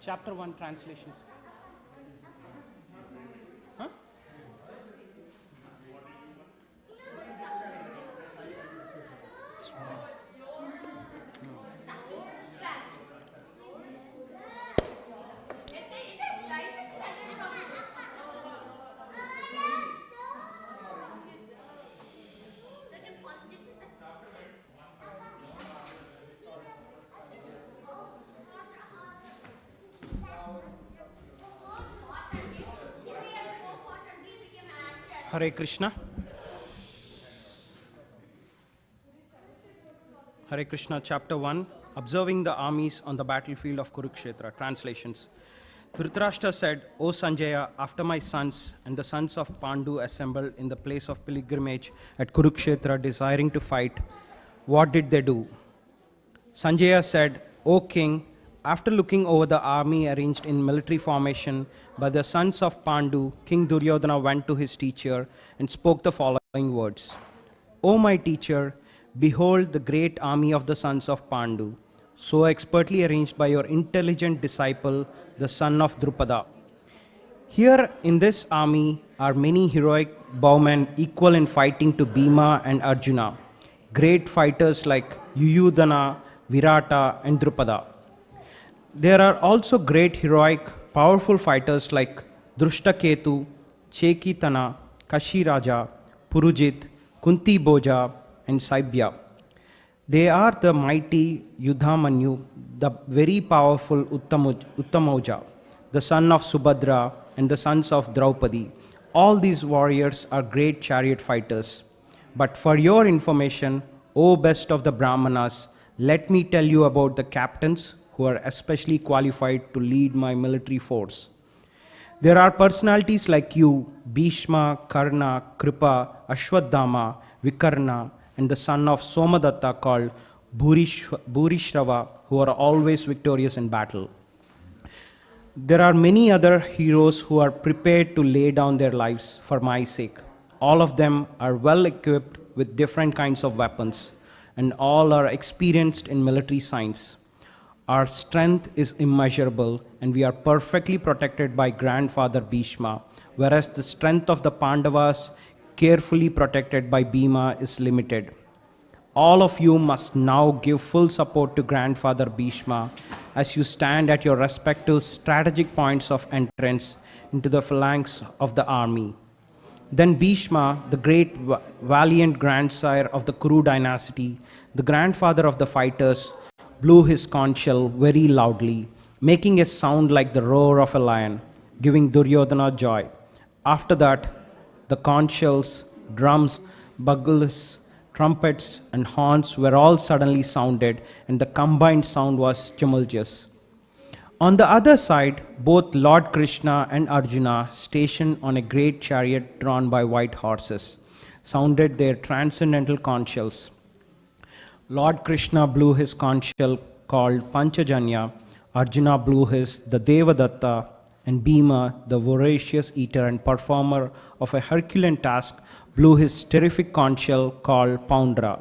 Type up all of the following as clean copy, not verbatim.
Chapter 1 translations. Huh? Hare Krishna. Hare Krishna, Chapter 1, Observing the Armies on the Battlefield of Kurukshetra. Translations. Dhritarashtra said, O Sanjaya, after my sons and the sons of Pandu assembled in the place of pilgrimage at Kurukshetra desiring to fight, what did they do? Sanjaya said, O king, after looking over the army arranged in military formation by the sons of Pandu, King Duryodhana went to his teacher and spoke the following words. O my teacher, behold the great army of the sons of Pandu, so expertly arranged by your intelligent disciple, the son of Drupada. Here in this army are many heroic bowmen equal in fighting to Bhima and Arjuna, great fighters like Yuyudhana, Virata and Drupada. There are also great heroic, powerful fighters like Drushtaketu, Chekitana, Kashiraja, Purujit, Kunti Boja and Saibya. They are the mighty Yudhamanyu, the very powerful Uttamoja, the son of Subhadra and the sons of Draupadi. All these warriors are great chariot fighters. But for your information, O best of the Brahmanas, let me tell you about the captains who are especially qualified to lead my military force. There are personalities like you, Bhishma, Karna, Kripa, Ashwadhama, Vikarna, and the son of Somadatta called Bhurishrava, who are always victorious in battle. There are many other heroes who are prepared to lay down their lives for my sake. All of them are well equipped with different kinds of weapons, and all are experienced in military science. Our strength is immeasurable, and we are perfectly protected by grandfather Bhishma, whereas the strength of the Pandavas, carefully protected by Bhima, is limited. All of you must now give full support to grandfather Bhishma as you stand at your respective strategic points of entrance into the phalanx of the army. Then Bhishma, the great valiant grandsire of the Kuru dynasty, the grandfather of the fighters, blew his conch shell very loudly, making a sound like the roar of a lion, giving Duryodhana joy. After that, the conch shells, drums, bugles, trumpets, and horns were all suddenly sounded, and the combined sound was tumultuous. On the other side, both Lord Krishna and Arjuna, stationed on a great chariot drawn by white horses, sounded their transcendental conch shells. Lord Krishna blew his conch shell called Panchajanya, Arjuna blew his the Devadatta, and Bhima, the voracious eater and performer of a Herculean task, blew his terrific conch shell called Poundra.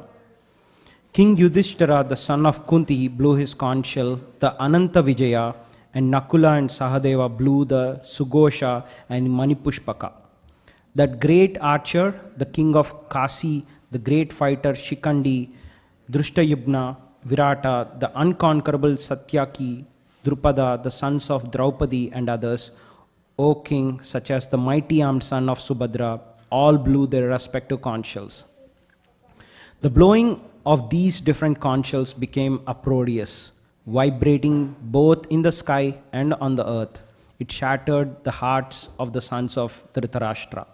King Yudhishthira, the son of Kunti, blew his conch shell, the Ananta Vijaya, and Nakula and Sahadeva blew the Sugosha and Manipushpaka. That great archer, the king of Kasi, the great fighter Shikandi, Drushtayubna, Virata, the unconquerable Satyaki, Drupada, the sons of Draupadi and others, O king, such as the mighty armed son of Subhadra, all blew their respective conch shells. The blowing of these different conch shells became uproarious, vibrating both in the sky and on the earth. It shattered the hearts of the sons of Dhritarashtra.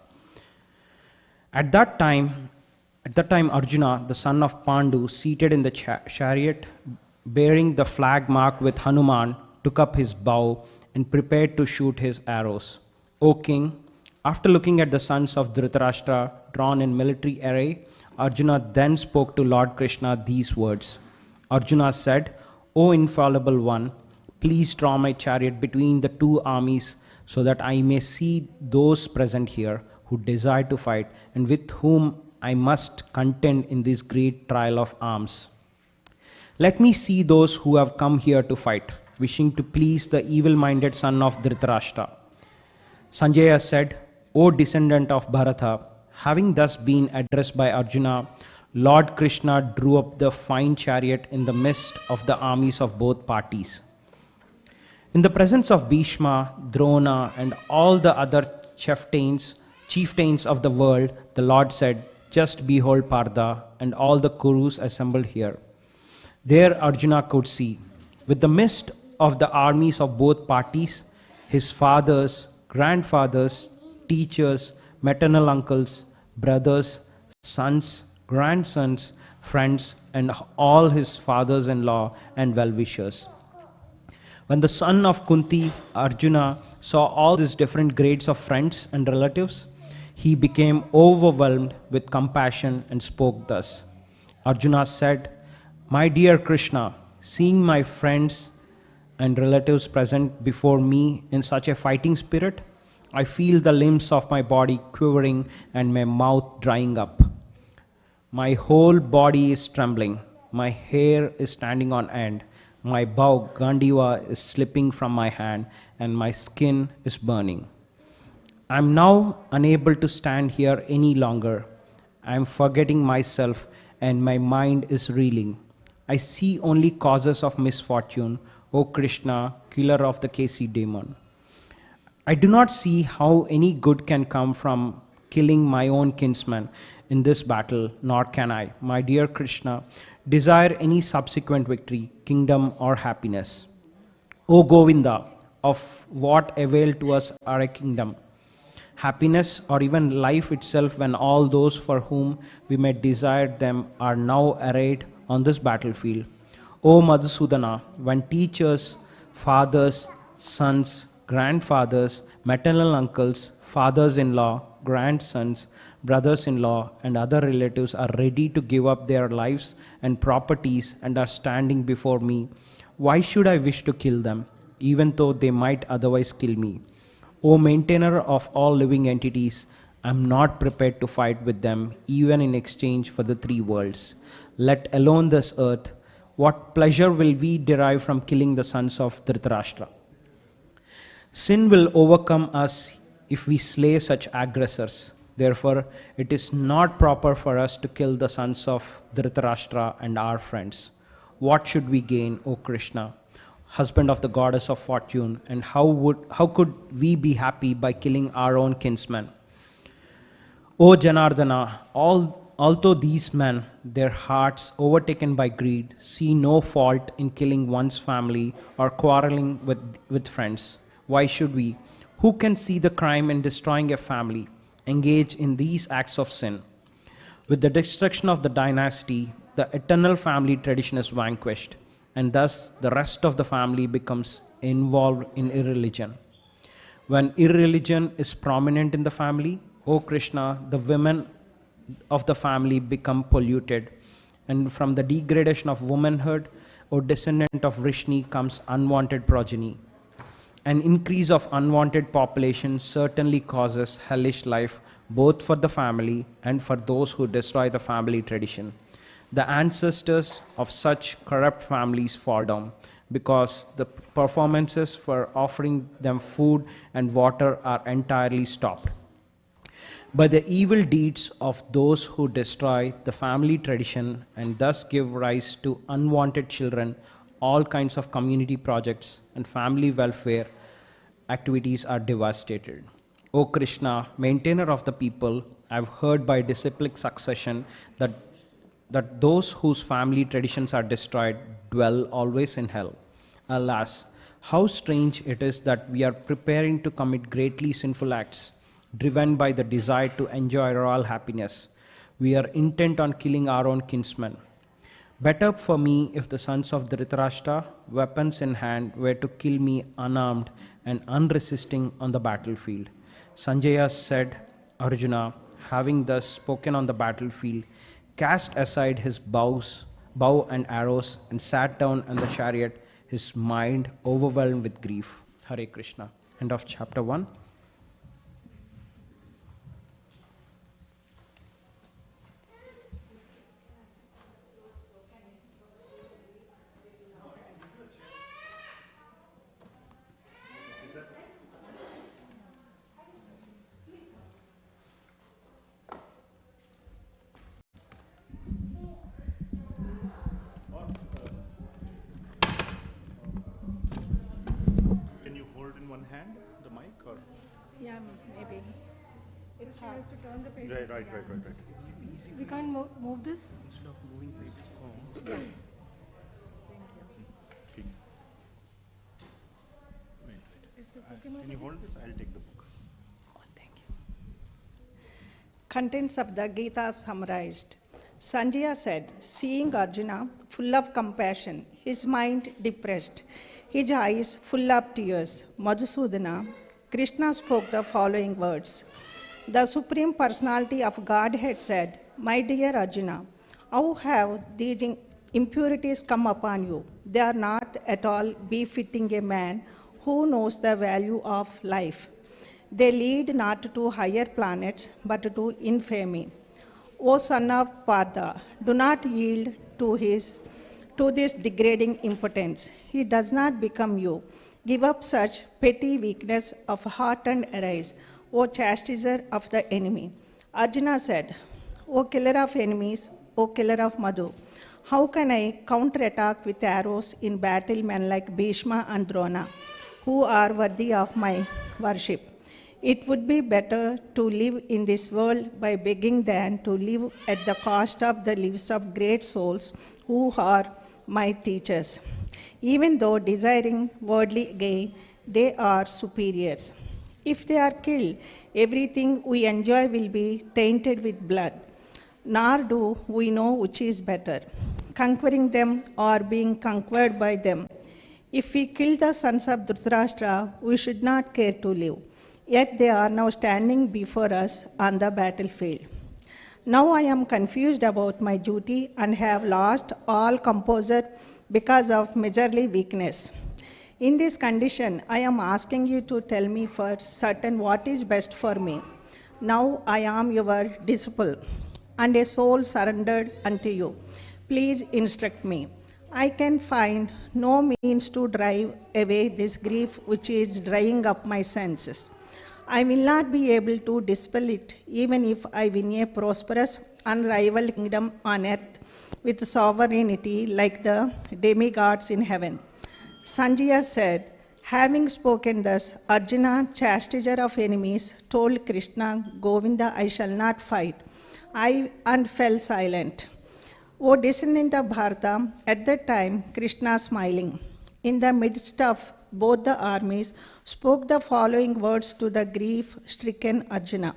At that time, Arjuna, the son of Pandu, seated in the chariot, bearing the flag marked with Hanuman, took up his bow and prepared to shoot his arrows. O king, after looking at the sons of Dhritarashtra drawn in military array, Arjuna then spoke to Lord Krishna these words. Arjuna said, O infallible one, please draw my chariot between the two armies so that I may see those present here who desire to fight and with whom I must contend in this great trial of arms. Let me see those who have come here to fight. wishing to please the evil-minded son of Dhritarashtra. Sanjaya said, O descendant of Bharata, having thus been addressed by Arjuna, Lord Krishna drew up the fine chariot in the midst of the armies of both parties. In the presence of Bhishma, Drona, and all the other chieftains of the world, the Lord said, Just behold Partha and all the Kurus assembled here. There Arjuna could see, with the mist of the armies of both parties, his fathers, grandfathers, teachers, maternal uncles, brothers, sons, grandsons, friends, and all his fathers-in-law and well-wishers. When the son of Kunti, Arjuna, saw all these different grades of friends and relatives, he became overwhelmed with compassion and spoke thus. Arjuna said, My dear Krishna, seeing my friends and relatives present before me in such a fighting spirit, I feel the limbs of my body quivering and my mouth drying up. My whole body is trembling. My hair is standing on end. My bow, Gandiva, is slipping from my hand, and my skin is burning. I am now unable to stand here any longer. I am forgetting myself, and my mind is reeling. I see only causes of misfortune, O Krishna, killer of the Kesi demon. I do not see how any good can come from killing my own kinsman in this battle, nor can I, my dear Krishna, desire any subsequent victory, kingdom, or happiness. O Govinda, of what avail to us are a kingdom, happiness, or even life itself when all those for whom we may desire them are now arrayed on this battlefield? O Madhusudana, when teachers, fathers, sons, grandfathers, maternal uncles, fathers-in-law, grandsons, brothers-in-law, and other relatives are ready to give up their lives and properties and are standing before me, why should I wish to kill them, even though they might otherwise kill me? O maintainer of all living entities, I am not prepared to fight with them, even in exchange for the three worlds. Let alone this earth, what pleasure will we derive from killing the sons of Dhritarashtra? Sin will overcome us if we slay such aggressors. Therefore, it is not proper for us to kill the sons of Dhritarashtra and our friends. What should we gain, O Krishna, husband of the goddess of fortune, and how could we be happy by killing our own kinsmen? O Janardana, although these men, their hearts overtaken by greed, see no fault in killing one's family or quarreling with friends, why should we, who can see the crime in destroying a family, engage in these acts of sin? With the destruction of the dynasty, the eternal family tradition is vanquished, and thus the rest of the family becomes involved in irreligion. When irreligion is prominent in the family, O Krishna, the women of the family become polluted, and from the degradation of womanhood, O descendant of Vrishni, comes unwanted progeny. An increase of unwanted population certainly causes hellish life both for the family and for those who destroy the family tradition. The ancestors of such corrupt families fall down because the performances for offering them food and water are entirely stopped. By the evil deeds of those who destroy the family tradition and thus give rise to unwanted children, all kinds of community projects and family welfare activities are devastated. O Krishna, maintainer of the people, I have heard by disciplic succession that those whose family traditions are destroyed dwell always in hell. Alas, how strange it is that we are preparing to commit greatly sinful acts, driven by the desire to enjoy royal happiness. We are intent on killing our own kinsmen. Better for me if the sons of Dhritarashtra, weapons in hand, were to kill me unarmed and unresisting on the battlefield. Sanjaya said, Arjuna, having thus spoken on the battlefield, cast aside his bow and arrows and sat down on the chariot, his mind overwhelmed with grief. Hare Krishna. End of chapter 1. the pages. Right. We can't move this? Instead of moving pages. Oh. Yeah. Wait. Is this okay, Can you hold this? I'll take the book. Oh, thank you. Contents of the Gita summarized. Sanjaya said, seeing Arjuna full of compassion, his mind depressed, his eyes full of tears, Madhusudana, Krishna spoke the following words. The Supreme Personality of Godhead said, my dear Arjuna, how have these impurities come upon you? They are not at all befitting a man who knows the value of life. They lead not to higher planets, but to infamy. O son of Partha, do not yield to this degrading impotence. He does not become you. Give up such petty weakness of heart and arise, O chastiser of the enemy. Arjuna said, O killer of enemies, O killer of Madhu, how can I counterattack with arrows in battle men like Bhishma and Drona, who are worthy of my worship? It would be better to live in this world by begging than to live at the cost of the lives of great souls who are my teachers. Even though desiring worldly gain, they are superiors. If they are killed, everything we enjoy will be tainted with blood. Nor do we know which is better, conquering them or being conquered by them. If we kill the sons of Dhritarashtra, we should not care to live. Yet they are now standing before us on the battlefield. Now I am confused about my duty and have lost all composure because of miserly weakness. In this condition, I am asking you to tell me for certain what is best for me. Now I am your disciple and a soul surrendered unto you. Please instruct me. I can find no means to drive away this grief which is drying up my senses. I will not be able to dispel it even if I win a prosperous, unrivaled kingdom on earth with sovereignty like the demigods in heaven. Sanjaya said, having spoken thus, Arjuna, chastiser of enemies, told Krishna, Govinda, I shall not fight. And fell silent. O descendant of Bharata, at that time Krishna smiling, in the midst of both the armies, spoke the following words to the grief-stricken Arjuna.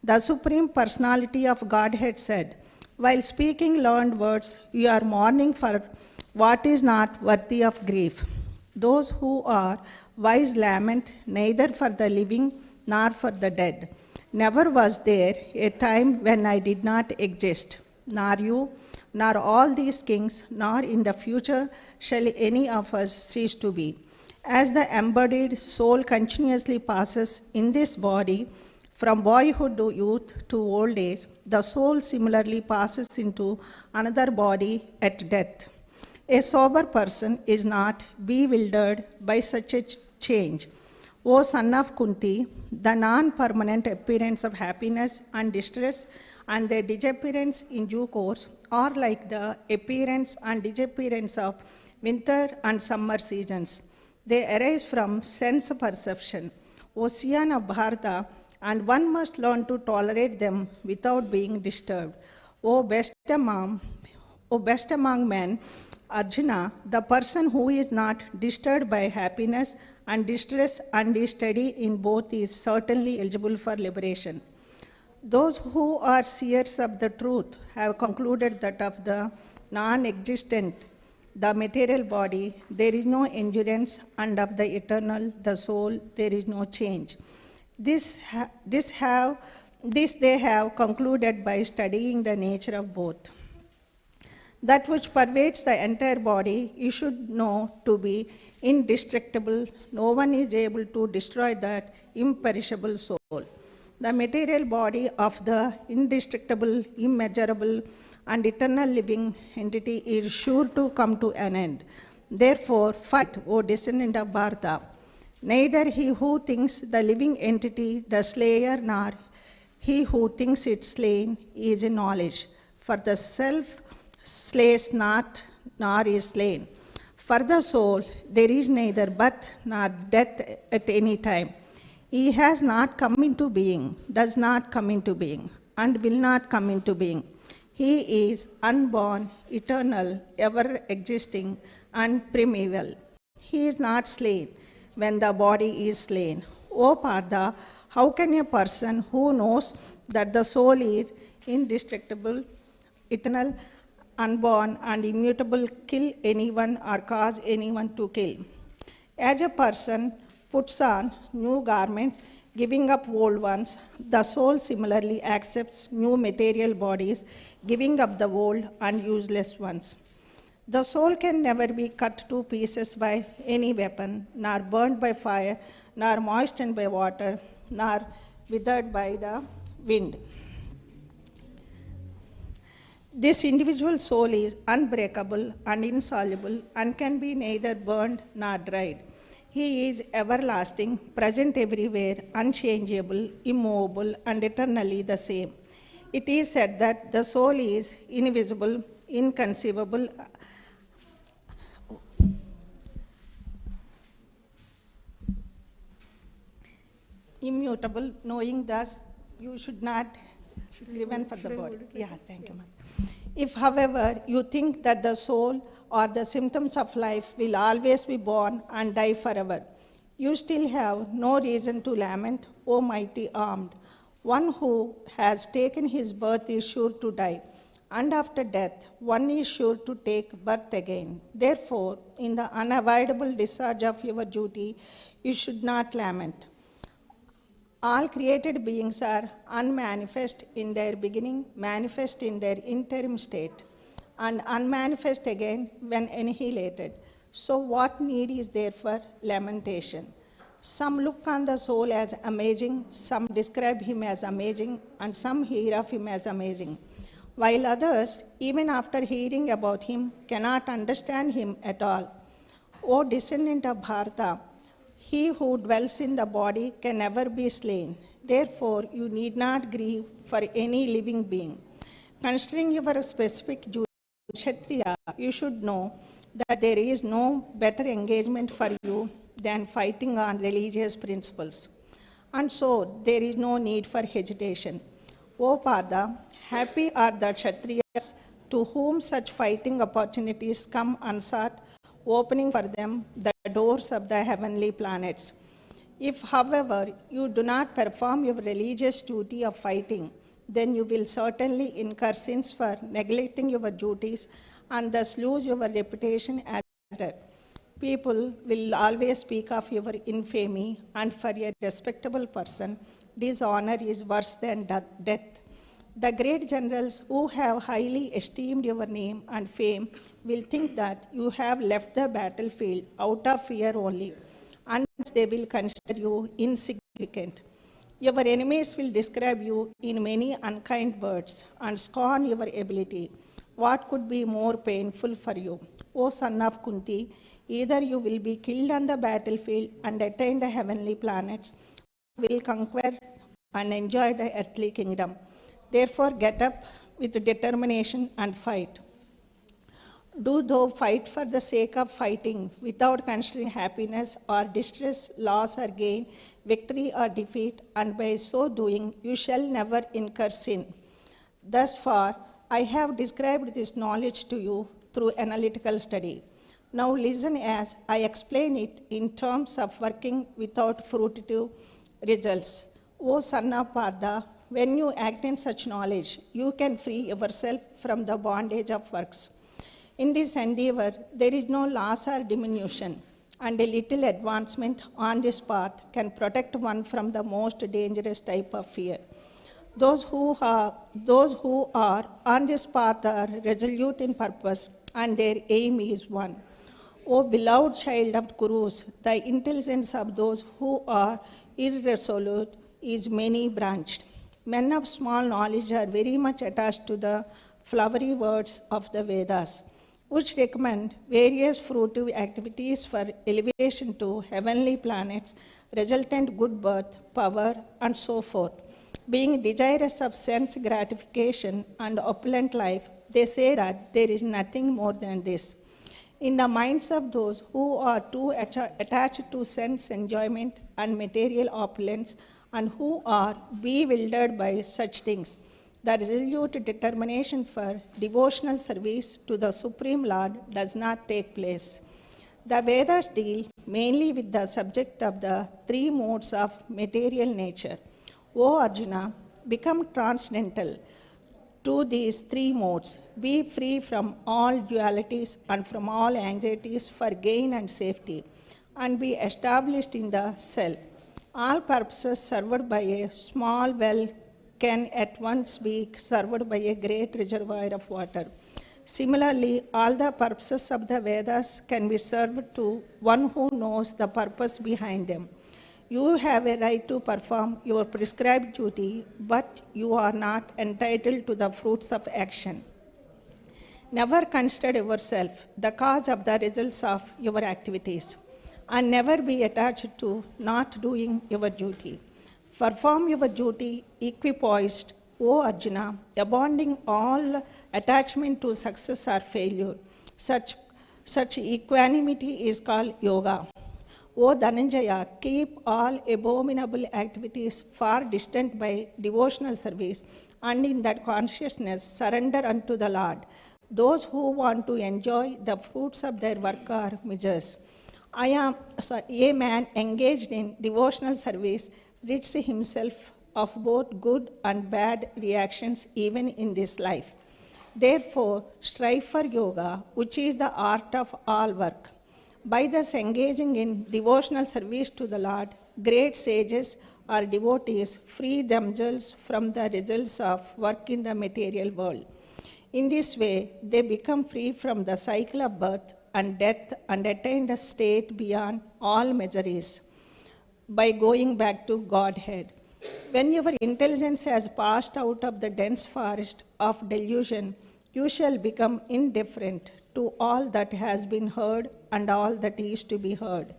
The Supreme Personality of Godhead said, while speaking learned words, you are mourning for what is not worthy of grief. Those who are wise lament neither for the living nor for the dead. Never was there a time when I did not exist, nor you, nor all these kings, nor in the future shall any of us cease to be. As the embodied soul continuously passes in this body from boyhood to youth to old age, the soul similarly passes into another body at death. A sober person is not bewildered by such a change. O son of Kunti, the non-permanent appearance of happiness and distress and their disappearance in due course are like the appearance and disappearance of winter and summer seasons. They arise from sense perception, ocean of Bharata, and one must learn to tolerate them without being disturbed. O best among men, Arjuna, the person who is not disturbed by happiness and distress and is steady in both is certainly eligible for liberation. Those who are seers of the truth have concluded that of the non-existent, the material body, there is no endurance, and of the eternal, the soul, there is no change. This they have concluded by studying the nature of both. That which pervades the entire body, you should know to be indestructible. No one is able to destroy that imperishable soul. The material body of the indestructible, immeasurable, and eternal living entity is sure to come to an end. Therefore, fight, O descendant of Bharata. Neither he who thinks the living entity the slayer, nor he who thinks it slain is in knowledge. For the self slays not, nor is slain. For the soul, there is neither birth nor death at any time. He has not come into being, does not come into being. and will not come into being. He is unborn, eternal, ever existing, and primeval. He is not slain when the body is slain. O Partha, how can a person who knows that the soul is indestructible, eternal, unborn, and immutable kill anyone or cause anyone to kill? As a person puts on new garments, giving up old ones, the soul similarly accepts new material bodies, giving up the old and useless ones. The soul can never be cut to pieces by any weapon, nor burned by fire, nor moistened by water, nor withered by the wind. This individual soul is unbreakable and insoluble and can be neither burned nor dried. He is everlasting, present everywhere, unchangeable, immovable, and eternally the same. It is said that the soul is invisible, inconceivable, immutable, knowing thus you should not live for the body. Yeah, thank you, ma'am. If, however, you think that the soul or the symptoms of life will always be born and die forever, you still have no reason to lament, O mighty armed. One who has taken his birth is sure to die, and after death, one is sure to take birth again. Therefore, in the unavoidable discharge of your duty, you should not lament. All created beings are unmanifest in their beginning, manifest in their interim state, and unmanifest again when annihilated. So what need is there for lamentation? Some look on the soul as amazing, some describe him as amazing, and some hear of him as amazing, while others, even after hearing about him, cannot understand him at all. O descendant of Bharata, he who dwells in the body can never be slain. Therefore, you need not grieve for any living being. Considering your specific duty, Kshatriya, you should know that there is no better engagement for you than fighting on religious principles. And so, there is no need for hesitation. O Partha, happy are the Kshatriyas to whom such fighting opportunities come unsought, opening for them the doors of the heavenly planets. If, however, you do not perform your religious duty of fighting, then you will certainly incur sins for neglecting your duties and thus lose your reputation as a people will always speak of your infamy, and for a respectable person, dishonor is worse than death. The great generals who have highly esteemed your name and fame will think that you have left the battlefield out of fear only, and they will consider you insignificant. Your enemies will describe you in many unkind words and scorn your ability. What could be more painful for you? O son of Kunti, either you will be killed on the battlefield and attain the heavenly planets, or will conquer and enjoy the earthly kingdom. Therefore, get up with determination and fight. Do thou fight for the sake of fighting, without considering happiness or distress, loss or gain, victory or defeat, and by so doing you shall never incur sin. Thus far, I have described this knowledge to you through analytical study. Now listen as I explain it in terms of working without fruitive results. O son of Partha, when you act in such knowledge, you can free yourself from the bondage of works. In this endeavor, there is no loss or diminution, and a little advancement on this path can protect one from the most dangerous type of fear. Those who are on this path are resolute in purpose, and their aim is one. O beloved child of Kurus, the intelligence of those who are irresolute is many-branched. Men of small knowledge are very much attached to the flowery words of the Vedas, which recommend various fruitive activities for elevation to heavenly planets, resultant good birth, power, and so forth. Being desirous of sense gratification and opulent life, they say that there is nothing more than this. In the minds of those who are too attached to sense enjoyment and material opulence, and who are bewildered by such things, the resolute determination for devotional service to the Supreme Lord does not take place. The Vedas deal mainly with the subject of the three modes of material nature. O Arjuna, become transcendental to these three modes. Be free from all dualities and from all anxieties for gain and safety, and be established in the self. All purposes served by a small well can at once be served by a great reservoir of water. Similarly, all the purposes of the Vedas can be served to one who knows the purpose behind them. You have a right to perform your prescribed duty, but you are not entitled to the fruits of action. Never consider yourself the cause of the results of your activities, and never be attached to not doing your duty. Perform your duty equipoised, O Arjuna, abandoning all attachment to success or failure. Such equanimity is called yoga. O Dhananjaya, keep all abominable activities far distant by devotional service, and in that consciousness surrender unto the Lord. Those who want to enjoy the fruits of their work are misers. A man engaged in devotional service rids himself of both good and bad reactions even in this life. Therefore, strive for yoga, which is the art of all work. By thus engaging in devotional service to the Lord, great sages or devotees free themselves from the results of work in the material world. In this way, they become free from the cycle of birth and death and attain the state beyond all miseries by going back to Godhead. When your intelligence has passed out of the dense forest of delusion, you shall become indifferent to all that has been heard and all that is to be heard.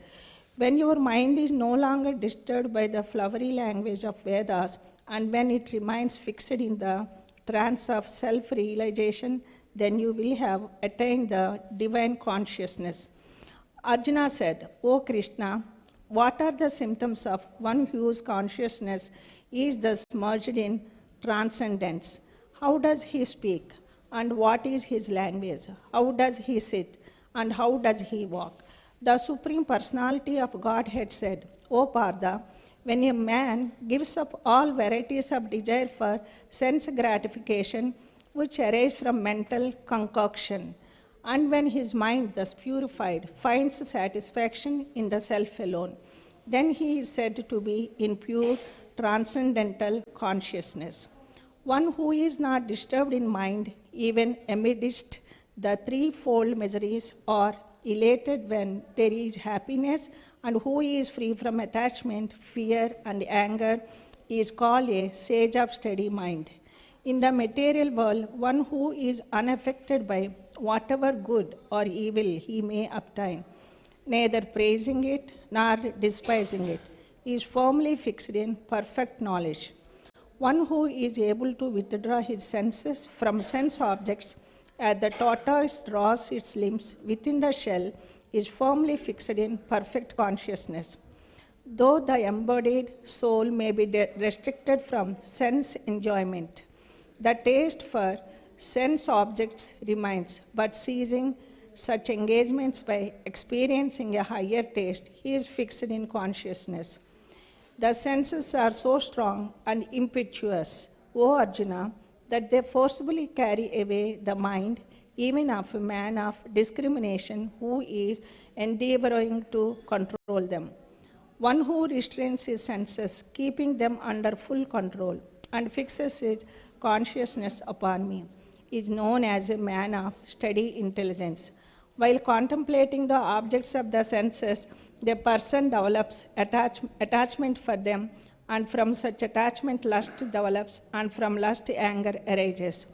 When your mind is no longer disturbed by the flowery language of Vedas, and when it remains fixed in the trance of self-realization, then you will have attained the divine consciousness. Arjuna said, O Krishna, what are the symptoms of one whose consciousness is thus merged in transcendence? How does he speak? And what is his language? How does he sit? And how does he walk? The Supreme Personality of Godhead said, O Partha, when a man gives up all varieties of desire for sense gratification, which arise from mental concoction, and when his mind, thus purified, finds satisfaction in the self alone, then he is said to be in pure transcendental consciousness. One who is not disturbed in mind, even amidst the threefold miseries, or elated when there is happiness, and who is free from attachment, fear, and anger, is called a sage of steady mind. In the material world, one who is unaffected by whatever good or evil he may obtain, neither praising it nor despising it, is firmly fixed in perfect knowledge. One who is able to withdraw his senses from sense objects as the tortoise draws its limbs within the shell is firmly fixed in perfect consciousness. Though the embodied soul may be restricted from sense enjoyment, the taste for sense objects remains, but ceasing such engagements by experiencing a higher taste, he is fixed in consciousness. The senses are so strong and impetuous, O Arjuna, that they forcibly carry away the mind, even of a man of discrimination who is endeavoring to control them. One who restrains his senses, keeping them under full control, and fixes his consciousness upon me, is known as a man of steady intelligence. While contemplating the objects of the senses, the person develops attachment for them, and from such attachment lust develops, and from lust anger arises.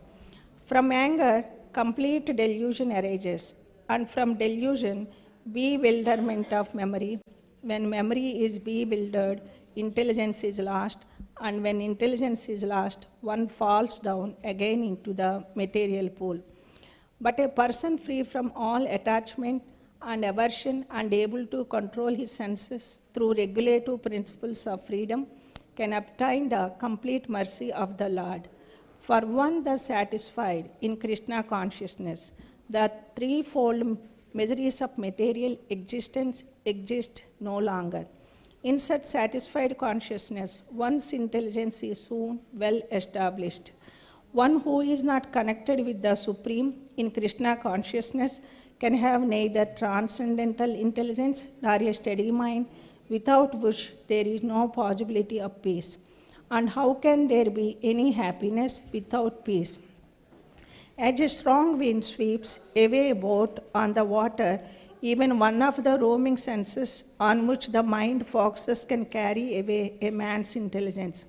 From anger, complete delusion arises, and from delusion, bewilderment of memory. When memory is bewildered, intelligence is lost, and when intelligence is lost, one falls down again into the material pool. But a person free from all attachment and aversion and able to control his senses through regulative principles of freedom can obtain the complete mercy of the Lord. For one thus satisfied in Krishna consciousness, the threefold miseries of material existence exist no longer. In such satisfied consciousness, one's intelligence is soon well established. One who is not connected with the Supreme in Krishna consciousness can have neither transcendental intelligence nor a steady mind, without which there is no possibility of peace. And how can there be any happiness without peace? As a strong wind sweeps away a boat on the water, even one of the roaming senses on which the mind focuses can carry away a man's intelligence.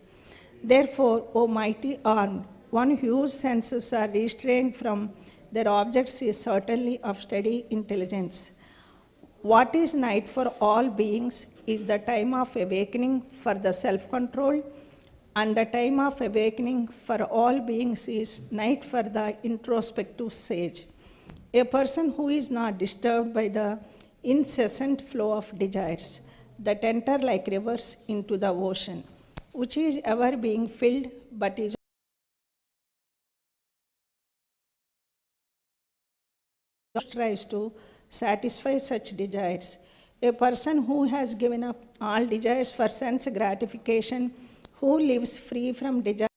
Therefore, O mighty armed, one whose senses are restrained from their objects is certainly of steady intelligence. What is night for all beings is the time of awakening for the self-control, and the time of awakening for all beings is night for the introspective sage. A person who is not disturbed by the incessant flow of desires that enter like rivers into the ocean, which is ever being filled but is tries to satisfy such desires. A person who has given up all desires for sense gratification, who lives free from desire,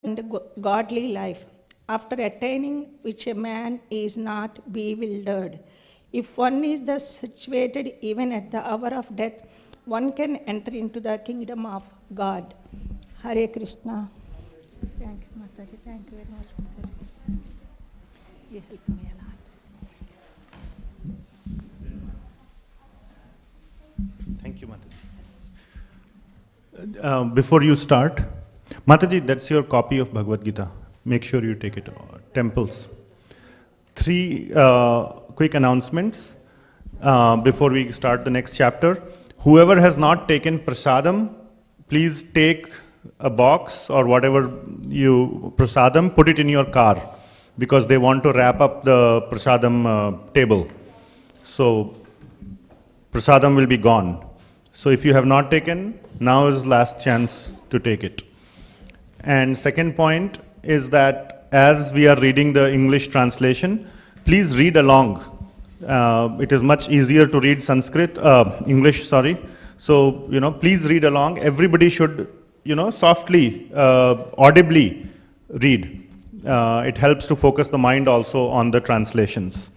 and godly life, after attaining which a man is not bewildered. If one is thus situated even at the hour of death, one can enter into the kingdom of God. Hare Krishna. Thank you, Mataji. Thank you very much, Mataji. You helped me a lot. Thank you, Mataji. Before you start, Mataji, that's your copy of Bhagavad Gita. Make sure you take it. Temples. 3 quick announcements before we start the next chapter. Whoever has not taken prasadam, please take a box or whatever prasadam, put it in your car, because they want to wrap up the prasadam table. So prasadam will be gone. So if you have not taken, now is last chance to take it. And second point is that as we are reading the English translation, please read along. It is much easier to read English, sorry. So, please read along. Everybody should, softly, audibly read. It helps to focus the mind also on the translations.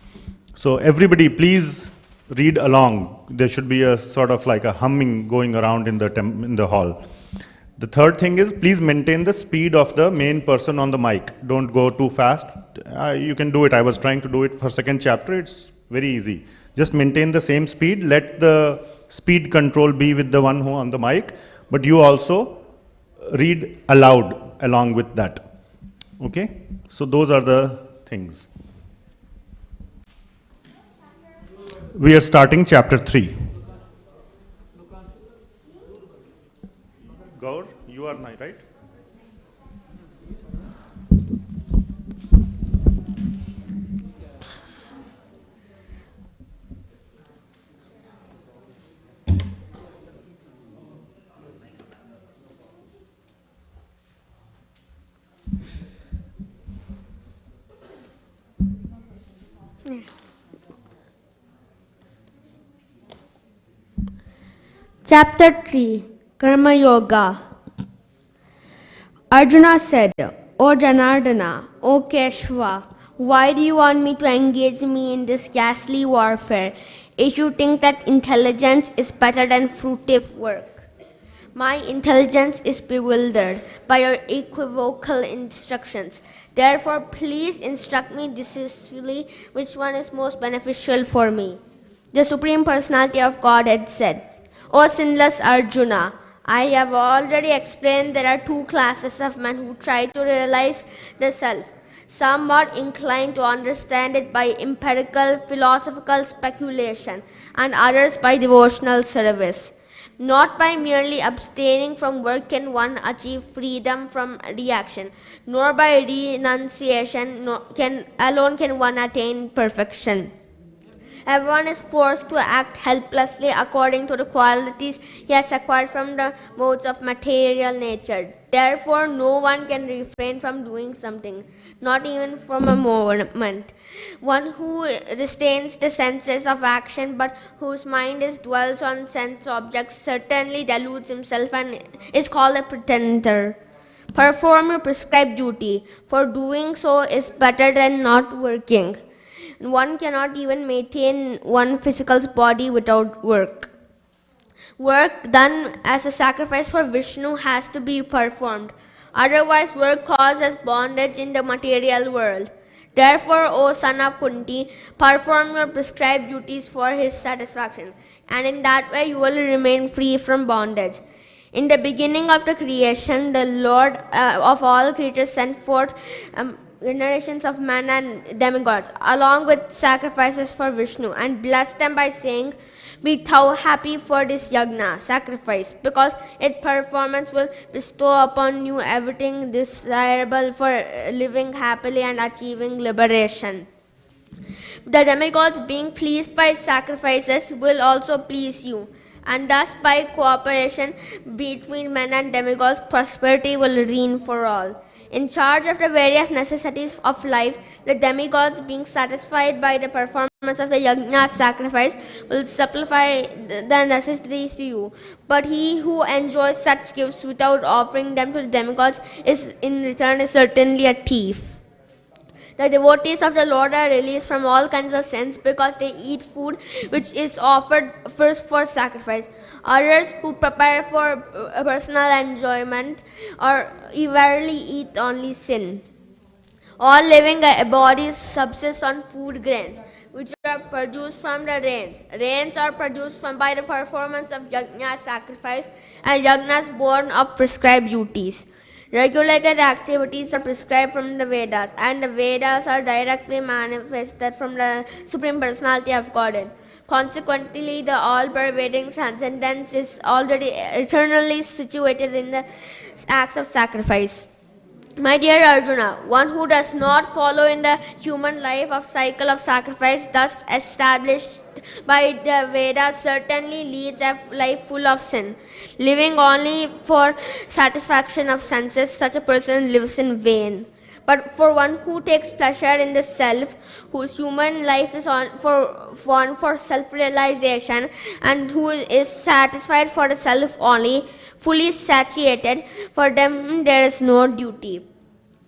So everybody, please read along. There should be a sort of like a humming going around in the hall. The third thing is, please maintain the speed of the main person on the mic. Don't go too fast. You can do it. I was trying to do it for second chapter. It's very easy. Just maintain the same speed. Let the speed control be with the one who on the mic, but you also read aloud along with that. Okay? So those are the things. We are starting chapter 3. Gaur, you are right? Chapter 3 Karma Yoga. Arjuna said, O Janardana, O Keshava, why do you want me to engage me in this ghastly warfare if you think that intelligence is better than fruitive work? My intelligence is bewildered by your equivocal instructions. Therefore, please instruct me decisively which one is most beneficial for me. The Supreme Personality of Godhead said, O sinless Arjuna, I have already explained there are 2 classes of men who try to realize the self. Some are inclined to understand it by empirical philosophical speculation, and others by devotional service. Not by merely abstaining from work can one achieve freedom from reaction, nor by renunciation alone can one attain perfection. Everyone is forced to act helplessly according to the qualities he has acquired from the modes of material nature. Therefore, no one can refrain from doing something, not even from a moment. One who restrains the senses of action but whose mind dwells on sense objects certainly deludes himself and is called a pretender. Perform your prescribed duty, for doing so is better than not working. One cannot even maintain one physical body without work. Work done as a sacrifice for Vishnu has to be performed. Otherwise, work causes bondage in the material world. Therefore, O son of Kunti, perform your prescribed duties for his satisfaction, and in that way you will remain free from bondage. In the beginning of the creation, the Lord of all creatures sent forth generations of men and demigods, along with sacrifices for Vishnu, and blessed them by saying, "Be thou happy for this yagna," sacrifice, because its performance will bestow upon you everything desirable for living happily and achieving liberation. The demigods, being pleased by sacrifices, will also please you, and thus by cooperation between men and demigods, prosperity will reign for all. In charge of the various necessities of life, the demigods, being satisfied by the performance of the yajna sacrifice, will supply the necessities to you. But he who enjoys such gifts without offering them to the demigods is in return certainly a thief. The devotees of the Lord are released from all kinds of sins because they eat food which is offered first for sacrifice. Others who prepare for personal enjoyment or verily eat only sin. All living bodies subsist on food grains, which are produced from the rains. Rains are produced by the performance of yajna sacrifice, and yajnas born of prescribed duties. Regulated activities are prescribed from the Vedas, and the Vedas are directly manifested from the Supreme Personality of Godhead. Consequently, the all-pervading transcendence is already eternally situated in the acts of sacrifice. My dear Arjuna, one who does not follow in the human life of cycle of sacrifice thus established by the Vedas certainly leads a life full of sin. Living only for satisfaction of senses, such a person lives in vain. But for one who takes pleasure in the self, whose human life is for self-realization, and who is satisfied for the self only, fully satiated, for them there is no duty.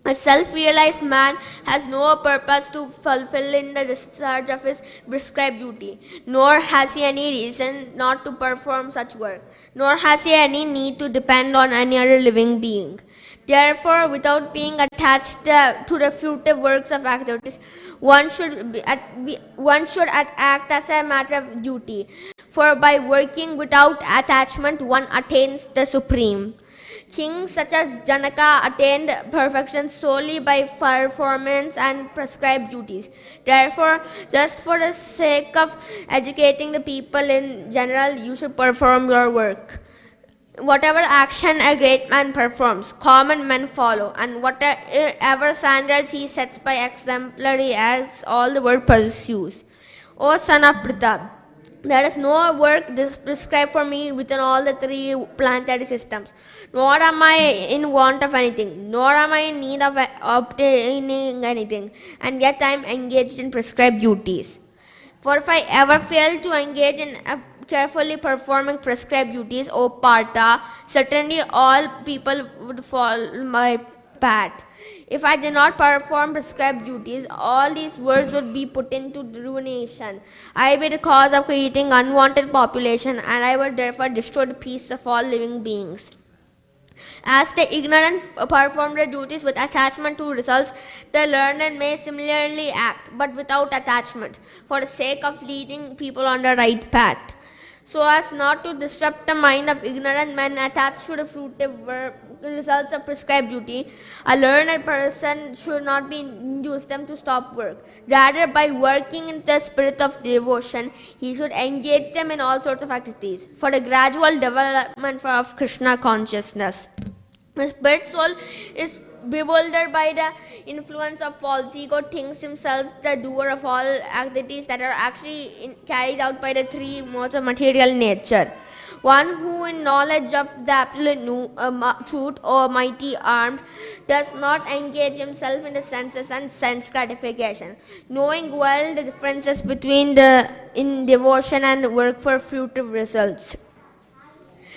A self-realized man has no purpose to fulfill in the discharge of his prescribed duty, nor has he any reason not to perform such work, nor has he any need to depend on any other living being. Therefore, without being attached to the fruitive works of activities, one should act as a matter of duty. For by working without attachment, one attains the supreme. Kings such as Janaka attained perfection solely by performance and prescribed duties. Therefore, just for the sake of educating the people in general, you should perform your work. Whatever action a great man performs, common men follow, and whatever standards he sets by exemplary as all the world pursues. O son of Pritha, there is no work prescribed for me within all the three planetary systems. Nor am I in want of anything, nor am I in need of obtaining anything, and yet I am engaged in prescribed duties. For if I ever fail to engage in carefully performing prescribed duties, O Partha, certainly all people would follow my path. If I did not perform prescribed duties, all these worlds would be put into ruination. I would be the cause of creating unwanted population, and I would therefore destroy the peace of all living beings. As the ignorant perform their duties with attachment to results, the learned may similarly act, but without attachment, for the sake of leading people on the right path. So as not to disrupt the mind of ignorant men attached to the fruitive results of prescribed duty, a learned person should not be induced them to stop work. Rather, by working in the spirit of devotion, he should engage them in all sorts of activities for the gradual development of Krishna consciousness. The spirit soul is bewildered by the influence of false ego, thinks himself the doer of all activities that are actually carried out by the three modes of material nature. One who in knowledge of the absolute truth or mighty armed does not engage himself in the senses and sense gratification, knowing well the differences between in devotion and work for fruitive results.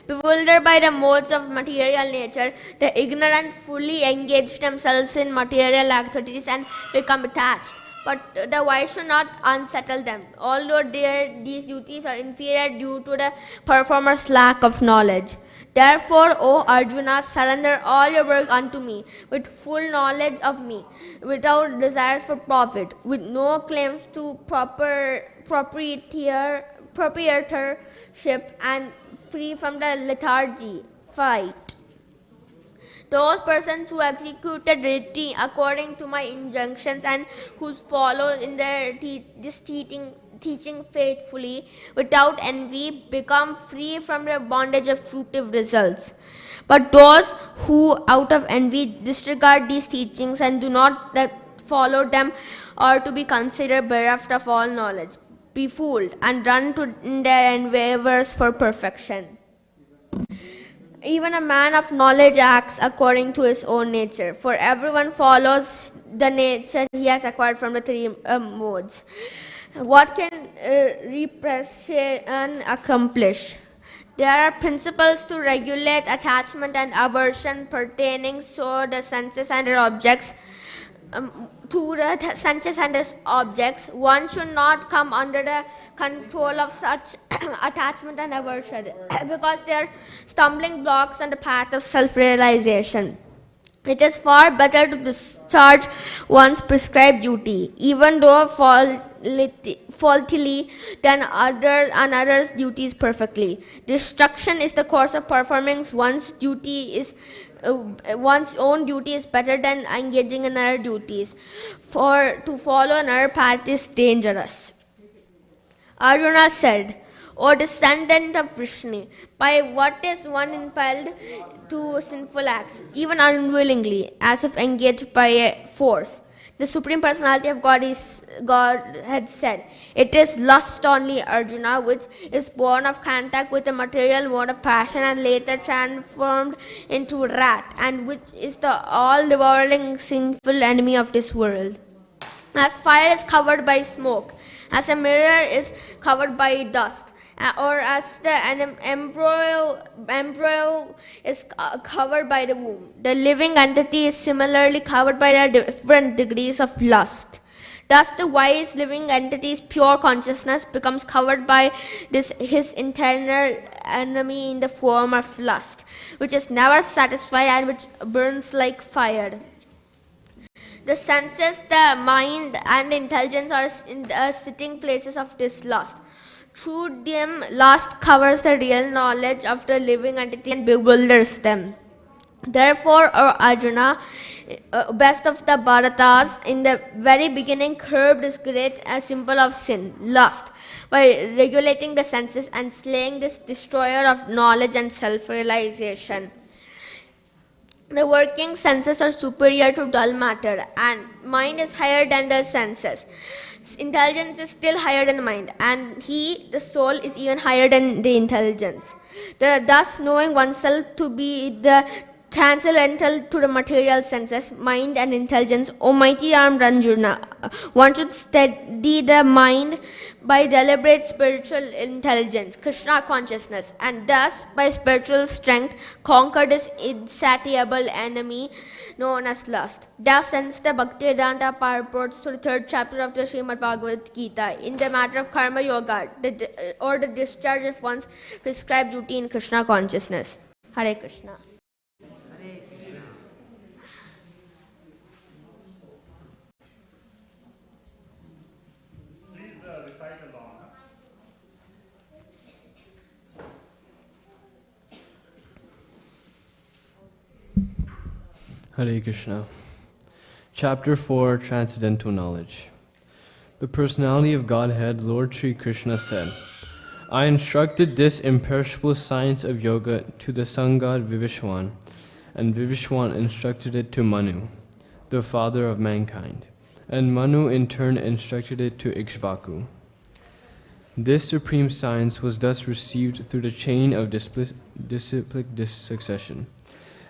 Bewildered by the modes of material nature, the ignorant fully engage themselves in material activities and become attached. But the wise should not unsettle them, although these duties are inferior due to the performer's lack of knowledge. Therefore, O Arjuna, surrender all your work unto me, with full knowledge of me, without desires for profit, with no claims to proprietorship, and free from the lethargy. Fight. Those persons who executed duty according to my injunctions and who follow in their this teaching faithfully without envy become free from the bondage of fruitive results. But those who out of envy disregard these teachings and do not follow them are to be considered bereft of all knowledge, befooled, and run to their endeavors for perfection. Even a man of knowledge acts according to his own nature, for everyone follows the nature he has acquired from the three modes. What can repression accomplish? There are principles to regulate attachment and aversion pertaining to the senses and their objects. One should not come under the control of such attachment and aversion because they are stumbling blocks on the path of self-realization. It is far better to discharge one's prescribed duty, even though faultily, than others' duties perfectly. Destruction is the course of performing one's duty is one's own duty is better than engaging in other duties, for to follow another path is dangerous. Arjuna said, O descendant of Vishnu, by what is one impelled to sinful acts, even unwillingly, as if engaged by a force? The Supreme Personality of God had said, it is lust only, Arjuna, which is born of contact with the material mode of passion and later transformed into wrath, and which is the all-devouring sinful enemy of this world. As fire is covered by smoke, as a mirror is covered by dust, or as the embryo is covered by the womb, the living entity is similarly covered by the different degrees of lust. Thus, the wise living entity's pure consciousness becomes covered by his internal enemy in the form of lust, which is never satisfied and which burns like fire. The senses, the mind, and intelligence are in the sitting places of this lust. Through them, lust covers the real knowledge of the living entity and bewilders them. Therefore, Arjuna, best of the Bharatas, in the very beginning curbed this great symbol of sin, lust, by regulating the senses and slaying this destroyer of knowledge and self-realization. The working senses are superior to dull matter, and mind is higher than the senses. Intelligence is still higher than the mind, and the soul, is even higher than the intelligence. Thus, knowing oneself to be the transcendental to the material senses, mind and intelligence, O mighty armed Arjuna, one should steady the mind by deliberate spiritual intelligence, Krishna consciousness, and thus by spiritual strength conquer this insatiable enemy known as lust. Thus ends the Bhaktivedanta purports to the 3rd chapter of the Srimad Bhagavad Gita in the matter of karma yoga, or the discharge of one's prescribed duty in Krishna consciousness. Hare Krishna. Hare Krishna. Chapter 4, Transcendental Knowledge. The Personality of Godhead, Lord Sri Krishna said, I instructed this imperishable science of yoga to the sun god Vivishwan, and Vivishwan instructed it to Manu, the father of mankind, and Manu in turn instructed it to Ikshvaku. This supreme science was thus received through the chain of disciplic succession,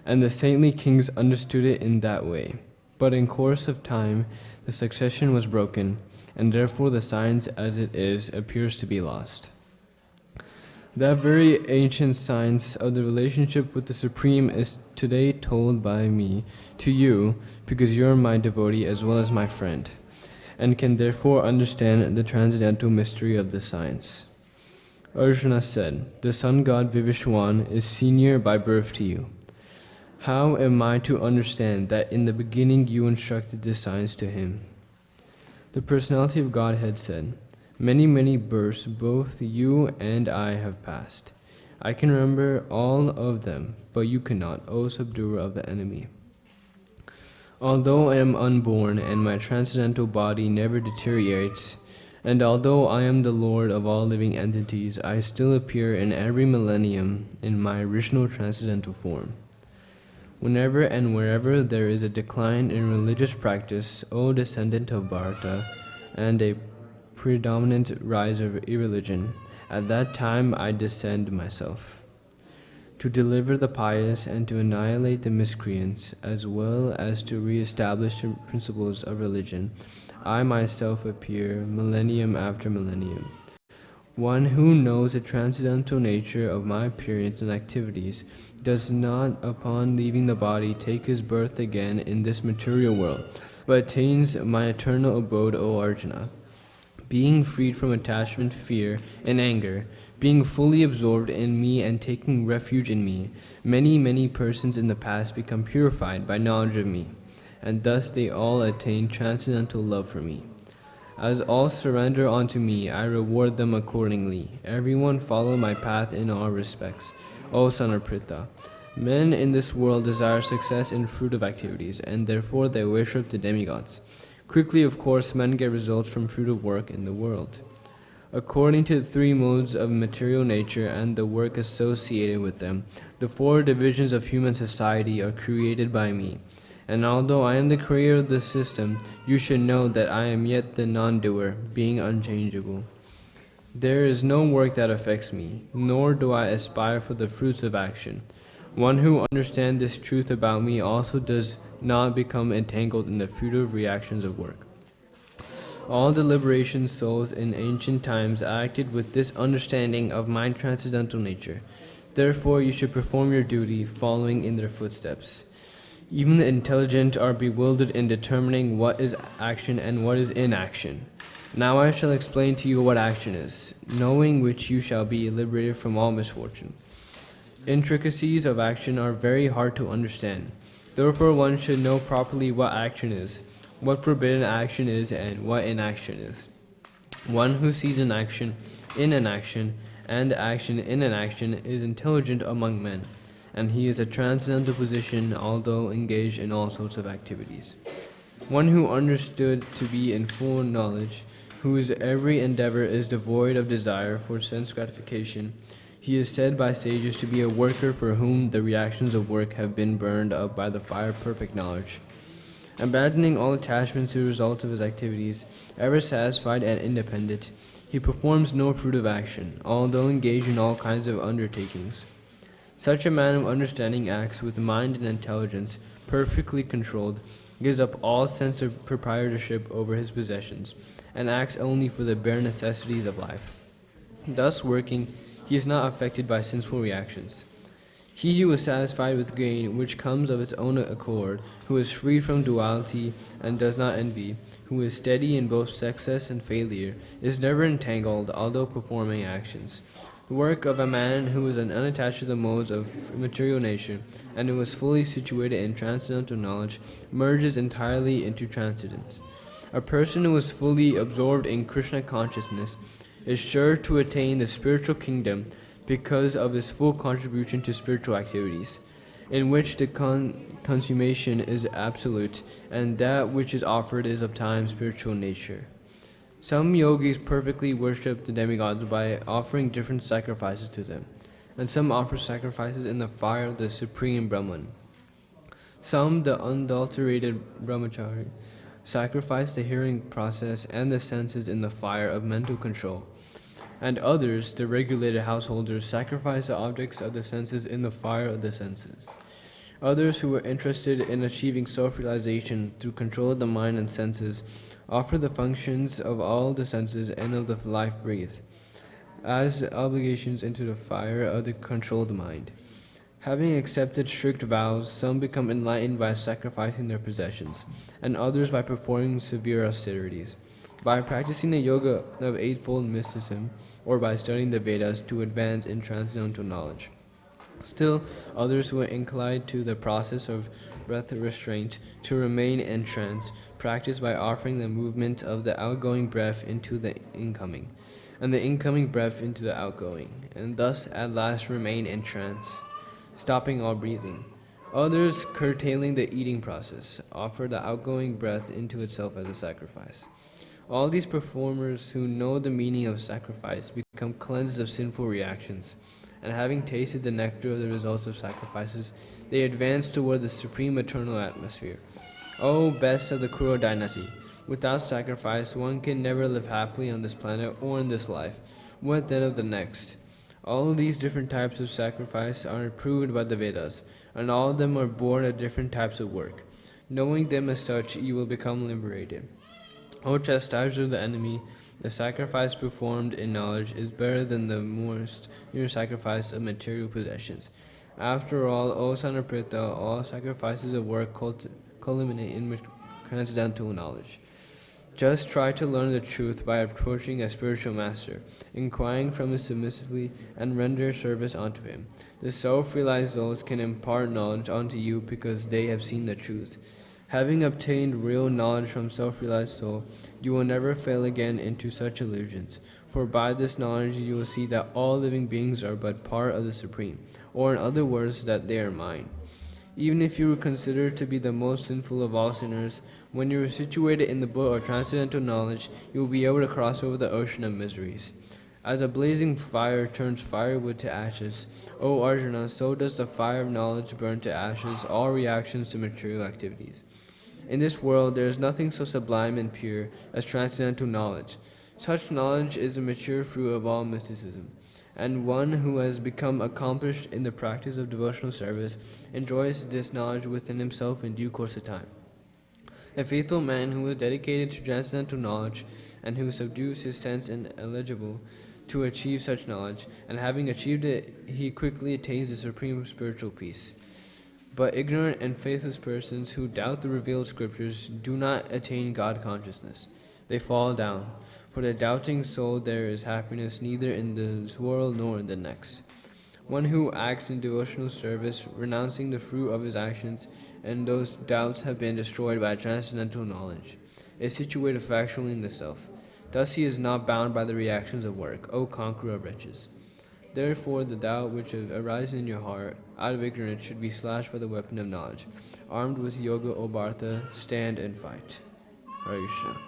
and the saintly kings understood it in that way. But in course of time, the succession was broken, and therefore the science as it is appears to be lost. That very ancient science of the relationship with the Supreme is today told by me to you, because you are my devotee as well as my friend, and can therefore understand the transcendental mystery of this science. Arjuna said, the sun god Vivishwan is senior by birth to you. How am I to understand that in the beginning you instructed this science to him? The personality of Godhead said, many, many births both you and I have passed. I can remember all of them, but you cannot, O subduer of the enemy. Although I am unborn and my transcendental body never deteriorates, and although I am the Lord of all living entities, I still appear in every millennium in my original transcendental form. Whenever and wherever there is a decline in religious practice, O descendant of Bharata, and a predominant rise of irreligion, at that time I descend myself, to deliver the pious and to annihilate the miscreants, as well as to re-establish the principles of religion. I myself appear millennium after millennium. One who knows the transcendental nature of my appearance and activities does not, upon leaving the body, take his birth again in this material world, but attains my eternal abode, O Arjuna. Being freed from attachment, fear, and anger, being fully absorbed in me and taking refuge in me, many, many persons in the past become purified by knowledge of me, and thus they all attain transcendental love for me. As all surrender unto me, I reward them accordingly. Everyone follow my path in all respects. O son of Pritha, men in this world desire success in fruitive activities, and therefore they worship the demigods. Quickly, of course, men get results from fruitive work in the world. According to the three modes of material nature and the work associated with them, the four divisions of human society are created by me. And although I am the creator of the system, you should know that I am yet the non-doer, being unchangeable. There is no work that affects me, nor do I aspire for the fruits of action. One who understands this truth about me also does not become entangled in the futile reactions of work. All the liberation souls in ancient times acted with this understanding of my transcendental nature. Therefore you should perform your duty, following in their footsteps. Even the intelligent are bewildered in determining what is action and what is inaction. Now I shall explain to you what action is, knowing which you shall be liberated from all misfortune. Intricacies of action are very hard to understand. Therefore one should know properly what action is, what forbidden action is, and what inaction is. One who sees an action in an action and action in an action is intelligent among men, and he is a transcendental position, although engaged in all sorts of activities. One who understood to be in full knowledge, whose every endeavor is devoid of desire for sense gratification, he is said by sages to be a worker for whom the reactions of work have been burned up by the fire of perfect knowledge. Abandoning all attachments to the results of his activities, ever satisfied and independent, he performs no fruitive action, although engaged in all kinds of undertakings. Such a man of understanding acts with mind and intelligence perfectly controlled, gives up all sense of proprietorship over his possessions, and acts only for the bare necessities of life. Thus working, he is not affected by sinful reactions. He who is satisfied with gain which comes of its own accord, who is free from duality and does not envy, who is steady in both success and failure, is never entangled, although performing actions. The work of a man who is unattached to the modes of material nature, and who is fully situated in transcendental knowledge, merges entirely into transcendence. A person who is fully absorbed in Krishna consciousness is sure to attain the spiritual kingdom because of his full contribution to spiritual activities, in which the consummation is absolute, and that which is offered is of time spiritual nature. Some yogis perfectly worship the demigods by offering different sacrifices to them, and some offer sacrifices in the fire of the Supreme Brahman. Some, the unadulterated brahmachari, sacrifice the hearing process and the senses in the fire of mental control. And others, the regulated householders, sacrifice the objects of the senses in the fire of the senses. Others who are interested in achieving self-realization through control of the mind and senses offer the functions of all the senses and of the life breath as obligations into the fire of the controlled mind. Having accepted strict vows, some become enlightened by sacrificing their possessions, and others by performing severe austerities, by practicing the yoga of eightfold mysticism, or by studying the Vedas to advance in transcendental knowledge. Still, others who are inclined to the process of breath restraint to remain in trance practice by offering the movement of the outgoing breath into the incoming, and the incoming breath into the outgoing, and thus at last remain in trance, stopping all breathing. Others, curtailing the eating process, offer the outgoing breath into itself as a sacrifice. All these performers who know the meaning of sacrifice become cleansed of sinful reactions, and having tasted the nectar of the results of sacrifices, they advance toward the supreme eternal atmosphere. O best of the Kuro dynasty, without sacrifice one can never live happily on this planet or in this life. What then of the next? All of these different types of sacrifice are approved by the Vedas, and all of them are born of different types of work. Knowing them as such, you will become liberated. O chastiser of the enemy, the sacrifice performed in knowledge is better than the most mere sacrifice of material possessions. After all, O son of Pritha, all sacrifices of work culminate in transcendental knowledge. Just try to learn the truth by approaching a spiritual master, inquiring from him submissively, and render service unto him. The self-realized souls can impart knowledge unto you because they have seen the truth. Having obtained real knowledge from self-realized soul, you will never fail again into such illusions. For by this knowledge you will see that all living beings are but part of the Supreme, or in other words, that they are mine. Even if you were considered to be the most sinful of all sinners, when you are situated in the boat of transcendental knowledge, you will be able to cross over the ocean of miseries. As a blazing fire turns firewood to ashes, O Arjuna, so does the fire of knowledge burn to ashes all reactions to material activities. In this world there is nothing so sublime and pure as transcendental knowledge. Such knowledge is the mature fruit of all mysticism, and one who has become accomplished in the practice of devotional service enjoys this knowledge within himself in due course of time. A faithful man who is dedicated to transcendental knowledge and who subdues his sense ineligible to achieve such knowledge, and having achieved it, he quickly attains the supreme spiritual peace. But ignorant and faithless persons who doubt the revealed scriptures do not attain God consciousness. They fall down. For the doubting soul there is happiness neither in this world nor in the next. One who acts in devotional service, renouncing the fruit of his actions, and those doubts have been destroyed by transcendental knowledge, is situated factually in the self. Thus he is not bound by the reactions of work, O conqueror of wretches. Therefore the doubt which arises in your heart out of ignorance should be slashed by the weapon of knowledge. Armed with yoga, O Bharata, stand and fight. Hare Krishna.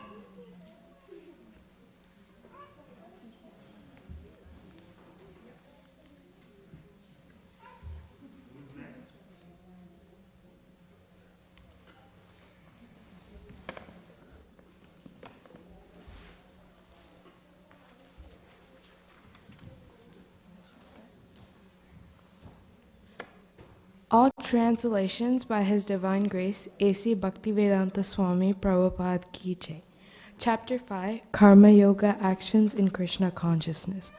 All translations by His Divine Grace, A.C. Bhaktivedanta Swami Prabhupada Ki Jai. Chapter 5, Karma Yoga, Actions in Krishna Consciousness.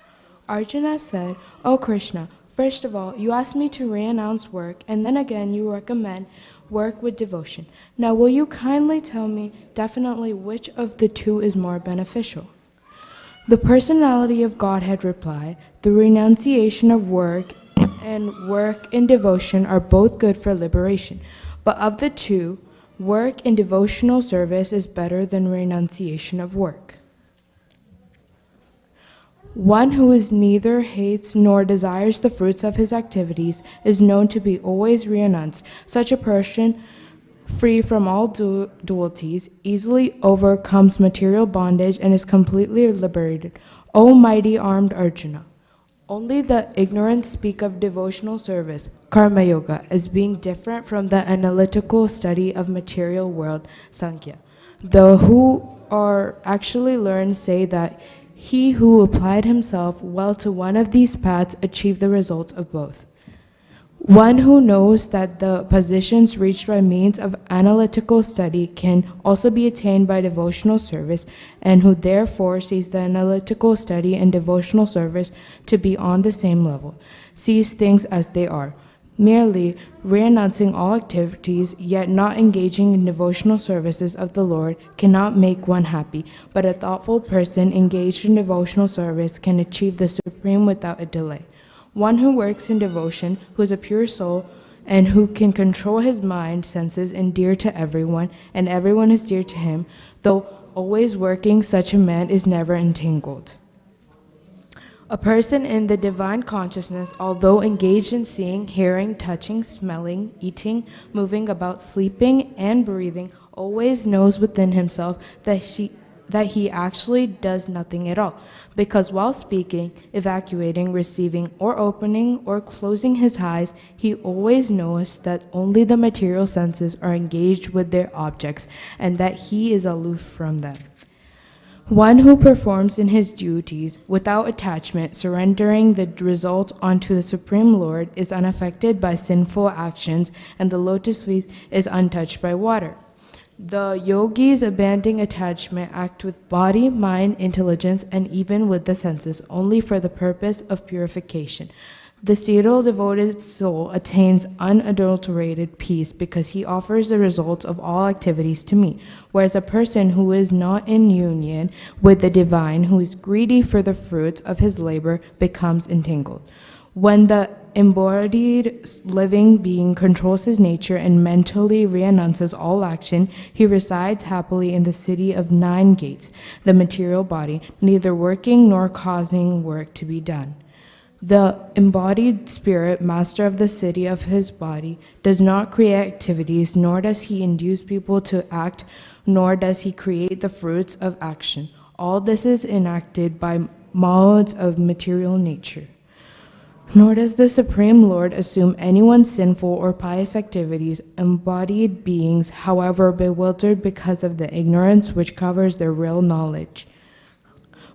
Arjuna said, O Krishna, first of all, you asked me to re-announce work, and then again you recommend work with devotion. Now will you kindly tell me definitely which of the two is more beneficial? The personality of Godhead replied, the renunciation of work and work in devotion are both good for liberation. But of the two, work in devotional service is better than renunciation of work. One who is neither hates nor desires the fruits of his activities is known to be always renunced. Such a person, free from all dualities, easily overcomes material bondage and is completely liberated. O mighty armed Arjuna! Only the ignorant speak of devotional service, karma yoga, as being different from the analytical study of material world, sankhya. The who are actually learned say that he who applied himself well to one of these paths achieved the results of both. One who knows that the positions reached by means of analytical study can also be attained by devotional service, and who therefore sees the analytical study and devotional service to be on the same level, sees things as they are, merely renouncing all activities, yet not engaging in devotional services of the Lord, cannot make one happy, but a thoughtful person engaged in devotional service can achieve the supreme without a delay. One who works in devotion, who is a pure soul, and who can control his mind, senses, and dear to everyone, and everyone is dear to him, though always working, such a man is never entangled. A person in the divine consciousness, although engaged in seeing, hearing, touching, smelling, eating, moving about, sleeping, and breathing, always knows within himself that he actually does nothing at all, because while speaking, evacuating, receiving, or opening or closing his eyes, he always knows that only the material senses are engaged with their objects, and that he is aloof from them. One who performs in his duties without attachment, surrendering the result onto the Supreme Lord, is unaffected by sinful actions, and the lotus feet is untouched by water. The yogis, abandoning attachment, act with body, mind, intelligence, and even with the senses, only for the purpose of purification. The stable devoted soul attains unadulterated peace because he offers the results of all activities to me, whereas a person who is not in union with the divine, who is greedy for the fruits of his labor, becomes entangled. When the embodied living being controls his nature and mentally renounces all action, he resides happily in the city of 9 gates, the material body, neither working nor causing work to be done. The embodied spirit, master of the city of his body, does not create activities, nor does he induce people to act, nor does he create the fruits of action. All this is enacted by modes of material nature. Nor does the Supreme Lord assume anyone's sinful or pious activities. Embodied beings, however, bewildered because of the ignorance which covers their real knowledge.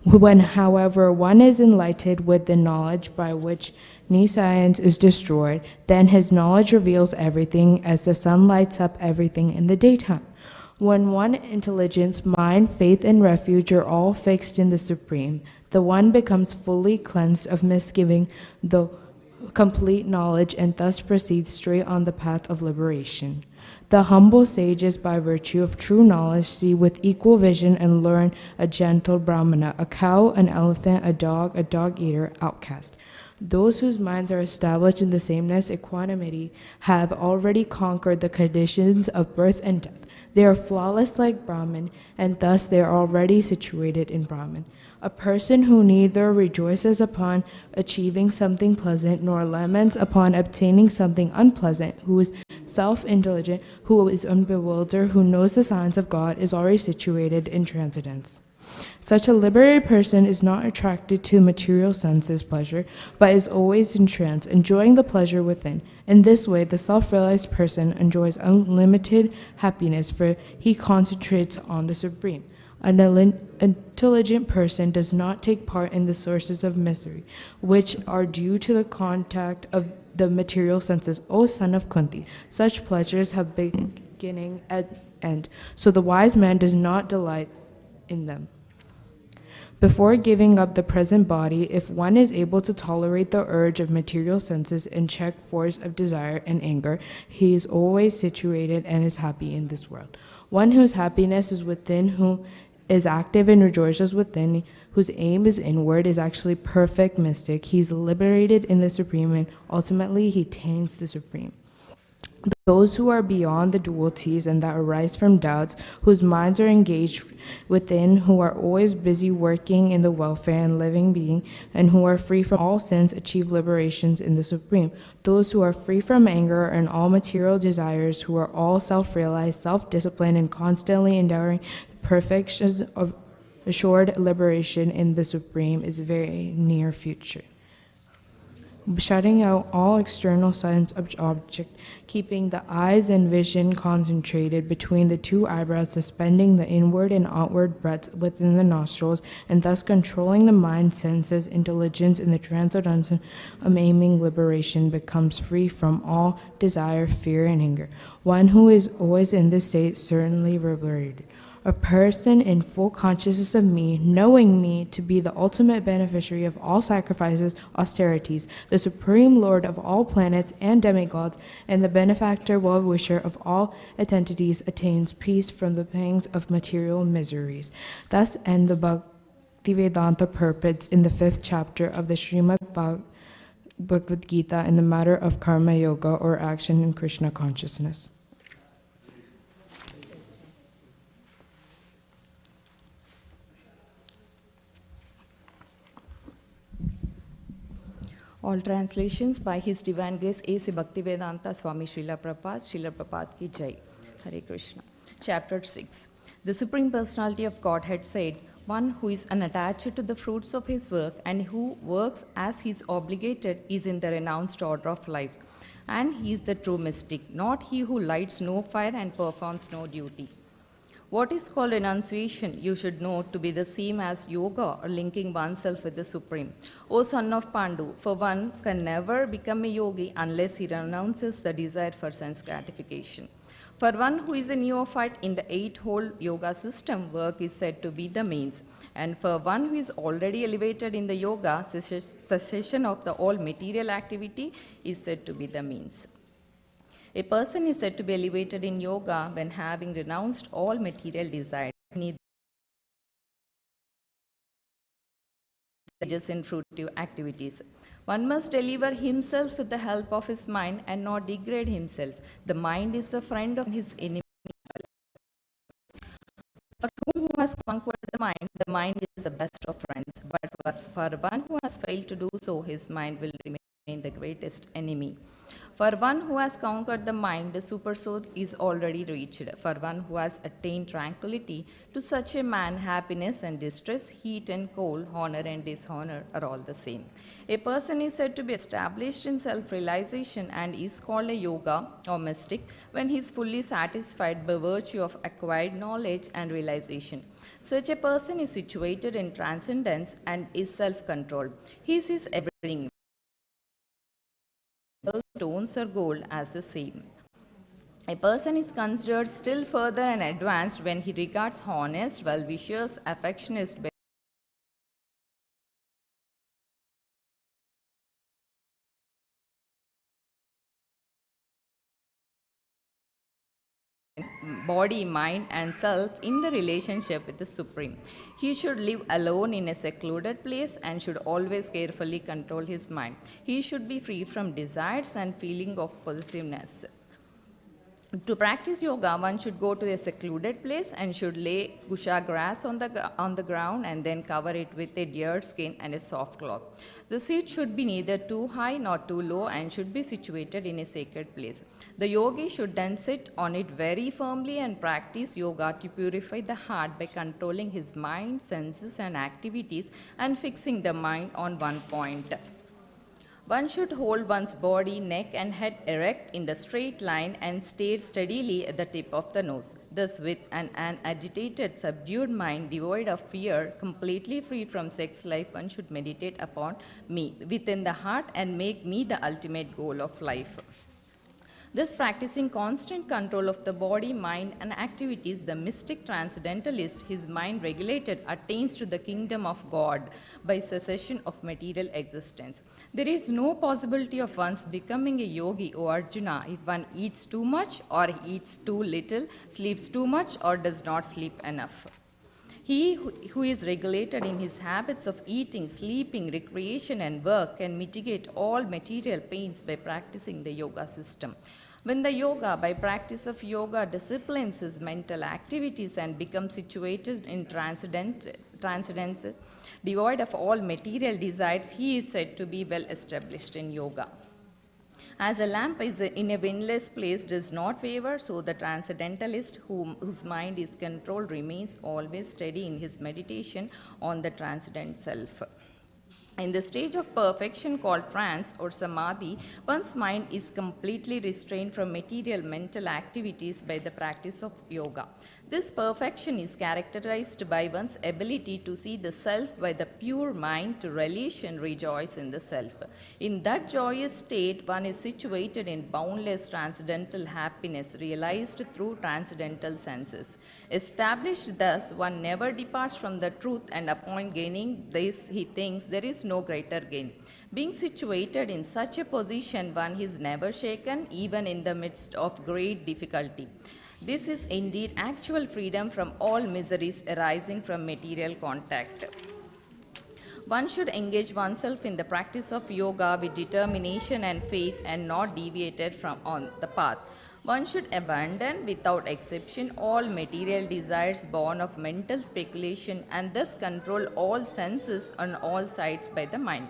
When, however, one is enlightened with the knowledge by which nescience is destroyed, then his knowledge reveals everything as the sun lights up everything in the daytime. When one intelligence, mind, faith, and refuge are all fixed in the Supreme, the one becomes fully cleansed of misgiving, the complete knowledge, and thus proceeds straight on the path of liberation. The humble sages, by virtue of true knowledge, see with equal vision and learn a gentle brahmana, a cow, an elephant, a dog-eater, outcast. Those whose minds are established in the sameness, equanimity, have already conquered the conditions of birth and death. They are flawless like Brahman, and thus they are already situated in Brahman. A person who neither rejoices upon achieving something pleasant nor laments upon obtaining something unpleasant, who is self-indulgent, who is unbewildered, who knows the signs of God, is already situated in transcendence. Such a liberated person is not attracted to material senses pleasure, but is always in trance, enjoying the pleasure within. In this way, the self-realized person enjoys unlimited happiness, for he concentrates on the Supreme. An intelligent person does not take part in the sources of misery, which are due to the contact of the material senses. O son of Kunti, such pleasures have beginning and end, so the wise man does not delight in them. Before giving up the present body, if one is able to tolerate the urge of material senses and check force of desire and anger, he is always situated and is happy in this world. One whose happiness is within, who is active and rejoices within, whose aim is inward, is actually perfect mystic. He is liberated in the Supreme, and ultimately he attains the Supreme. Those who are beyond the dualities and that arise from doubts, whose minds are engaged within, who are always busy working in the welfare and living being, and who are free from all sins, achieve liberations in the Supreme. Those who are free from anger and all material desires, who are all self-realized, self-disciplined, and constantly enduring the perfections of assured liberation in the Supreme, is very near future. shutting out all external sense of object, keeping the eyes and vision concentrated between the two eyebrows, suspending the inward and outward breaths within the nostrils, and thus controlling the mind, senses, intelligence in the transcendental aiming liberation, becomes free from all desire, fear, and anger. One who is always in this state certainly liberated. A person in full consciousness of me, knowing me to be the ultimate beneficiary of all sacrifices, austerities, the supreme lord of all planets and demigods, and the benefactor, well-wisher of all entities, attains peace from the pangs of material miseries. Thus end the Bhaktivedanta purports in the 5th chapter of the Srimad Bhagavad Gita in the matter of karma yoga, or action in Krishna consciousness. All translations by His Divine Grace A.C. Bhaktivedanta Swami Srila Prabhupada ki Jai. Hare Krishna. Chapter 6. The Supreme Personality of Godhead said, one who is unattached to the fruits of his work and who works as he is obligated is in the renounced order of life. And he is the true mystic, not he who lights no fire and performs no duty. What is called renunciation, you should know to be the same as yoga, or linking oneself with the Supreme. O son of Pandu, for one can never become a yogi unless he renounces the desire for sense gratification. For one who is a neophyte in the 8-hole yoga system, work is said to be the means. And for one who is already elevated in the yoga, cessation of the all material activity is said to be the means. A person is said to be elevated in yoga when having renounced all material desires, neither in fruitive activities. One must deliver himself with the help of his mind and not degrade himself. The mind is the friend of his enemy. For whom who has conquered the mind is the best of friends. But for one who has failed to do so, his mind will remain the greatest enemy. For one who has conquered the mind, the super soul is already reached. For one who has attained tranquility, to such a man, happiness and distress, heat and cold, honor and dishonor are all the same. A person is said to be established in self-realization and is called a yoga or mystic when he is fully satisfied by virtue of acquired knowledge and realization. Such a person is situated in transcendence and is self-controlled. He sees everything, stones or gold, as the same. A person is considered still further and advanced when he regards honest, well-wishers, affectionate, body, mind, and self in the relationship with the Supreme. He should live alone in a secluded place and should always carefully control his mind. He should be free from desires and feeling of possessiveness. To practice yoga, one should go to a secluded place and should lay kusha grass on the ground and then cover it with a deer skin and a soft cloth. The seat should be neither too high nor too low and should be situated in a sacred place. The yogi should then sit on it very firmly and practice yoga to purify the heart by controlling his mind, senses, and activities and fixing the mind on one point. One should hold one's body, neck, and head erect in the straight line and stare steadily at the tip of the nose. Thus, with an agitated, subdued mind, devoid of fear, completely free from sex life, one should meditate upon me within the heart and make me the ultimate goal of life. Thus, practicing constant control of the body, mind, and activities, the mystic transcendentalist, his mind regulated, attains to the kingdom of God by cessation of material existence. There is no possibility of one's becoming a yogi, O Arjuna, if one eats too much or eats too little, sleeps too much or does not sleep enough. He who is regulated in his habits of eating, sleeping, recreation, and work can mitigate all material pains by practicing the yoga system. When the yoga, by practice of yoga, disciplines his mental activities and becomes situated in transcendence, devoid of all material desires, he is said to be well established in yoga. As a lamp is in a windless place does not waver, so the transcendentalist whose mind is controlled remains always steady in his meditation on the transcendent self. In the stage of perfection called trance or samadhi, one's mind is completely restrained from material mental activities by the practice of yoga. This perfection is characterized by one's ability to see the self by the pure mind, to relish and rejoice in the self. In that joyous state, one is situated in boundless transcendental happiness realized through transcendental senses. Established thus, one never departs from the truth, and upon gaining this, he thinks there is no greater gain. Being situated in such a position, one is never shaken, even in the midst of great difficulty. This is indeed actual freedom from all miseries arising from material contact. One should engage oneself in the practice of yoga with determination and faith and not deviated from on the path. One should abandon without exception all material desires born of mental speculation and thus control all senses on all sides by the mind.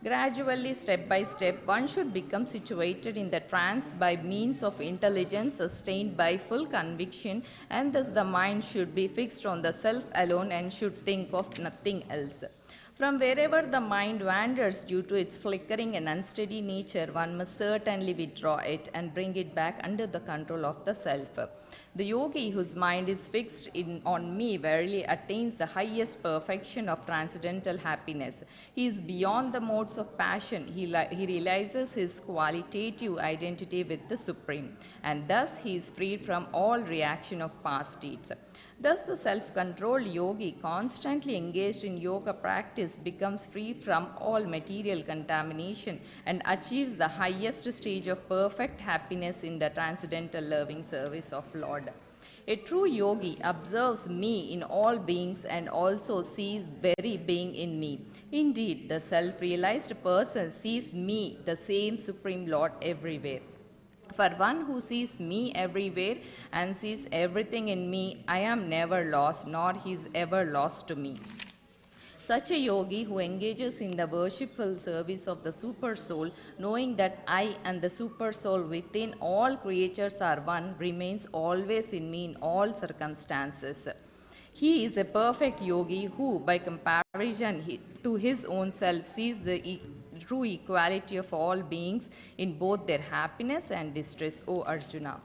Gradually, step by step, one should become situated in the trance by means of intelligence sustained by full conviction, and thus the mind should be fixed on the self alone and should think of nothing else. From wherever the mind wanders due to its flickering and unsteady nature, one must certainly withdraw it and bring it back under the control of the self. The yogi whose mind is fixed on me verily attains the highest perfection of transcendental happiness. He is beyond the modes of passion. He realizes his qualitative identity with the Supreme, and thus he is freed from all reaction of past deeds. Thus, the self-controlled yogi, constantly engaged in yoga practice, becomes free from all material contamination and achieves the highest stage of perfect happiness in the transcendental loving service of Lord. A true yogi observes me in all beings and also sees very being in me. Indeed, the self-realized person sees me, the same Supreme Lord, everywhere. For one who sees me everywhere and sees everything in me, I am never lost, nor he is ever lost to me. Such a yogi who engages in the worshipful service of the Super Soul, knowing that I and the Super Soul within all creatures are one, remains always in me in all circumstances. He is a perfect yogi who, by comparison to his own self, sees the true equality of all beings in both their happiness and distress, O Arjuna.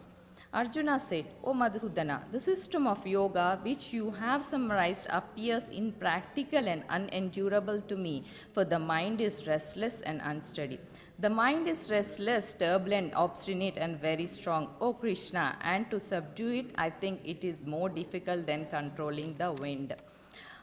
Arjuna said, O Madhusudana, the system of yoga which you have summarized appears impractical and unendurable to me, for the mind is restless and unsteady. The mind is restless, turbulent, obstinate, and very strong, O Krishna, and to subdue it, I think it is more difficult than controlling the wind.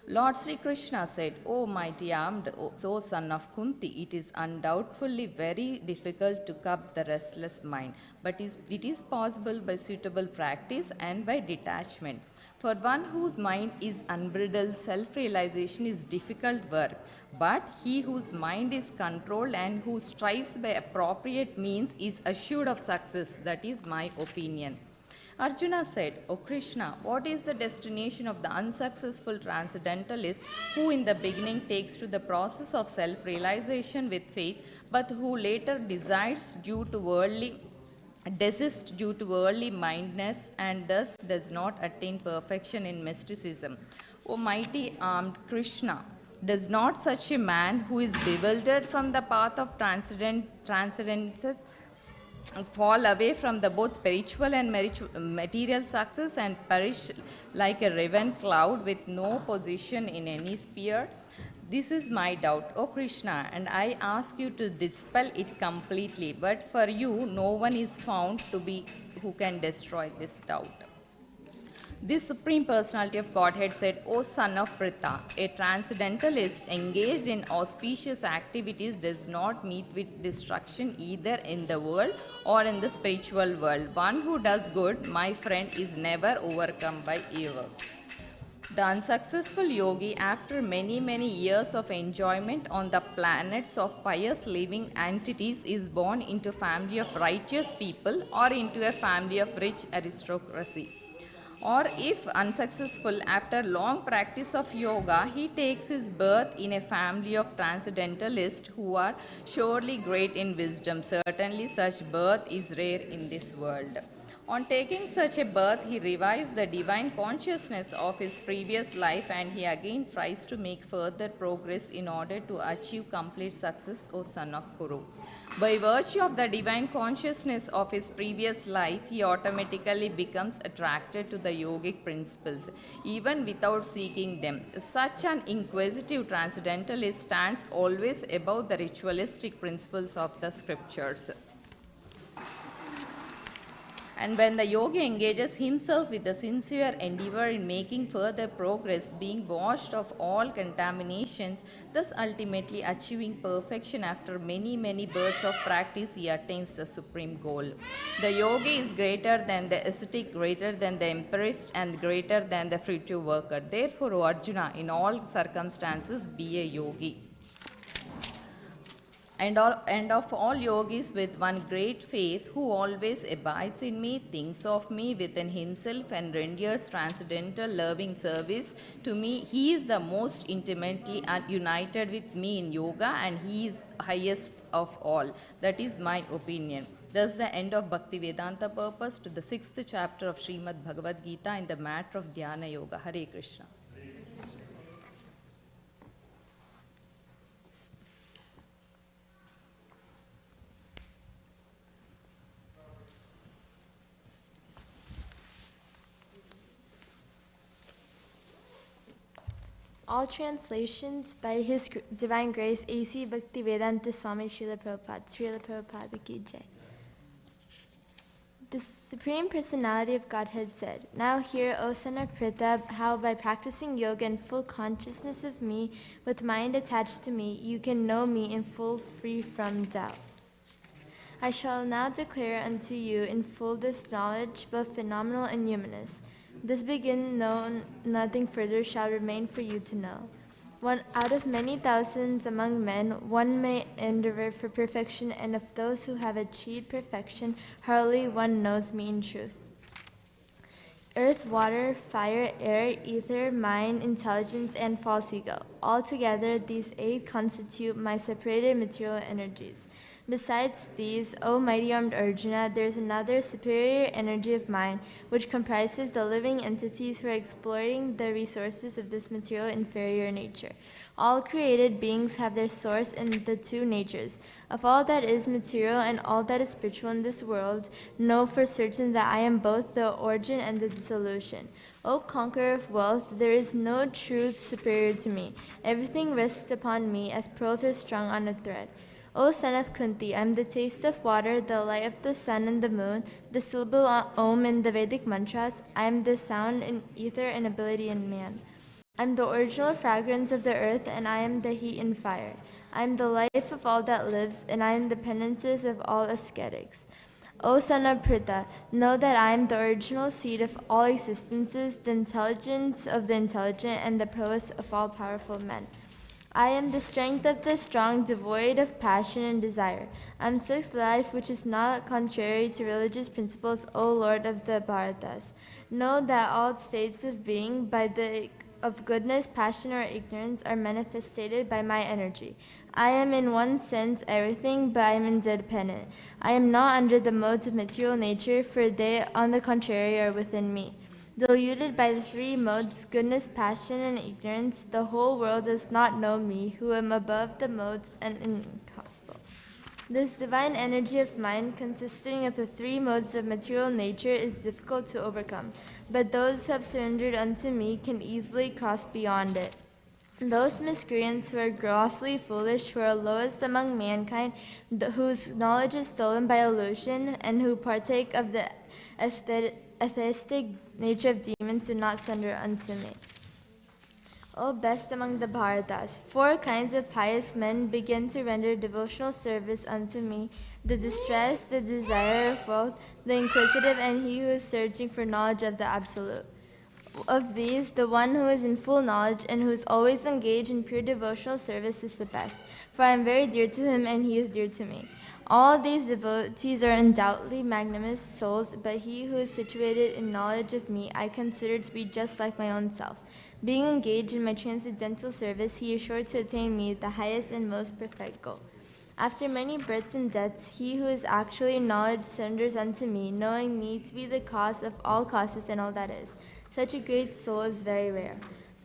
Lord Sri Krishna said, O mighty armed, O son of Kunti, it is undoubtedly very difficult to curb the restless mind, but it is possible by suitable practice and by detachment. For one whose mind is unbridled, self-realization is difficult work, but he whose mind is controlled and who strives by appropriate means is assured of success. That is my opinion. Arjuna said, O Krishna, what is the destination of the unsuccessful transcendentalist who in the beginning takes to the process of self-realization with faith, but who later desists due to worldly mindedness and thus does not attain perfection in mysticism? O mighty armed Krishna, does not such a man who is bewildered from the path of transcendences fall away from the both spiritual and material success and perish like a raven cloud with no position in any sphere? This is my doubt, O Krishna, and I ask you to dispel it completely. But for you, no one is found to be who can destroy this doubt. This Supreme Personality of Godhead said, O son of Pritha, a transcendentalist engaged in auspicious activities does not meet with destruction either in the world or in the spiritual world. One who does good, my friend, is never overcome by evil. The unsuccessful yogi, after many years of enjoyment on the planets of pious living entities, is born into a family of righteous people or into a family of rich aristocracy. Or if unsuccessful, after long practice of yoga, he takes his birth in a family of transcendentalists who are surely great in wisdom. Certainly such birth is rare in this world. On taking such a birth, he revives the divine consciousness of his previous life and he again tries to make further progress in order to achieve complete success, O son of Kuru. By virtue of the divine consciousness of his previous life, he automatically becomes attracted to the yogic principles, even without seeking them. Such an inquisitive transcendentalist stands always above the ritualistic principles of the scriptures. And when the yogi engages himself with a sincere endeavor in making further progress, being washed of all contaminations, thus ultimately achieving perfection after many, many births of practice, he attains the supreme goal. The yogi is greater than the ascetic, greater than the empirist, and greater than the fruitive worker. Therefore, O Arjuna, in all circumstances, be a yogi. And of all yogis with one great faith, who always abides in me, thinks of me within himself, and renders transcendental loving service to me, he is the most intimately united with me in yoga, and he is highest of all. That is my opinion. Thus the end of Bhaktivedanta purpose to the 6th chapter of Srimad Bhagavad Gita in the matter of Dhyana Yoga. Hare Krishna. All translations by His Divine Grace A.C. Bhaktivedanta Swami Srila Prabhupada Ki Jai. The Supreme Personality of Godhead said, "Now hear, O son of Pritha, how by practicing yoga in full consciousness of me, with mind attached to me, you can know me in full, free from doubt. I shall now declare unto you in full this knowledge, both phenomenal and numinous. This begin known, nothing further shall remain for you to know. One out of many thousands among men, one may endeavor for perfection, and of those who have achieved perfection, hardly one knows me in truth. Earth, water, fire, air, ether, mind, intelligence, and false ego. Altogether, these 8 constitute my separated material energies. Besides these, O mighty armed Arjuna, there is another superior energy of mine, which comprises the living entities who are exploiting the resources of this material inferior nature. All created beings have their source in the 2 natures. Of all that is material and all that is spiritual in this world, know for certain that I am both the origin and the dissolution. O conqueror of wealth, there is no truth superior to me. Everything rests upon me as pearls are strung on a thread. O son of Kunti, I am the taste of water, the light of the sun and the moon, the syllable Om in the Vedic mantras. I am the sound in ether and ability in man. I am the original fragrance of the earth, and I am the heat and fire. I am the life of all that lives, and I am the penances of all ascetics. O son of Pritha, know that I am the original seed of all existences, the intelligence of the intelligent, and the prowess of all powerful men. I am the strength of the strong, devoid of passion and desire. I am 6th life, which is not contrary to religious principles, O Lord of the Bharatas. Know that all states of being, of goodness, passion, or ignorance, are manifested by my energy. I am in one sense everything, but I am independent. I am not under the modes of material nature, for they, on the contrary, are within me. Deluded by the 3 modes, goodness, passion, and ignorance, the whole world does not know me, who am above the modes and incomparable. This divine energy of mind, consisting of the 3 modes of material nature, is difficult to overcome, but those who have surrendered unto me can easily cross beyond it. Those miscreants who are grossly foolish, who are lowest among mankind, whose knowledge is stolen by illusion, and who partake of the atheistic nature of demons, do not surrender unto me. O best among the Bharatas, 4 kinds of pious men begin to render devotional service unto me: the distressed, the desire of wealth, the inquisitive, and he who is searching for knowledge of the Absolute. Of these, the one who is in full knowledge and who is always engaged in pure devotional service is the best, for I am very dear to him and he is dear to me. All these devotees are undoubtedly magnanimous souls, but he who is situated in knowledge of me I consider to be just like my own self. Being engaged in my transcendental service, he is sure to attain me, the highest and most perfect goal. After many births and deaths, he who is actually in knowledge surrenders unto me, knowing me to be the cause of all causes and all that is. Such a great soul is very rare.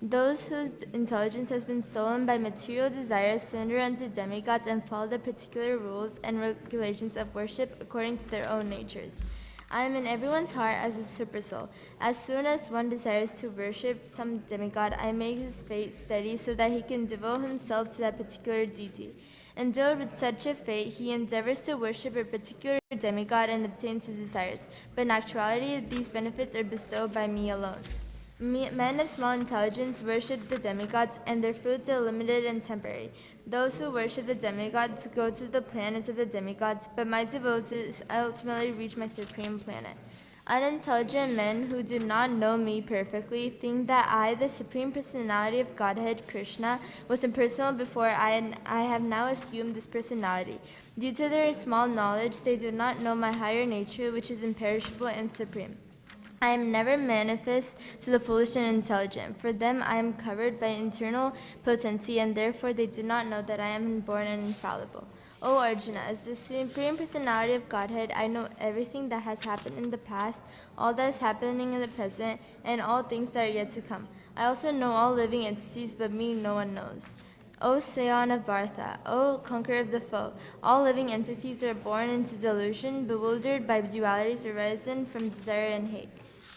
Those whose intelligence has been stolen by material desires surrender unto demigods and follow the particular rules and regulations of worship according to their own natures. I am in everyone's heart as a supersoul. As soon as one desires to worship some demigod, I make his fate steady so that he can devote himself to that particular deity. Endowed with such a fate, he endeavors to worship a particular demigod and obtains his desires. But in actuality, these benefits are bestowed by me alone. Men of small intelligence worship the demigods, and their fruits are limited and temporary. Those who worship the demigods go to the planets of the demigods, but my devotees ultimately reach my supreme planet. Unintelligent men who do not know me perfectly think that I, the Supreme Personality of Godhead, Krishna, was impersonal before I have now assumed this personality. Due to their small knowledge, they do not know my higher nature, which is imperishable and supreme. I am never manifest to the foolish and intelligent. For them I am covered by internal potency, and therefore they do not know that I am inborn and infallible. O Arjuna, as the Supreme Personality of Godhead, I know everything that has happened in the past, all that is happening in the present, and all things that are yet to come. I also know all living entities, but me no one knows. O Seon of Bharata, O conqueror of the foe, all living entities are born into delusion, bewildered by dualities arisen from desire and hate.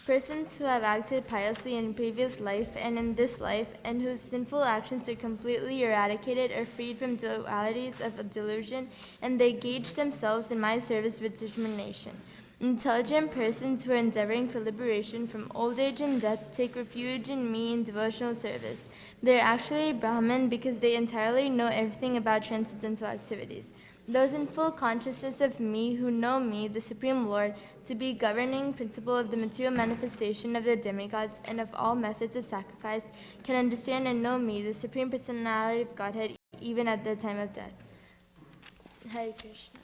Persons who have acted piously in previous life and in this life, and whose sinful actions are completely eradicated, are freed from dualities of delusion, and they engage themselves in my service with determination. Intelligent persons who are endeavoring for liberation from old age and death take refuge in me in devotional service. They are actually Brahman because they entirely know everything about transcendental activities. Those in full consciousness of me who know me, the Supreme Lord, to be governing principle of the material manifestation of the demigods and of all methods of sacrifice, can understand and know me, the Supreme Personality of Godhead, even at the time of death. Hare Krishna.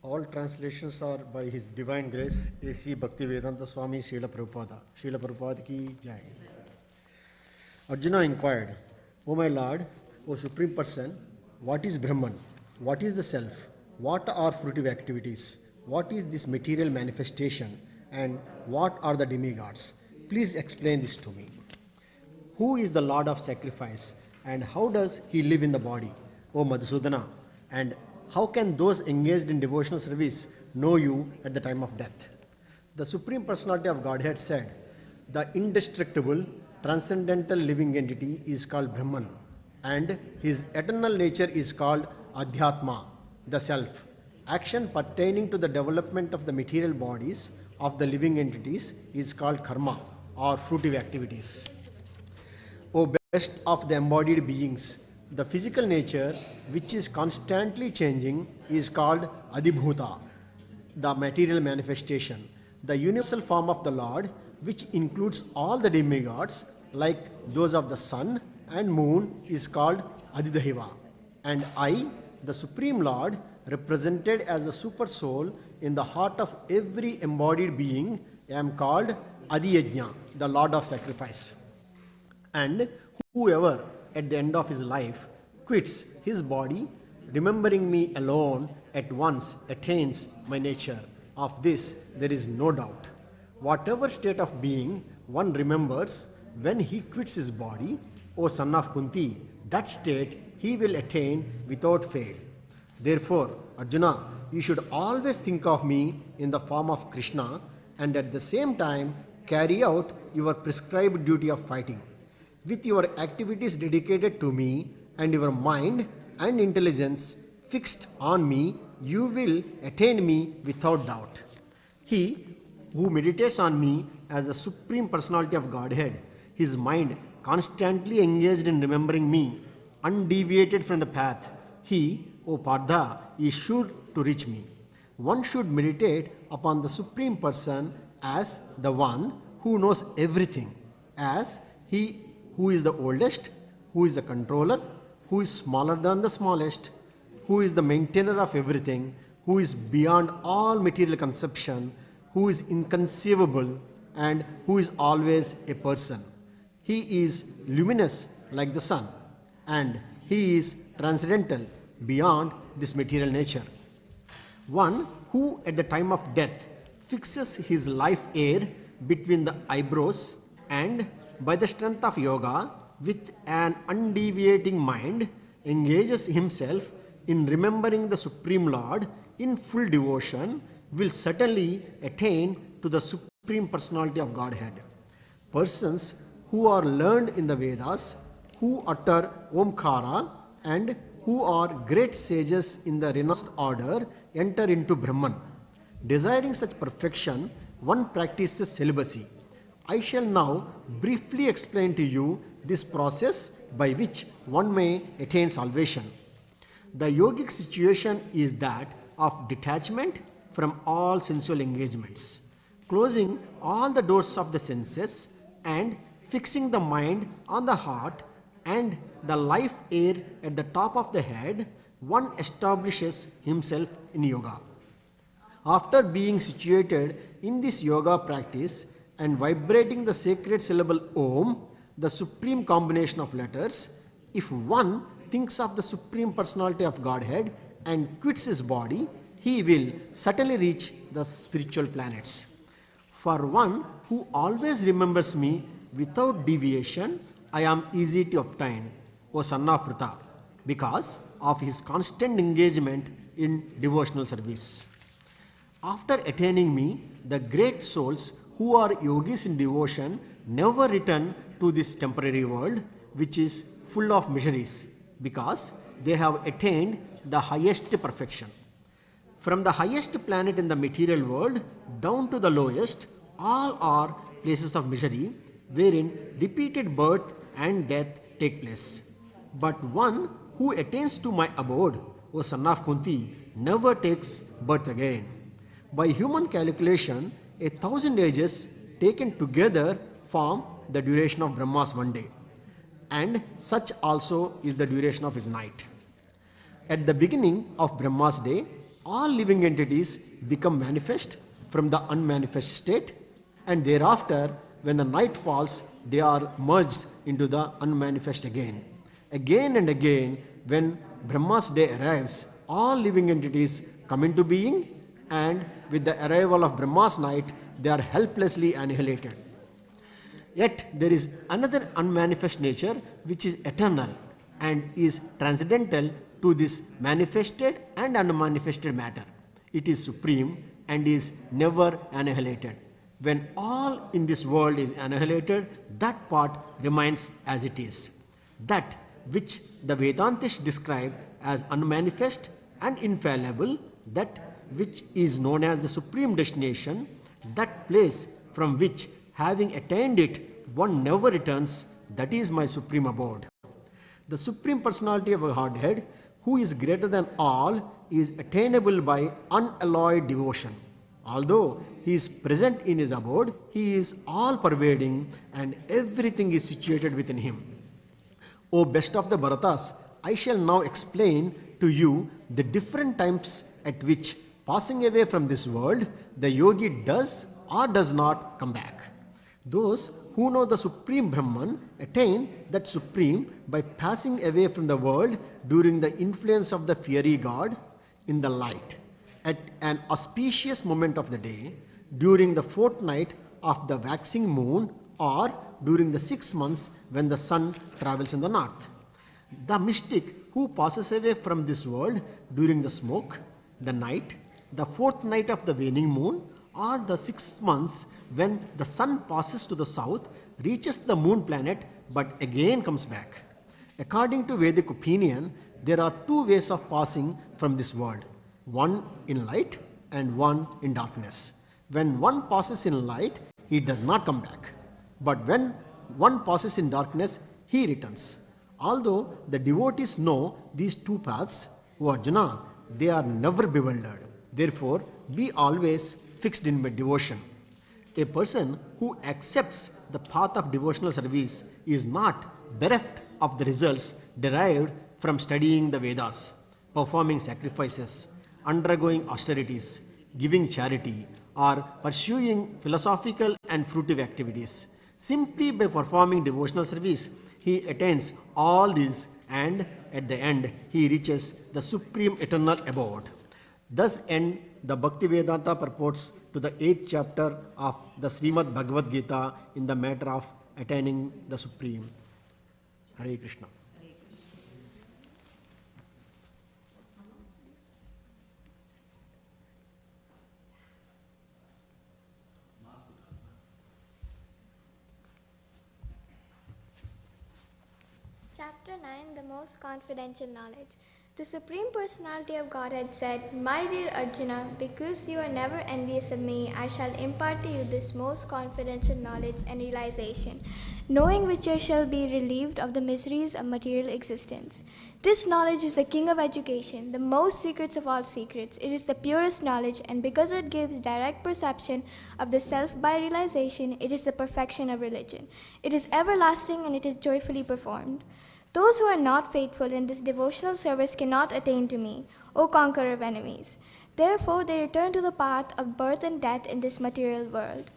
All translations are by His Divine Grace, A.C. Bhaktivedanta Swami Srila Prabhupada. Srila Prabhupada ki jai. Arjuna inquired, O my Lord, O Supreme Person, what is Brahman? What is the Self? What are fruitive activities? What is this material manifestation? And what are the demigods? Please explain this to me. Who is the Lord of sacrifice? And how does he live in the body? O Madhusudana, and how can those engaged in devotional service know you at the time of death? The Supreme Personality of Godhead said, the indestructible, transcendental living entity is called Brahman, and his eternal nature is called Adhyatma, the Self. Action pertaining to the development of the material bodies of the living entities is called karma, or fruitive activities. O best of the embodied beings, the physical nature, which is constantly changing, is called Adibhuta, the material manifestation. The universal form of the Lord, which includes all the demigods, like those of the sun and moon, is called Adidaiva. And I, the Supreme Lord, represented as the super soul in the heart of every embodied being, am called Adiyajna, the Lord of sacrifice. And whoever at the end of his life quits his body, remembering me alone, at once attains my nature. Of this there is no doubt. Whatever state of being one remembers when he quits his body, O son of Kunti, that state he will attain without fail. Therefore, Arjuna, you should always think of me in the form of Krishna, and at the same time carry out your prescribed duty of fighting. With your activities dedicated to me and your mind and intelligence fixed on me, you will attain me without doubt. He who meditates on me as the Supreme Personality of Godhead, his mind constantly engaged in remembering me, undeviated from the path, he, O Partha, is sure to reach me. One should meditate upon the Supreme Person as the one who knows everything, as he who is the oldest, who is the controller, who is smaller than the smallest, who is the maintainer of everything, who is beyond all material conception, who is inconceivable, and who is always a person. He is luminous like the sun, and he is transcendental beyond this material nature. One who at the time of death fixes his life air between the eyebrows and by the strength of yoga with an undeviating mind engages himself in remembering the Supreme Lord in full devotion will certainly attain to the Supreme Personality of Godhead. Persons who are learned in the Vedas, who utter Omkara, and who are great sages in the renounced order enter into Brahman. Desiring such perfection, one practices celibacy. I shall now briefly explain to you this process by which one may attain salvation. The yogic situation is that of detachment from all sensual engagements, closing all the doors of the senses and fixing the mind on the heart and the life air at the top of the head. One establishes himself in yoga. After being situated in this yoga practice and vibrating the sacred syllable Om, the supreme combination of letters, if one thinks of the Supreme Personality of Godhead and quits his body, he will certainly reach the spiritual planets. For one who always remembers me without deviation, I am easy to obtain, O son of Pritha, because of his constant engagement in devotional service. After attaining me, the great souls who are yogis in devotion never return to this temporary world, which is full of miseries, because they have attained the highest perfection. From the highest planet in the material world down to the lowest, all are places of misery, wherein repeated birth and death take place. But one who attains to my abode, O son of Kunti, never takes birth again. By human calculation, 1,000 ages taken together form the duration of Brahma's one day, and such also is the duration of his night. At the beginning of Brahma's day, all living entities become manifest from the unmanifest state, and thereafter, when the night falls, they are merged into the unmanifest again. Again and again, when Brahma's day arrives, all living entities come into being, and with the arrival of Brahma's night, they are helplessly annihilated. Yet there is another unmanifest nature which is eternal and is transcendental to this manifested and unmanifested matter. It is supreme and is never annihilated. When all in this world is annihilated, that part remains as it is. That which the Vedantists describe as unmanifest and infallible, that which is known as the supreme destination, that place from which, having attained it, one never returns, that is my supreme abode. The Supreme Personality of Godhead, who is greater than all, is attainable by unalloyed devotion. Although he is present in his abode, he is all-pervading and everything is situated within him. O best of the Bharatas, I shall now explain to you the different times at which, passing away from this world, the yogi does or does not come back. Those who know the Supreme Brahman attain that Supreme by passing away from the world during the influence of the fiery god in the light, at an auspicious moment of the day, during the fortnight of the waxing moon, or during the 6 months when the sun travels in the north. The mystic who passes away from this world during the smoke, the night, the fortnight of the waning moon, or the 6 months when the sun passes to the south, reaches the moon planet but again comes back. According to Vedic opinion, there are 2 ways of passing from this world, one in light and one in darkness. When one passes in light, he does not come back. But when one passes in darkness, he returns. Although the devotees know these 2 paths, O Arjuna, they are never bewildered. Therefore, be always fixed in devotion. A person who accepts the path of devotional service is not bereft of the results derived from studying the Vedas, performing sacrifices, undergoing austerities, giving charity, or pursuing philosophical and fruitive activities. Simply by performing devotional service, he attains all these, and at the end he reaches the supreme eternal abode. Thus end the Bhaktivedanta purports to the 8th chapter of the Srimad Bhagavad Gita in the matter of attaining the Supreme. Hare Krishna. Chapter 9, the most confidential knowledge. The Supreme Personality of Godhead said, "My dear Arjuna, because you are never envious of me, I shall impart to you this most confidential knowledge and realization, knowing which you shall be relieved of the miseries of material existence. This knowledge is the king of education, the most secrets of all secrets. It is the purest knowledge, and because it gives direct perception of the self by realization, it is the perfection of religion. It is everlasting, and it is joyfully performed. Those who are not faithful in this devotional service cannot attain to me, O conqueror of enemies. Therefore they return to the path of birth and death in this material world.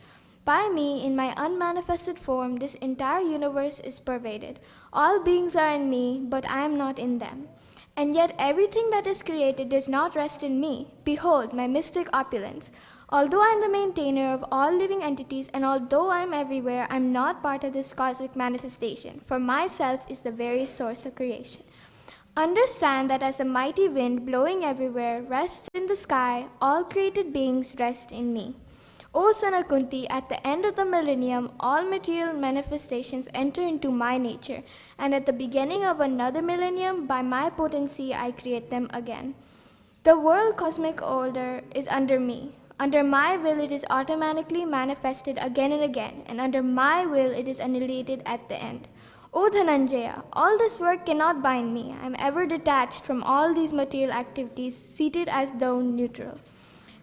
By me, in my unmanifested form, this entire universe is pervaded. All beings are in me, but I am not in them. And yet everything that is created does not rest in me. Behold my mystic opulence. Although I am the maintainer of all living entities, and although I am everywhere, I am not part of this cosmic manifestation, for myself is the very source of creation. Understand that as the mighty wind blowing everywhere rests in the sky, all created beings rest in me. O son of Kunti, at the end of the millennium, all material manifestations enter into my nature, and at the beginning of another millennium, by my potency, I create them again. The world cosmic order is under me. Under my will, it is automatically manifested again and again, and under my will, it is annihilated at the end. O Dhananjaya, all this work cannot bind me. I am ever detached from all these material activities, seated as though neutral.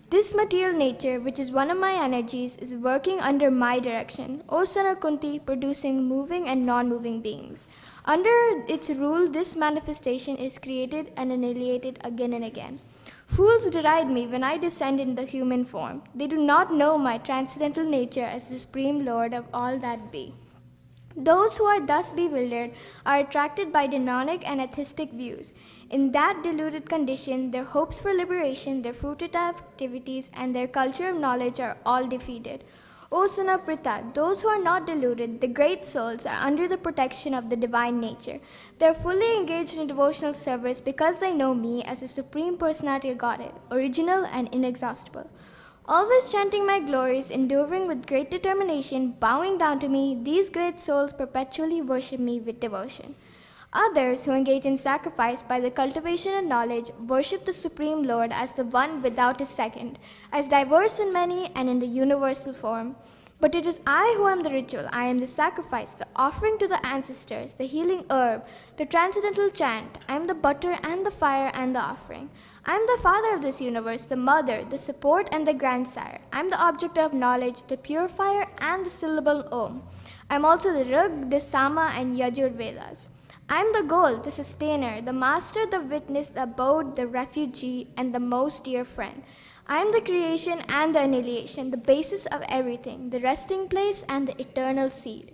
This material nature, which is one of my energies, is working under my direction, O son of Kunti, producing moving and non-moving beings. Under its rule, this manifestation is created and annihilated again and again. Fools deride me when I descend in the human form. They do not know my transcendental nature as the Supreme Lord of all that be. Those who are thus bewildered are attracted by demonic and atheistic views. In that deluded condition, their hopes for liberation, their fruitive activities, and their culture of knowledge are all defeated. O son of Pritha, those who are not deluded, the great souls, are under the protection of the divine nature. They are fully engaged in devotional service because they know me as the Supreme Personality of Godhead, original and inexhaustible. Always chanting my glories, enduring with great determination, bowing down to me, these great souls perpetually worship me with devotion. Others, who engage in sacrifice by the cultivation of knowledge, worship the Supreme Lord as the one without a second, as diverse in many and in the universal form. But it is I who am the ritual. I am the sacrifice, the offering to the ancestors, the healing herb, the transcendental chant. I am the butter and the fire and the offering. I am the father of this universe, the mother, the support, and the grandsire. I am the object of knowledge, the purifier, and the syllable Om. I am also the Rig, the Sama, and Yajur Vedas. I am the goal, the sustainer, the master, the witness, the abode, the refugee, and the most dear friend. I am the creation and the annihilation, the basis of everything, the resting place and the eternal seed.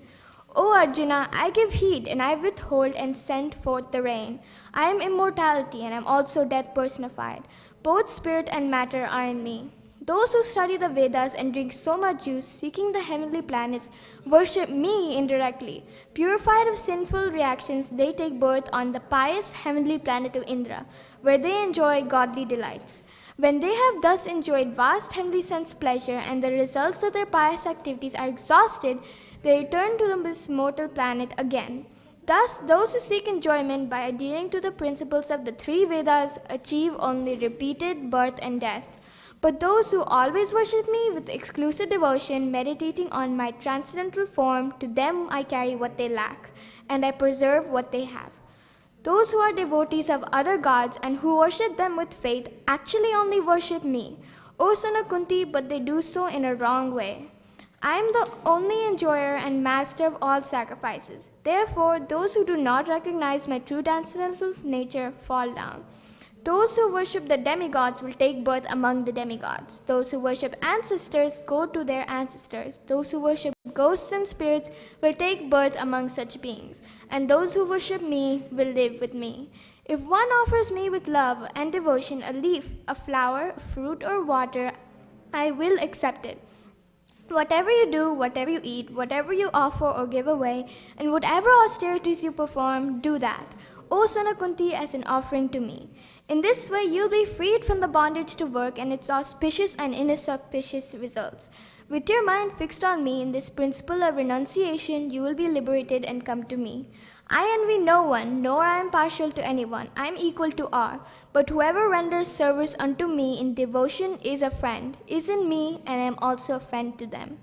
O Arjuna, I give heed and I withhold and send forth the rain. I am immortality and I am also death personified. Both spirit and matter are in me. Those who study the Vedas and drink so much juice, seeking the heavenly planets, worship me indirectly. Purified of sinful reactions, they take birth on the pious heavenly planet of Indra, where they enjoy godly delights. When they have thus enjoyed vast heavenly sense pleasure and the results of their pious activities are exhausted, they return to this mortal planet again. Thus, those who seek enjoyment by adhering to the principles of the three Vedas achieve only repeated birth and death. But those who always worship me with exclusive devotion, meditating on my transcendental form, to them I carry what they lack, and I preserve what they have. Those who are devotees of other gods and who worship them with faith actually only worship me, O son of Kunti, but they do so in a wrong way. I am the only enjoyer and master of all sacrifices. Therefore, those who do not recognize my true transcendental nature fall down. Those who worship the demigods will take birth among the demigods. Those who worship ancestors go to their ancestors. Those who worship ghosts and spirits will take birth among such beings. And those who worship me will live with me. If one offers me with love and devotion a leaf, a flower, a fruit, or water, I will accept it. Whatever you do, whatever you eat, whatever you offer or give away, and whatever austerities you perform, do that, O son of Kunti, as an offering to me. In this way, you'll be freed from the bondage to work and its auspicious and inauspicious results. With your mind fixed on me in this principle of renunciation, you will be liberated and come to me. I envy no one, nor I am partial to anyone. I am equal to all. But whoever renders service unto me in devotion is a friend, is in me, and I am also a friend to them.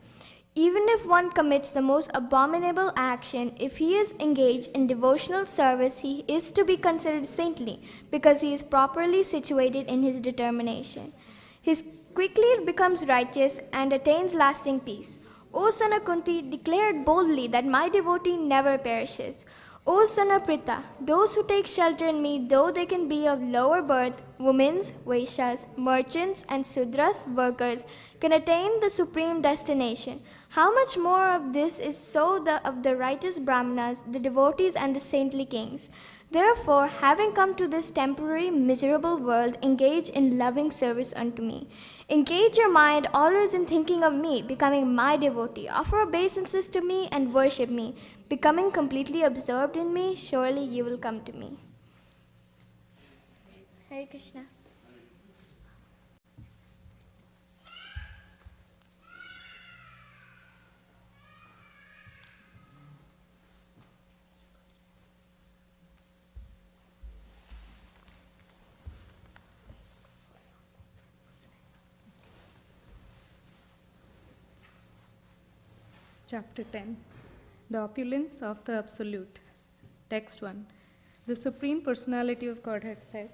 Even if one commits the most abominable action, if he is engaged in devotional service, he is to be considered saintly, because he is properly situated in his determination. He quickly becomes righteous and attains lasting peace. O son of Kunti, declared boldly that my devotee never perishes. O son of Pritha, those who take shelter in me, though they can be of lower birth, women, Vaishyas, merchants, and Sudras, workers, can attain the supreme destination. How much more of this is so of the righteous Brahmanas, the devotees, and the saintly kings. Therefore, having come to this temporary, miserable world, engage in loving service unto me. Engage your mind always in thinking of me, becoming my devotee. Offer obeisances to me and worship me. Becoming completely absorbed in me, surely you will come to me. Hare Krishna. Chapter 10. The Opulence of the Absolute. Text 1. The Supreme Personality of Godhead said,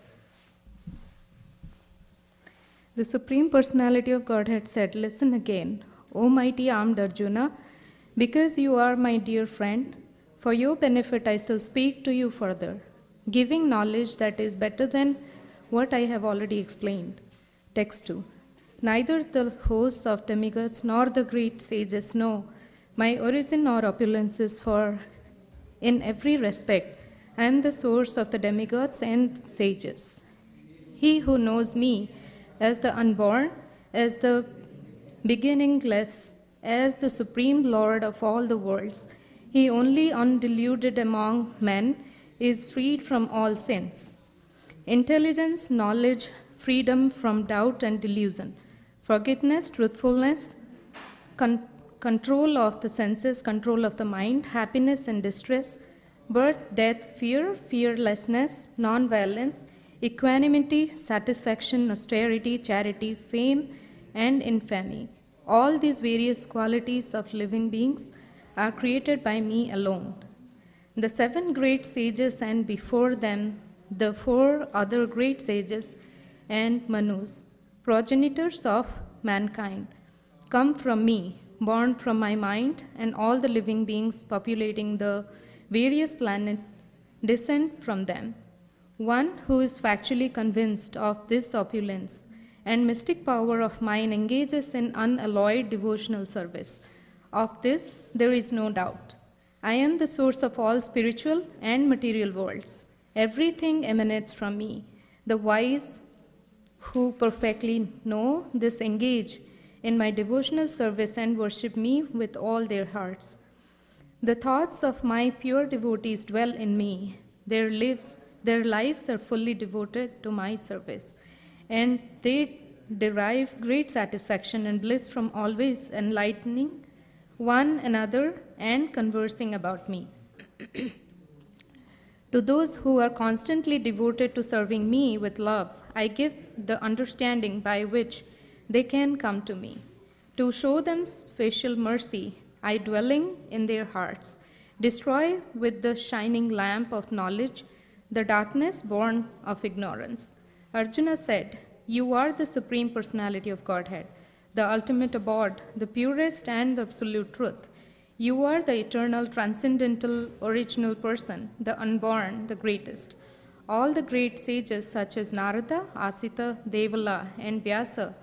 The Supreme Personality of Godhead said, Listen again, O mighty armed Arjuna, because you are my dear friend, for your benefit I shall speak to you further, giving knowledge that is better than what I have already explained. Text 2. Neither the hosts of demigods nor the great sages know my origin or opulences, for in every respect I am the source of the demigods and sages. He who knows me as the unborn, as the beginningless, as the supreme Lord of all the worlds, he only undiluted among men, is freed from all sins. Intelligence, knowledge, freedom from doubt and delusion, forgiveness, truthfulness, control of the senses, control of the mind, happiness and distress, birth, death, fear, fearlessness, non-violence, equanimity, satisfaction, austerity, charity, fame, and infamy. All these various qualities of living beings are created by me alone. The 7 great sages and before them the 4 other great sages and Manus, progenitors of mankind, come from me, born from my mind, and all the living beings populating the various planets descend from them. One who is factually convinced of this opulence and mystic power of mine engages in unalloyed devotional service. Of this there is no doubt. I am the source of all spiritual and material worlds. Everything emanates from me. The wise who perfectly know this engage in my devotional service and worship me with all their hearts. The thoughts of my pure devotees dwell in me. Their lives are fully devoted to my service, and they derive great satisfaction and bliss from always enlightening one another and conversing about me. To those who are constantly devoted to serving me with love, I give the understanding by which they can come to me. To show them special mercy, I, dwelling in their hearts, destroy with the shining lamp of knowledge the darkness born of ignorance. Arjuna said, You are the Supreme Personality of Godhead, the ultimate abode, the purest and the absolute truth. You are the eternal, transcendental, original person, the unborn, the greatest. All the great sages such as Narada, Asita, Devala, and Vyasa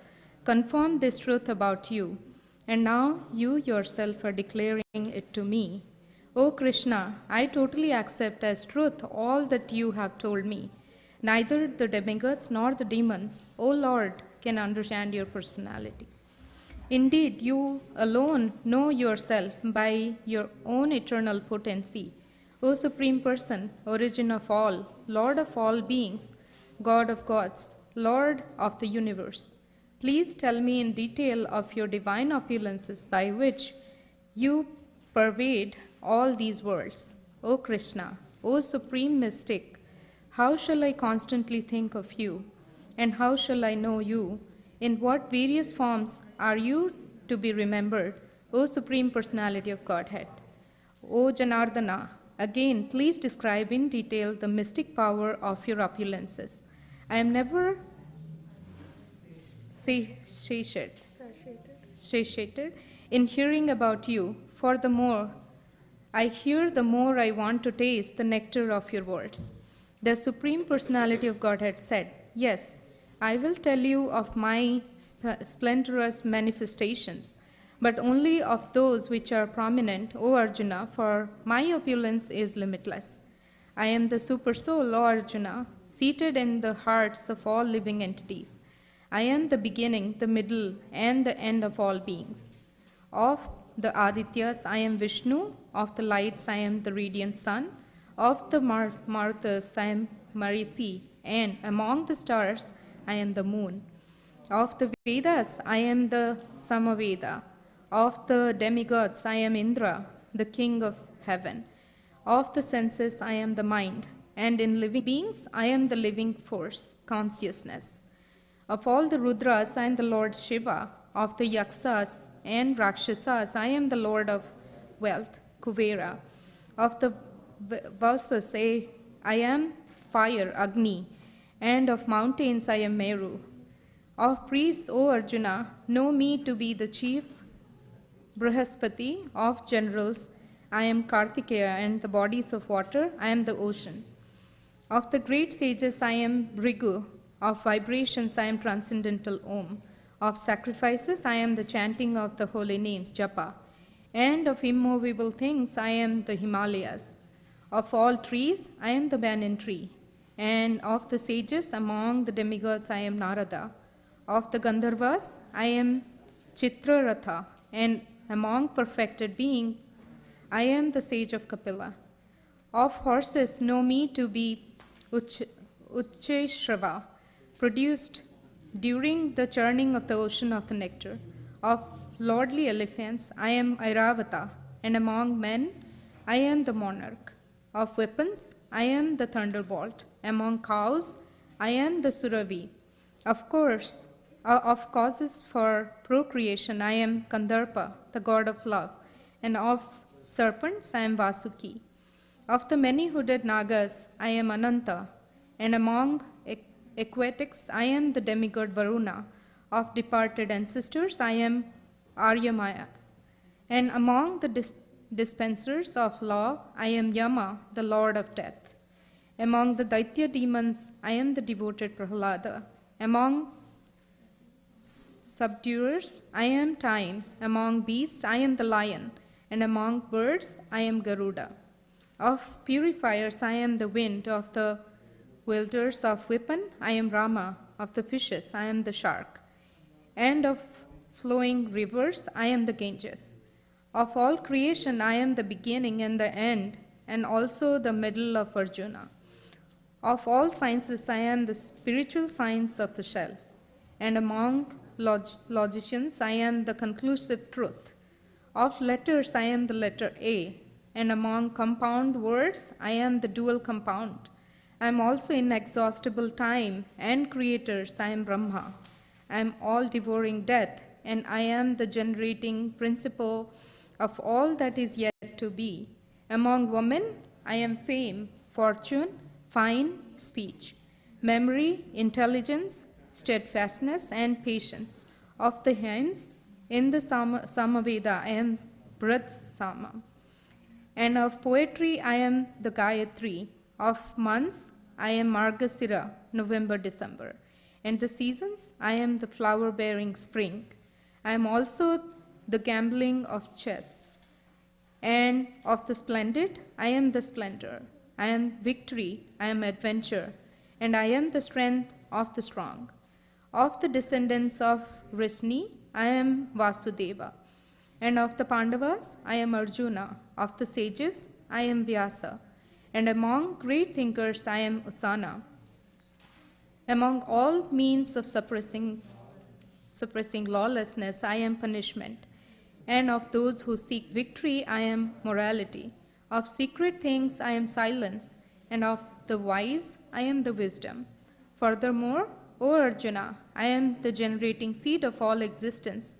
confirmed this truth about you, and now you yourself are declaring it to me. O Krishna, I totally accept as truth all that you have told me. Neither the demigods nor the demons, O Lord, can understand your personality. Indeed, you alone know yourself by your own eternal potency. O Supreme Person, origin of all, Lord of all beings, God of gods, Lord of the universe, please tell me in detail of your divine opulences by which you pervade all these worlds. O Krishna, O Supreme Mystic, how shall I constantly think of you? And how shall I know you? In what various forms are you to be remembered, O Supreme Personality of Godhead? O Janardana, again, please describe in detail the mystic power of your opulences. I am never satiated in hearing about you. For the more I hear, the more I want to taste the nectar of your words. The Supreme Personality of Godhead said, yes, I will tell you of my splendorous manifestations, but only of those which are prominent, O Arjuna, for my opulence is limitless. I am the Super Soul, O Arjuna, seated in the hearts of all living entities. I am the beginning, the middle, and the end of all beings. Of the Adityas, I am Vishnu. Of the lights, I am the radiant sun. Of the Marutas, I am Marisi. And among the stars, I am the moon. Of the Vedas, I am the Samaveda. Of the demigods, I am Indra, the king of heaven. Of the senses, I am the mind. And in living beings, I am the living force, consciousness. Of all the Rudras, I am the Lord Shiva. Of the Yaksas and Rakshasas, I am the Lord of wealth, Kuvera. Of the Valsas, I am fire, Agni. And of mountains, I am Meru. Of priests, O Arjuna, know me to be the chief Brihaspati. Of generals, I am Kartikeya, and the bodies of water, I am the ocean. Of the great sages, I am Bhrigu. Of vibrations, I am transcendental Om. Of sacrifices, I am the chanting of the holy names, Japa. And of immovable things, I am the Himalayas. Of all trees, I am the banyan tree. And of the sages among the demigods, I am Narada. Of the Gandharvas, I am Chitraratha. And among perfected beings, I am the sage of Kapila. Of horses, know me to be Ucheshrava, produced during the churning of the ocean of the nectar. Of lordly elephants, I am Airavata, and among men, I am the monarch. Of weapons, I am the thunderbolt. Among cows, I am the Suravi. Of course, of causes for procreation, I am Kandarpa, the god of love. And of serpents, I am Vasuki. Of the many-hooded Nagas, I am Ananta. And among aquatics, I am the demigod Varuna. Of departed ancestors, I am Aryamaya. And among the dispensers of law, I am Yama, the lord of death. Among the Daitya demons, I am the devoted Prahlada. Among subduers, I am time. Among beasts, I am the lion. And among birds, I am Garuda. Of purifiers, I am the wind. Of the wielders of weapon, I am Rama. Of the fishes, I am the shark. And of flowing rivers, I am the Ganges. Of all creation, I am the beginning and the end, and also the middle of Arjuna. Of all sciences, I am the spiritual science of the self. And among logicians, I am the conclusive truth. Of letters, I am the letter A. And among compound words, I am the dual compound. I am also inexhaustible time and creators, I am Brahma. I am all devouring death, and I am the generating principle of all that is yet to be. Among women, I am fame, fortune, fine speech, memory, intelligence, steadfastness, and patience. Of the hymns, in the Samaveda, I am Brat Sama. And of poetry, I am the Gayatri. Of months, I am Margasira, November, December. And the seasons, I am the flower-bearing spring. I am also the gambling of chess. And of the splendid, I am the splendor. I am victory, I am adventure. And I am the strength of the strong. Of the descendants of Risni, I am Vasudeva. And of the Pandavas, I am Arjuna. Of the sages, I am Vyasa. And among great thinkers, I am Usana. Among all means of suppressing lawlessness, I am punishment. And of those who seek victory, I am morality. Of secret things, I am silence. And of the wise, I am the wisdom. Furthermore, O Arjuna, I am the generating seed of all existence.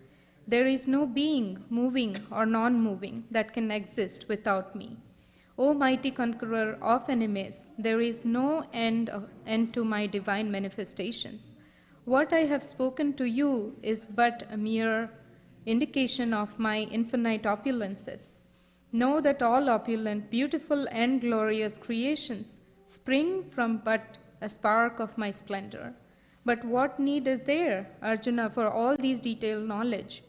There is no being, moving or non-moving, that can exist without me. O mighty conqueror of enemies, there is no end to my divine manifestations. What I have spoken to you is but a mere indication of my infinite opulences. Know that all opulent, beautiful, and glorious creations spring from but a spark of my splendor. But what need is there, Arjuna, for all these detailed knowledge?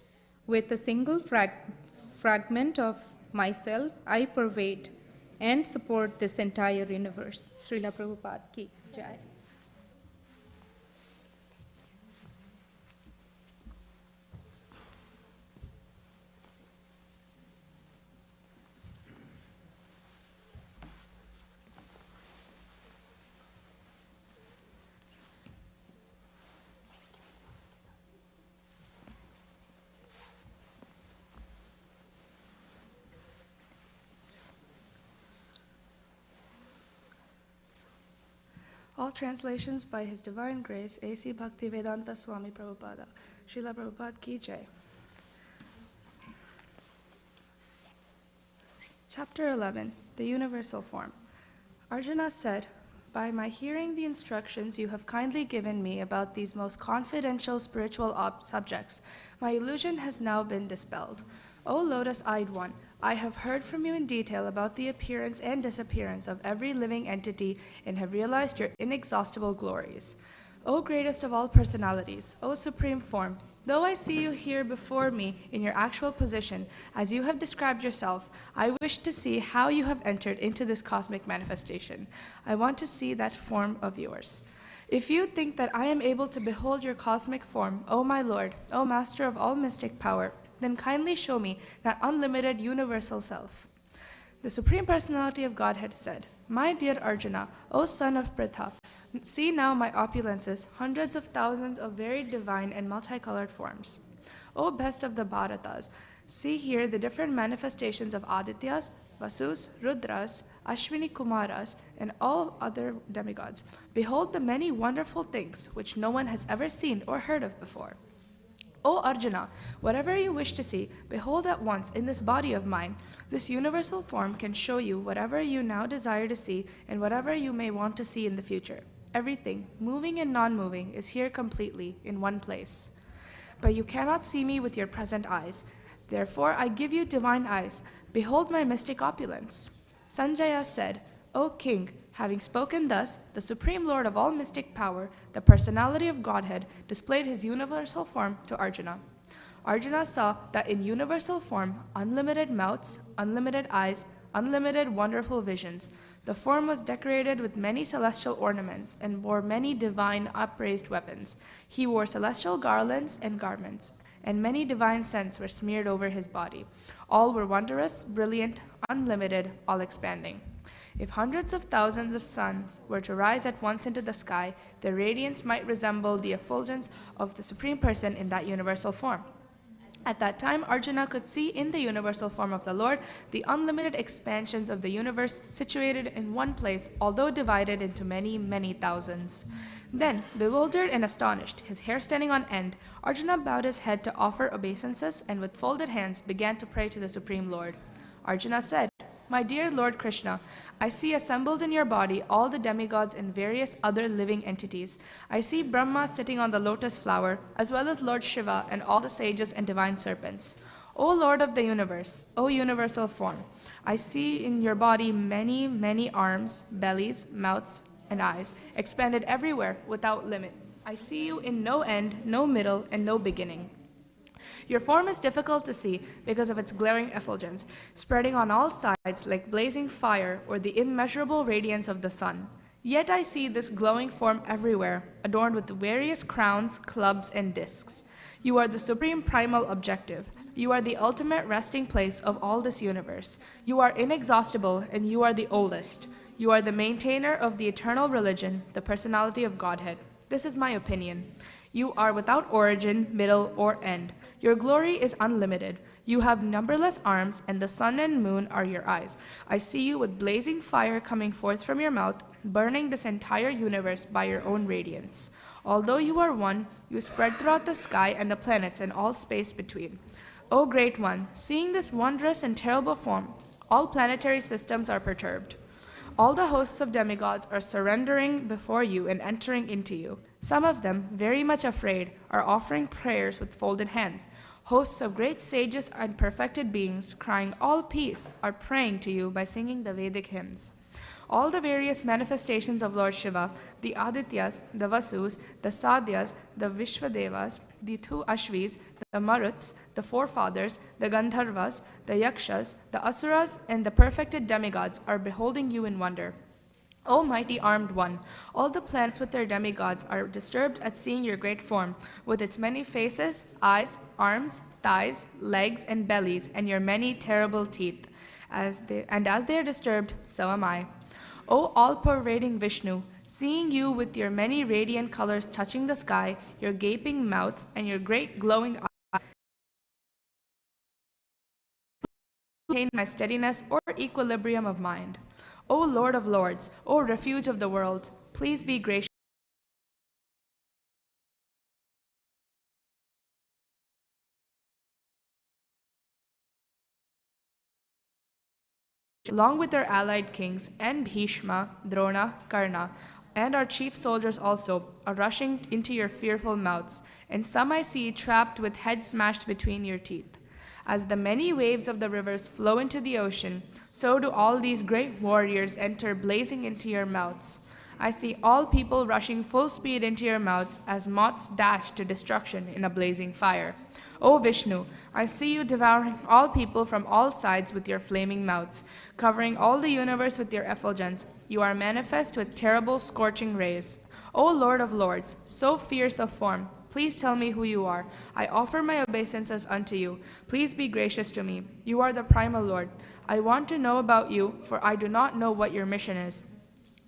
With a single fragment of myself, I pervade and support this entire universe. Srila Prabhupada ki jai. All translations by His Divine Grace, A.C. Bhaktivedanta Swami Prabhupada. Srila Prabhupada Ki Jai. Chapter 11, The Universal Form. Arjuna said, "By my hearing the instructions you have kindly given me about these most confidential spiritual subjects, my illusion has now been dispelled. O lotus-eyed one, I have heard from you in detail about the appearance and disappearance of every living entity and have realized your inexhaustible glories. O greatest of all personalities, O supreme form, though I see you here before me in your actual position, as you have described yourself, I wish to see how you have entered into this cosmic manifestation. I want to see that form of yours. If you think that I am able to behold your cosmic form, O my Lord, O Master of all mystic power, then kindly show me that unlimited universal self." The Supreme Personality of Godhead said, "My dear Arjuna, O son of Pritha, see now my opulences, hundreds of thousands of very divine and multicolored forms. O best of the Bharatas, see here the different manifestations of Adityas, Vasus, Rudras, Ashwini Kumaras, and all other demigods. Behold the many wonderful things which no one has ever seen or heard of before. O Arjuna, whatever you wish to see, behold at once in this body of mine. This universal form can show you whatever you now desire to see and whatever you may want to see in the future. Everything, moving and non-moving, is here completely in one place. But you cannot see me with your present eyes. Therefore I give you divine eyes. Behold my mystic opulence." Sanjaya said, "O king, having spoken thus, the Supreme Lord of all mystic power, the personality of Godhead, displayed his universal form to Arjuna. Arjuna saw that in universal form, unlimited mouths, unlimited eyes, unlimited wonderful visions. The form was decorated with many celestial ornaments and bore many divine upraised weapons. He wore celestial garlands and garments, and many divine scents were smeared over his body. All were wondrous, brilliant, unlimited, all-expanding. If hundreds of thousands of suns were to rise at once into the sky, their radiance might resemble the effulgence of the Supreme Person in that universal form. At that time, Arjuna could see in the universal form of the Lord the unlimited expansions of the universe situated in one place, although divided into many, many thousands. Then, bewildered and astonished, his hair standing on end, Arjuna bowed his head to offer obeisances and with folded hands began to pray to the Supreme Lord. Arjuna said, "My dear Lord Krishna, I see assembled in your body all the demigods and various other living entities. I see Brahma sitting on the lotus flower, as well as Lord Shiva and all the sages and divine serpents. O Lord of the universe, O universal form, I see in your body many, many arms, bellies, mouths, and eyes, expanded everywhere without limit. I see you in no end, no middle, and no beginning. Your form is difficult to see because of its glaring effulgence, spreading on all sides like blazing fire or the immeasurable radiance of the sun. Yet I see this glowing form everywhere, adorned with various crowns, clubs, and discs. You are the supreme primal objective. You are the ultimate resting place of all this universe. You are inexhaustible, and you are the oldest. You are the maintainer of the eternal religion, the personality of Godhead. This is my opinion. You are without origin, middle, or end. Your glory is unlimited. You have numberless arms, and the sun and moon are your eyes. I see you with blazing fire coming forth from your mouth, burning this entire universe by your own radiance. Although you are one, you spread throughout the sky and the planets and all space between. O Great One, seeing this wondrous and terrible form, all planetary systems are perturbed. All the hosts of demigods are surrendering before you and entering into you. Some of them, very much afraid, are offering prayers with folded hands. Hosts of great sages and perfected beings, crying all peace, are praying to you by singing the Vedic hymns. All the various manifestations of Lord Shiva, the Adityas, the Vasus, the Sadhyas, the Vishvadevas, the two Ashvis, the Maruts, the forefathers, the Gandharvas, the Yakshas, the Asuras, and the perfected demigods are beholding you in wonder. O mighty armed one, all the planets with their demigods are disturbed at seeing your great form, with its many faces, eyes, arms, thighs, legs, and bellies, and your many terrible teeth. As they are disturbed, so am I. O all-pervading Vishnu, seeing you with your many radiant colors touching the sky, your gaping mouths, and your great glowing eyes, maintain my steadiness or equilibrium of mind. O Lord of Lords, O refuge of the world, please be gracious. Along with their allied kings, and Bhishma, Drona, Karna, and our chief soldiers also, are rushing into your fearful mouths, and some I see trapped with heads smashed between your teeth. As the many waves of the rivers flow into the ocean, so do all these great warriors enter blazing into your mouths. I see all people rushing full speed into your mouths as moths dash to destruction in a blazing fire. O Vishnu, I see you devouring all people from all sides with your flaming mouths, covering all the universe with your effulgence. You are manifest with terrible scorching rays. O Lord of Lords, so fierce of form, please tell me who you are. I offer my obeisances unto you. Please be gracious to me. You are the primal Lord. I want to know about you, for I do not know what your mission is.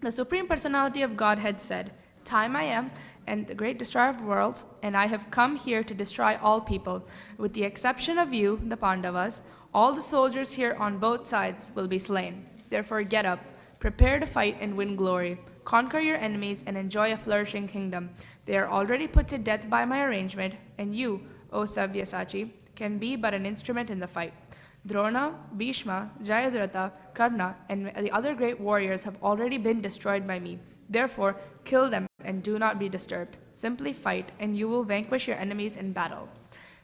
The Supreme Personality of Godhead said, Time I am, and the great destroyer of worlds, and I have come here to destroy all people. With the exception of you, the Pandavas, all the soldiers here on both sides will be slain. Therefore get up, prepare to fight and win glory. Conquer your enemies and enjoy a flourishing kingdom. They are already put to death by my arrangement, and you, O Savyasachi, can be but an instrument in the fight. Drona, Bhishma, Jayadratha, Karna, and the other great warriors have already been destroyed by me. Therefore, kill them and do not be disturbed. Simply fight, and you will vanquish your enemies in battle.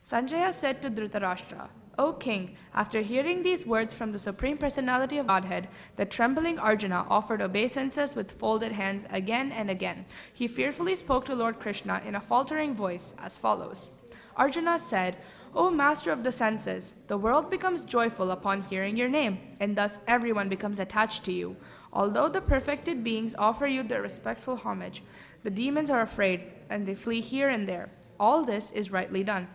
Sanjaya said to Dhritarashtra, O king, after hearing these words from the Supreme Personality of Godhead, the trembling Arjuna offered obeisances with folded hands again and again. He fearfully spoke to Lord Krishna in a faltering voice as follows. Arjuna said, O master of the senses, the world becomes joyful upon hearing your name, and thus everyone becomes attached to you. Although the perfected beings offer you their respectful homage, the demons are afraid, and they flee here and there. All this is rightly done.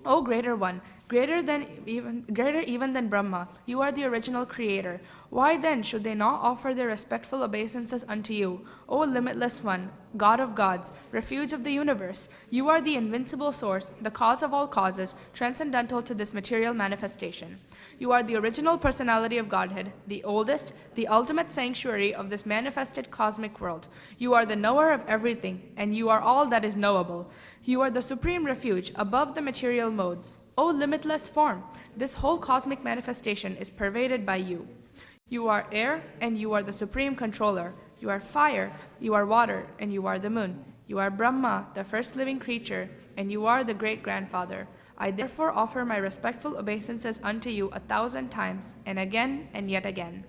O greater one, greater even than Brahma, you are the original creator. Why then should they not offer their respectful obeisances unto you? O limitless one, God of gods, refuge of the universe, you are the invincible source, the cause of all causes, transcendental to this material manifestation. You are the original personality of Godhead, the oldest, the ultimate sanctuary of this manifested cosmic world. You are the knower of everything, and you are all that is knowable. You are the supreme refuge above the material modes. O limitless form, this whole cosmic manifestation is pervaded by you. You are air, and you are the supreme controller. You are fire, you are water, and you are the moon. You are Brahma, the first living creature, and you are the great-grandfather. I therefore offer my respectful obeisances unto you 1,000 times, and again and yet again.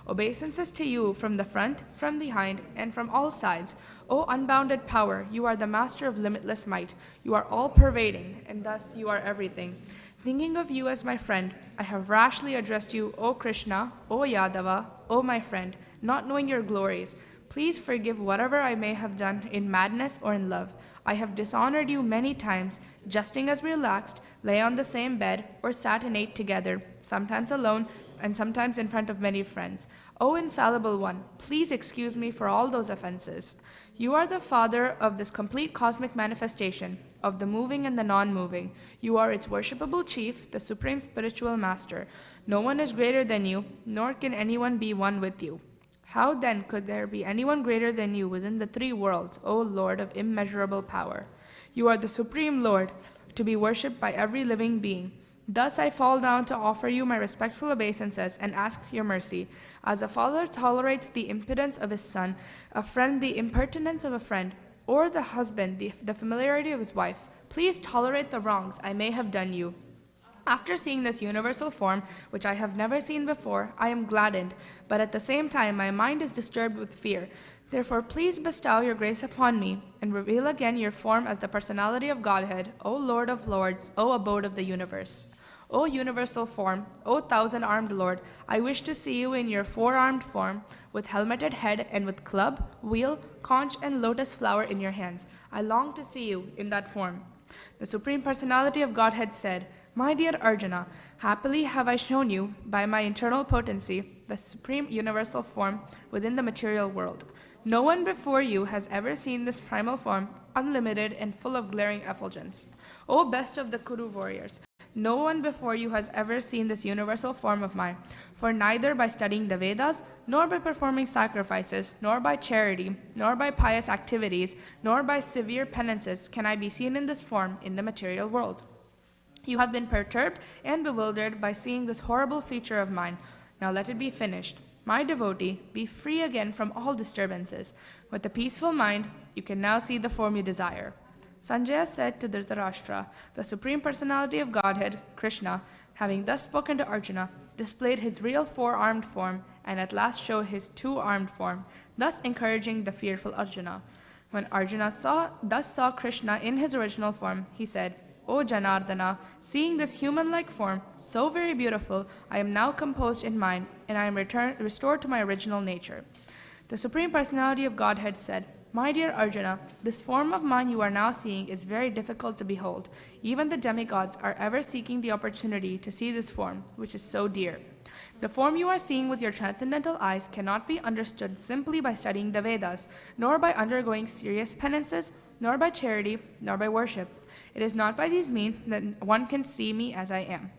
Obeisances to you from the front, from behind, and from all sides. O unbounded power, you are the master of limitless might. You are all-pervading, and thus you are everything. Thinking of you as my friend, I have rashly addressed you, O Krishna, O Yadava, O my friend, not knowing your glories. Please forgive whatever I may have done in madness or in love. I have dishonored you many times, jesting as we relaxed, lay on the same bed, or sat and ate together, sometimes alone, and sometimes in front of many friends. O infallible one, please excuse me for all those offenses. You are the father of this complete cosmic manifestation, of the moving and the non-moving. You are its worshipable chief, the supreme spiritual master. No one is greater than you, nor can anyone be one with you. How then could there be anyone greater than you within the three worlds, O Lord of immeasurable power? You are the supreme Lord, to be worshipped by every living being. Thus I fall down to offer you my respectful obeisances and ask your mercy. As a father tolerates the impudence of his son, a friend the impertinence of a friend, or the husband the familiarity of his wife, please tolerate the wrongs I may have done you. After seeing this universal form, which I have never seen before, I am gladdened, but at the same time my mind is disturbed with fear. Therefore, please bestow your grace upon me, and reveal again your form as the personality of Godhead, O Lord of Lords, O abode of the universe. O universal form, O thousand-armed Lord, I wish to see you in your four-armed form, with helmeted head and with club, wheel, conch, and lotus flower in your hands. I long to see you in that form. The Supreme Personality of Godhead said, My dear Arjuna, happily have I shown you, by my internal potency, the supreme universal form within the material world. No one before you has ever seen this primal form, unlimited and full of glaring effulgence. O best of the Kuru warriors, no one before you has ever seen this universal form of mine, for neither by studying the Vedas, nor by performing sacrifices, nor by charity, nor by pious activities, nor by severe penances can I be seen in this form in the material world. You have been perturbed and bewildered by seeing this horrible feature of mine. Now let it be finished. My devotee, be free again from all disturbances. With a peaceful mind, you can now see the form you desire. Sanjaya said to Dhritarashtra, the Supreme Personality of Godhead, Krishna, having thus spoken to Arjuna, displayed his real four-armed form and at last showed his two-armed form, thus encouraging the fearful Arjuna. When Arjuna thus saw Krishna in his original form, he said, O Janardana, seeing this human-like form, so very beautiful, I am now composed in mind, and I am restored to my original nature. The Supreme Personality of Godhead said, My dear Arjuna, this form of mine you are now seeing is very difficult to behold. Even the demigods are ever seeking the opportunity to see this form, which is so dear. The form you are seeing with your transcendental eyes cannot be understood simply by studying the Vedas, nor by undergoing serious penances, nor by charity, nor by worship. It is not by these means that one can see me as I am.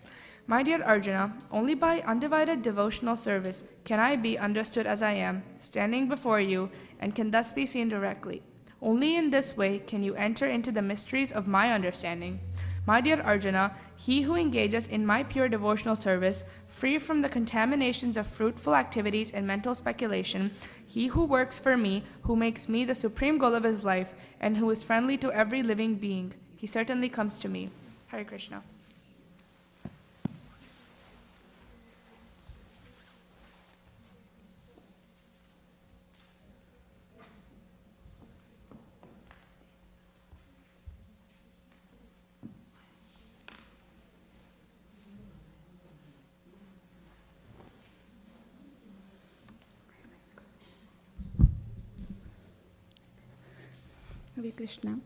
My dear Arjuna, only by undivided devotional service can I be understood as I am, standing before you, and can thus be seen directly. Only in this way can you enter into the mysteries of my understanding. My dear Arjuna, he who engages in my pure devotional service, free from the contaminations of fruitful activities and mental speculation, he who works for me, who makes me the supreme goal of his life, and who is friendly to every living being, he certainly comes to me. Hare Krishna. Hare Krishna.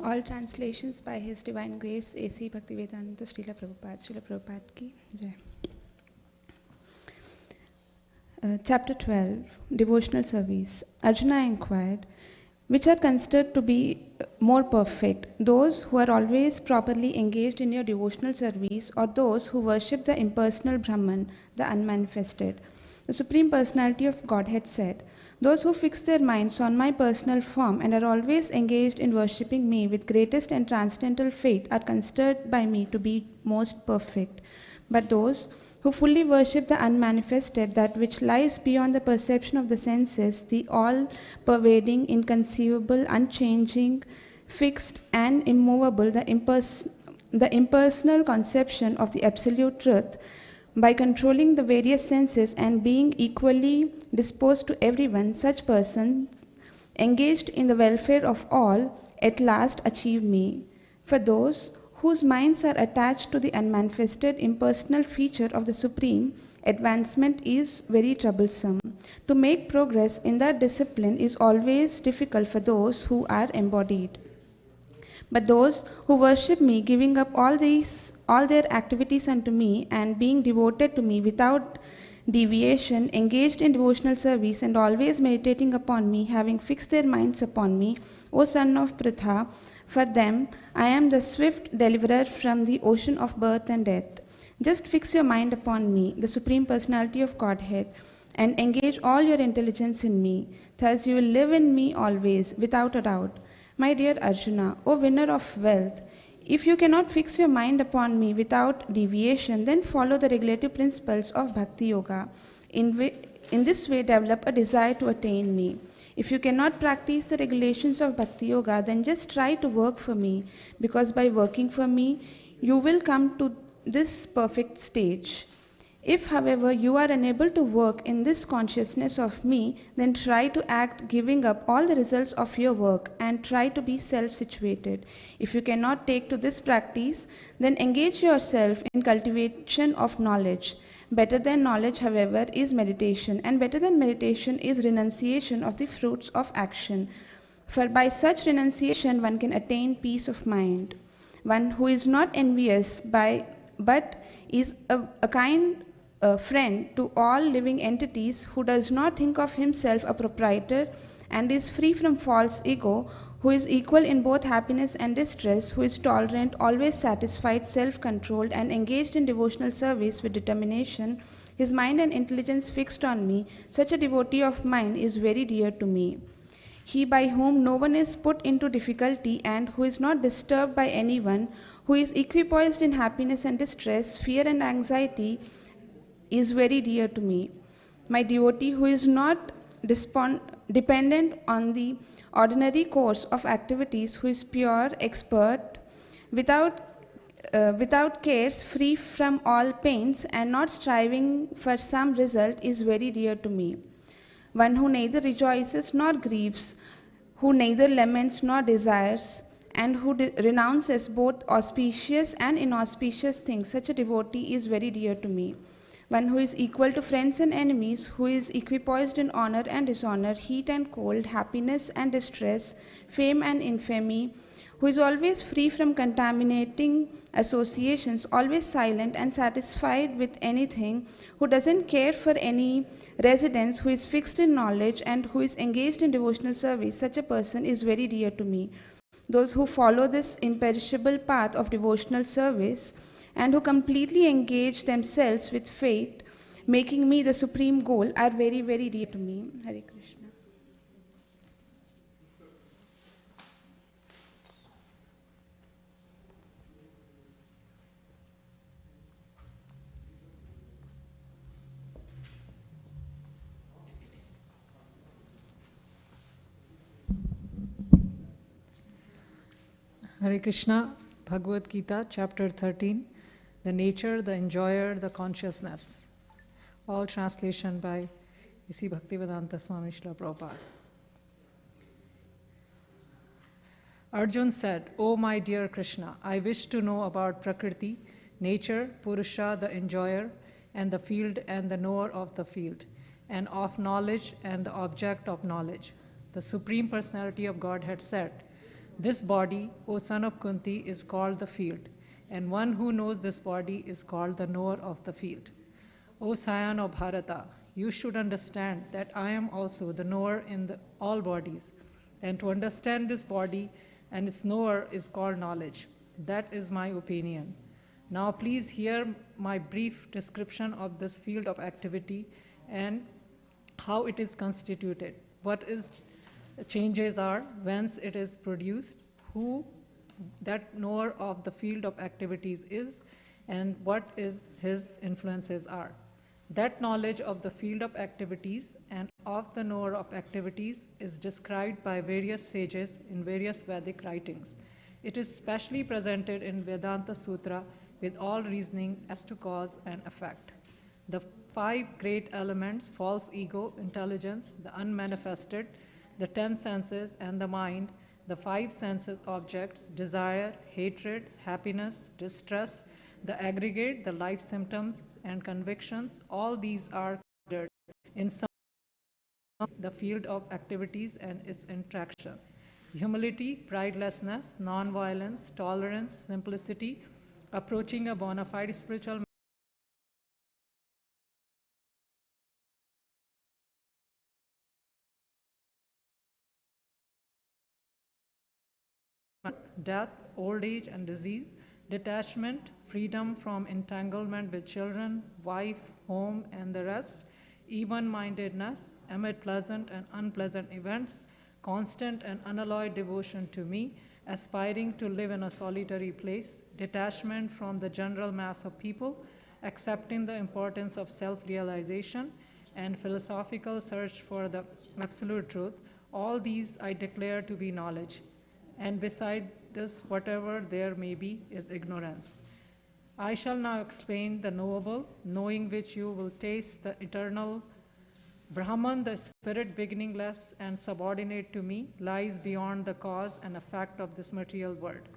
All translations by His Divine Grace A.C. Bhaktivedanta Srila Prabhupada ki Jai. Chapter 12, Devotional Service. Arjuna inquired, which are considered to be more perfect, those who are always properly engaged in your devotional service, or those who worship the impersonal Brahman, the unmanifested? The Supreme Personality of Godhead said, those who fix their minds on my personal form and are always engaged in worshipping me with greatest and transcendental faith are considered by me to be most perfect. But those who fully worship the unmanifested, that which lies beyond the perception of the senses, the all-pervading, inconceivable, unchanging, fixed and immovable, the impersonal conception of the absolute truth, By controlling the various senses and being equally disposed to everyone, such persons, engaged in the welfare of all, at last achieve me. For those whose minds are attached to the unmanifested impersonal feature of the Supreme, advancement is very troublesome. To make progress in that discipline is always difficult for those who are embodied. But those who worship me, giving up all their activities unto me, and being devoted to me without deviation, engaged in devotional service, and always meditating upon me, having fixed their minds upon me, O son of Pritha, for them I am the swift deliverer from the ocean of birth and death. Just fix your mind upon me, the Supreme Personality of Godhead, and engage all your intelligence in me. Thus you will live in me always, without a doubt. My dear Arjuna, O winner of wealth, if you cannot fix your mind upon me without deviation, then follow the regulative principles of Bhakti Yoga. In this way, develop a desire to attain me. If you cannot practice the regulations of Bhakti Yoga, then just try to work for me, because by working for me, you will come to this perfect stage. If, however, you are unable to work in this consciousness of me, then try to act giving up all the results of your work and try to be self-situated. If you cannot take to this practice, then engage yourself in cultivation of knowledge. Better than knowledge, however, is meditation, and better than meditation is renunciation of the fruits of action. For by such renunciation one can attain peace of mind. One who is not envious but is a kind friend to all living entities, who does not think of himself a proprietor and is free from false ego, who is equal in both happiness and distress, who is tolerant, always satisfied, self-controlled, and engaged in devotional service with determination, his mind and intelligence fixed on me, such a devotee of mine is very dear to me. He by whom no one is put into difficulty and who is not disturbed by anyone, who is equipoised in happiness and distress, fear and anxiety, is very dear to me. My devotee who is not dependent on the ordinary course of activities, who is pure, expert, without cares, free from all pains, and not striving for some result, is very dear to me. One who neither rejoices nor grieves, who neither laments nor desires, and who renounces both auspicious and inauspicious things, such a devotee is very dear to me. One who is equal to friends and enemies, who is equipoised in honor and dishonor, heat and cold, happiness and distress, fame and infamy, who is always free from contaminating associations, always silent and satisfied with anything, who doesn't care for any residence, who is fixed in knowledge, and who is engaged in devotional service, such a person is very dear to me. Those who follow this imperishable path of devotional service and who completely engage themselves with faith, making me the supreme goal, are very, very dear to me. Hare Krishna. Hare Krishna, Bhagavad Gita, chapter 13, the nature, the enjoyer, the consciousness. All translation by A.C. Bhaktivedanta Swami Srila Prabhupada. Arjun said, "O my dear Krishna, I wish to know about Prakriti, nature, Purusha, the enjoyer, and the field and the knower of the field, and of knowledge and the object of knowledge." The Supreme Personality of Godhead said, "This body, O son of Kunti, is called the field, and one who knows this body is called the knower of the field. O scion of Bharata, you should understand that I am also the knower in all bodies, and to understand this body and its knower is called knowledge. That is my opinion. Now please hear my brief description of this field of activity and how it is constituted, what its changes are, whence it is produced, who that knower of the field of activities is, and what his influences are. That knowledge of the field of activities and of the knower of activities is described by various sages in various Vedic writings. It is specially presented in Vedanta Sutra with all reasoning as to cause and effect. The 5 great elements, false ego, intelligence, the unmanifested, the 10 senses and the mind, the 5 senses objects, desire, hatred, happiness, distress, the aggregate, the life symptoms and convictions, all these are considered in some the field of activities and its interaction. Humility, pridelessness, non-violence, tolerance, simplicity, approaching a bona fide spiritual death, old age and disease, detachment, freedom from entanglement with children, wife, home, and the rest, even-mindedness amid pleasant and unpleasant events, constant and unalloyed devotion to me, aspiring to live in a solitary place, detachment from the general mass of people, accepting the importance of self-realization, and philosophical search for the absolute truth, all these I declare to be knowledge. And beside this, whatever there may be is ignorance. I shall now explain the knowable, knowing which you will taste the eternal Brahman, the spirit beginningless and subordinate to me, lies beyond the cause and effect of this material world.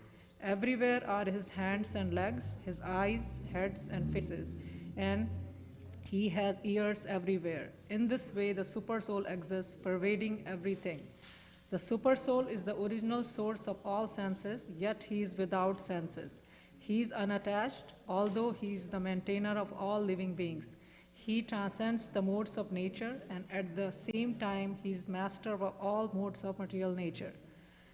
Everywhere are his hands and legs, his eyes, heads, and faces, and he has ears everywhere. In this way, the Supersoul exists, pervading everything. The Supersoul is the original source of all senses, yet he is without senses. He is unattached, although he is the maintainer of all living beings. He transcends the modes of nature, and at the same time, he is master of all modes of material nature.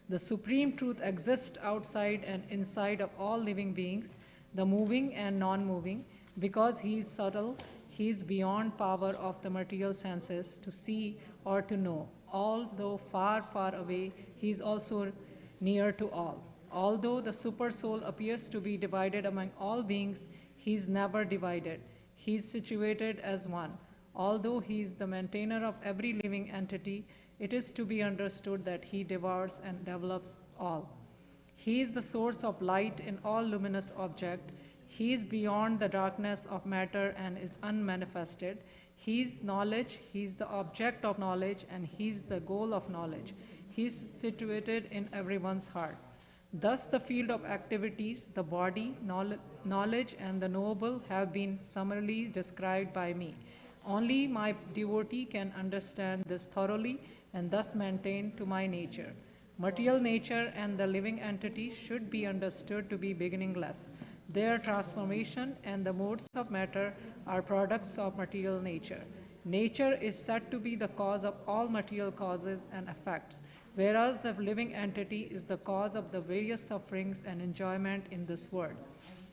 The Supreme Truth exists outside and inside of all living beings, the moving and non-moving. Because he is subtle, he is beyond power of the material senses to see or to know. Although far, far away, he is also near to all. Although the Super Soul appears to be divided among all beings, he is never divided. He is situated as one. Although he is the maintainer of every living entity, it is to be understood that he devours and develops all. He is the source of light in all luminous object. He is beyond the darkness of matter and is unmanifested. He is knowledge, he is the object of knowledge, and he is the goal of knowledge. He is situated in everyone's heart. Thus the field of activities, the body, knowledge, and the knowable have been summarily described by me. Only my devotee can understand this thoroughly and thus maintain to my nature. Material nature and the living entity should be understood to be beginningless. Their transformation and the modes of matter are products of material nature. Nature is said to be the cause of all material causes and effects, whereas the living entity is the cause of the various sufferings and enjoyment in this world.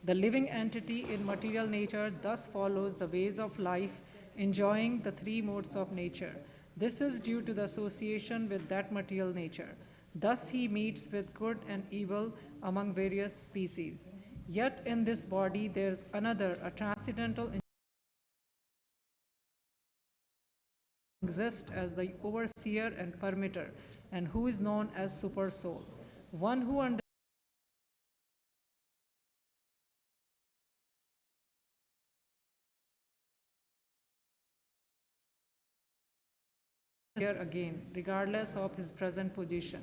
The living entity in material nature thus follows the ways of life, enjoying the 3 modes of nature. This is due to the association with that material nature. Thus he meets with good and evil among various species. Yet in this body there is another, a transcendental exists as the overseer and permitter, and who is known as Super Soul. One who understands here again, regardless of his present position.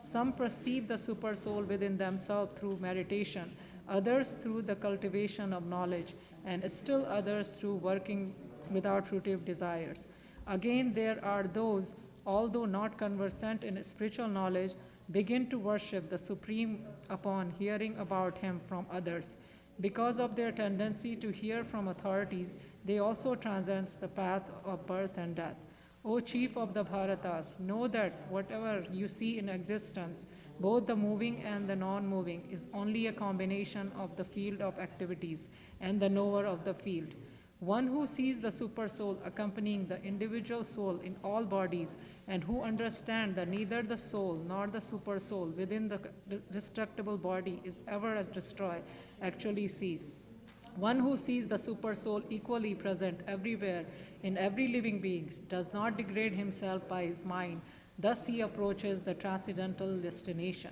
Some perceive the Super Soul within themselves through meditation, others through the cultivation of knowledge, and still others through working without fruitive desires. Again, there are those, although not conversant in spiritual knowledge, begin to worship the Supreme upon hearing about him from others. Because of their tendency to hear from authorities, they also transcend the path of birth and death. O chief of the Bharatas, know that whatever you see in existence, both the moving and the non-moving, is only a combination of the field of activities and the knower of the field. One who sees the Super Soul accompanying the individual soul in all bodies, and who understands that neither the soul nor the Super Soul within the destructible body is ever as destroyed, actually sees. One who sees the Super Soul equally present everywhere in every living being does not degrade himself by his mind. Thus he approaches the transcendental destination.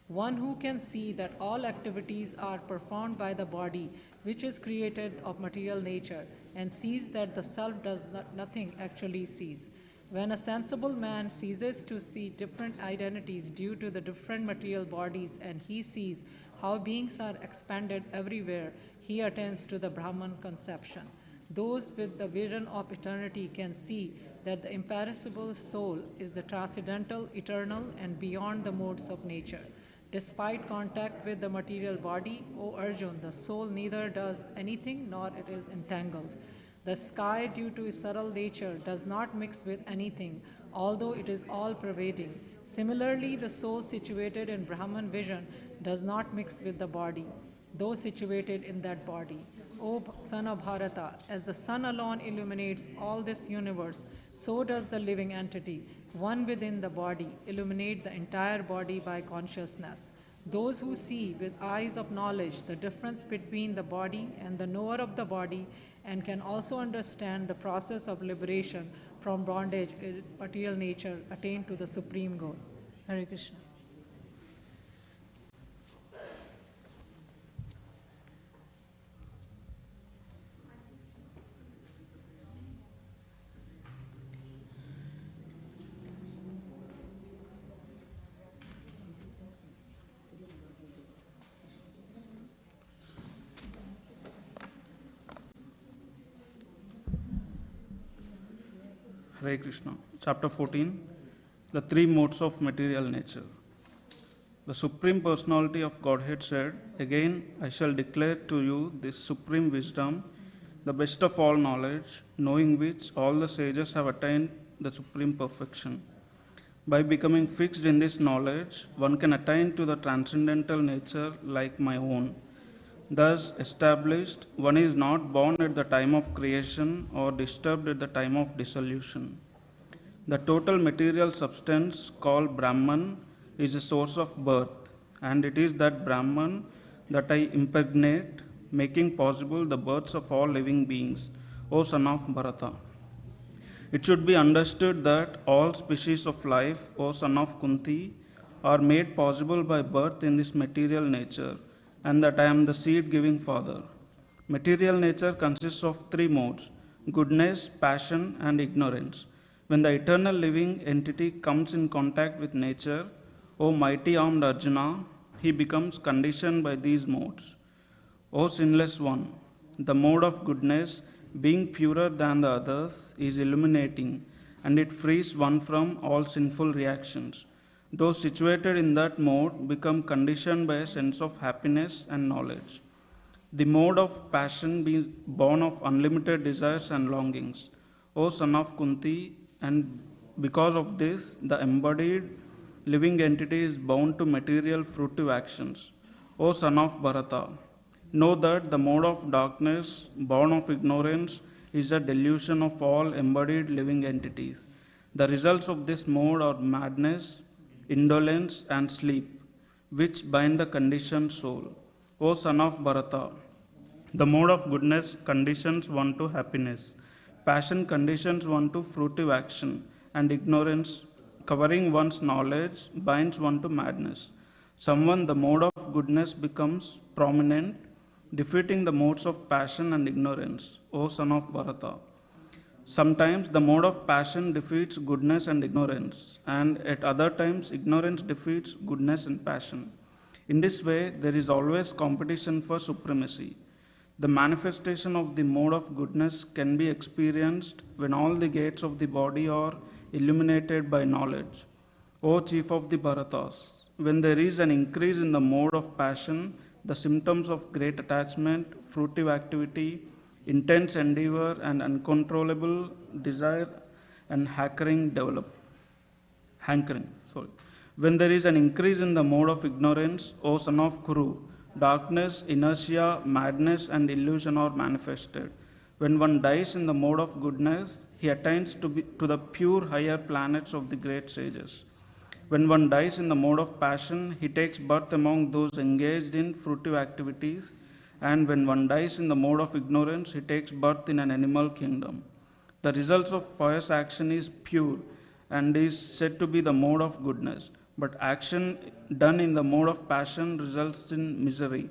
One who can see that all activities are performed by the body, which is created of material nature, and sees that the self does nothing actually sees. When a sensible man ceases to see different identities due to the different material bodies and he sees how beings are expanded everywhere, he attains to the Brahman conception. Those with the vision of eternity can see that the imperishable soul is the transcendental, eternal, and beyond the modes of nature. Despite contact with the material body, O Arjun, the soul neither does anything nor it is entangled. The sky, due to its subtle nature, does not mix with anything, although it is all-pervading. Similarly, the soul situated in Brahman vision does not mix with the body, though situated in that body. O son of Bharata, as the sun alone illuminates all this universe, so does the living entity, one within the body, illuminate the entire body by consciousness. Those who see with eyes of knowledge the difference between the body and the knower of the body and can also understand the process of liberation from bondage in material nature attain to the supreme goal. Hare Krishna. Hare Krishna. Chapter 14, the three modes of material nature. The Supreme Personality of Godhead said, "Again, I shall declare to you this supreme wisdom, the best of all knowledge, knowing which all the sages have attained the supreme perfection. By becoming fixed in this knowledge, one can attain to the transcendental nature like my own. Thus established, one is not born at the time of creation or disturbed at the time of dissolution. The total material substance called Brahman is a source of birth, and it is that Brahman that I impregnate, making possible the births of all living beings, O son of Bharata. It should be understood that all species of life, O son of Kunti, are made possible by birth in this material nature, and that I am the seed-giving father. Material nature consists of three modes: goodness, passion, and ignorance. When the eternal living entity comes in contact with nature, O mighty armed Arjuna, he becomes conditioned by these modes. O sinless one, the mode of goodness, being purer than the others, is illuminating, and it frees one from all sinful reactions. Those situated in that mode become conditioned by a sense of happiness and knowledge. The mode of passion being born of unlimited desires and longings. O son of Kunti, and because of this, the embodied living entity is bound to material fruitive actions. O son of Bharata, know that the mode of darkness, born of ignorance, is a delusion of all embodied living entities. The results of this mode are madness, indolence, and sleep, which bind the conditioned soul. O son of Bharata, the mode of goodness conditions one to happiness, passion conditions one to fruitive action, and ignorance, covering one's knowledge, binds one to madness. Someone, the mode of goodness becomes prominent, defeating the modes of passion and ignorance, O son of Bharata. Sometimes the mode of passion defeats goodness and ignorance, and at other times ignorance defeats goodness and passion. In this way, there is always competition for supremacy. The manifestation of the mode of goodness can be experienced when all the gates of the body are illuminated by knowledge. O chief of the Bharatas, when there is an increase in the mode of passion, the symptoms of great attachment, fruitive activity, intense endeavor, and uncontrollable desire and hankering develop. When there is an increase in the mode of ignorance, O son of Kuru, darkness, inertia, madness, and illusion are manifested. When one dies in the mode of goodness, he attains to the pure higher planets of the great sages. When one dies in the mode of passion, he takes birth among those engaged in fruitive activities, and when one dies in the mode of ignorance, he takes birth in an animal kingdom. The results of pious action is pure and is said to be the mode of goodness, but action done in the mode of passion results in misery,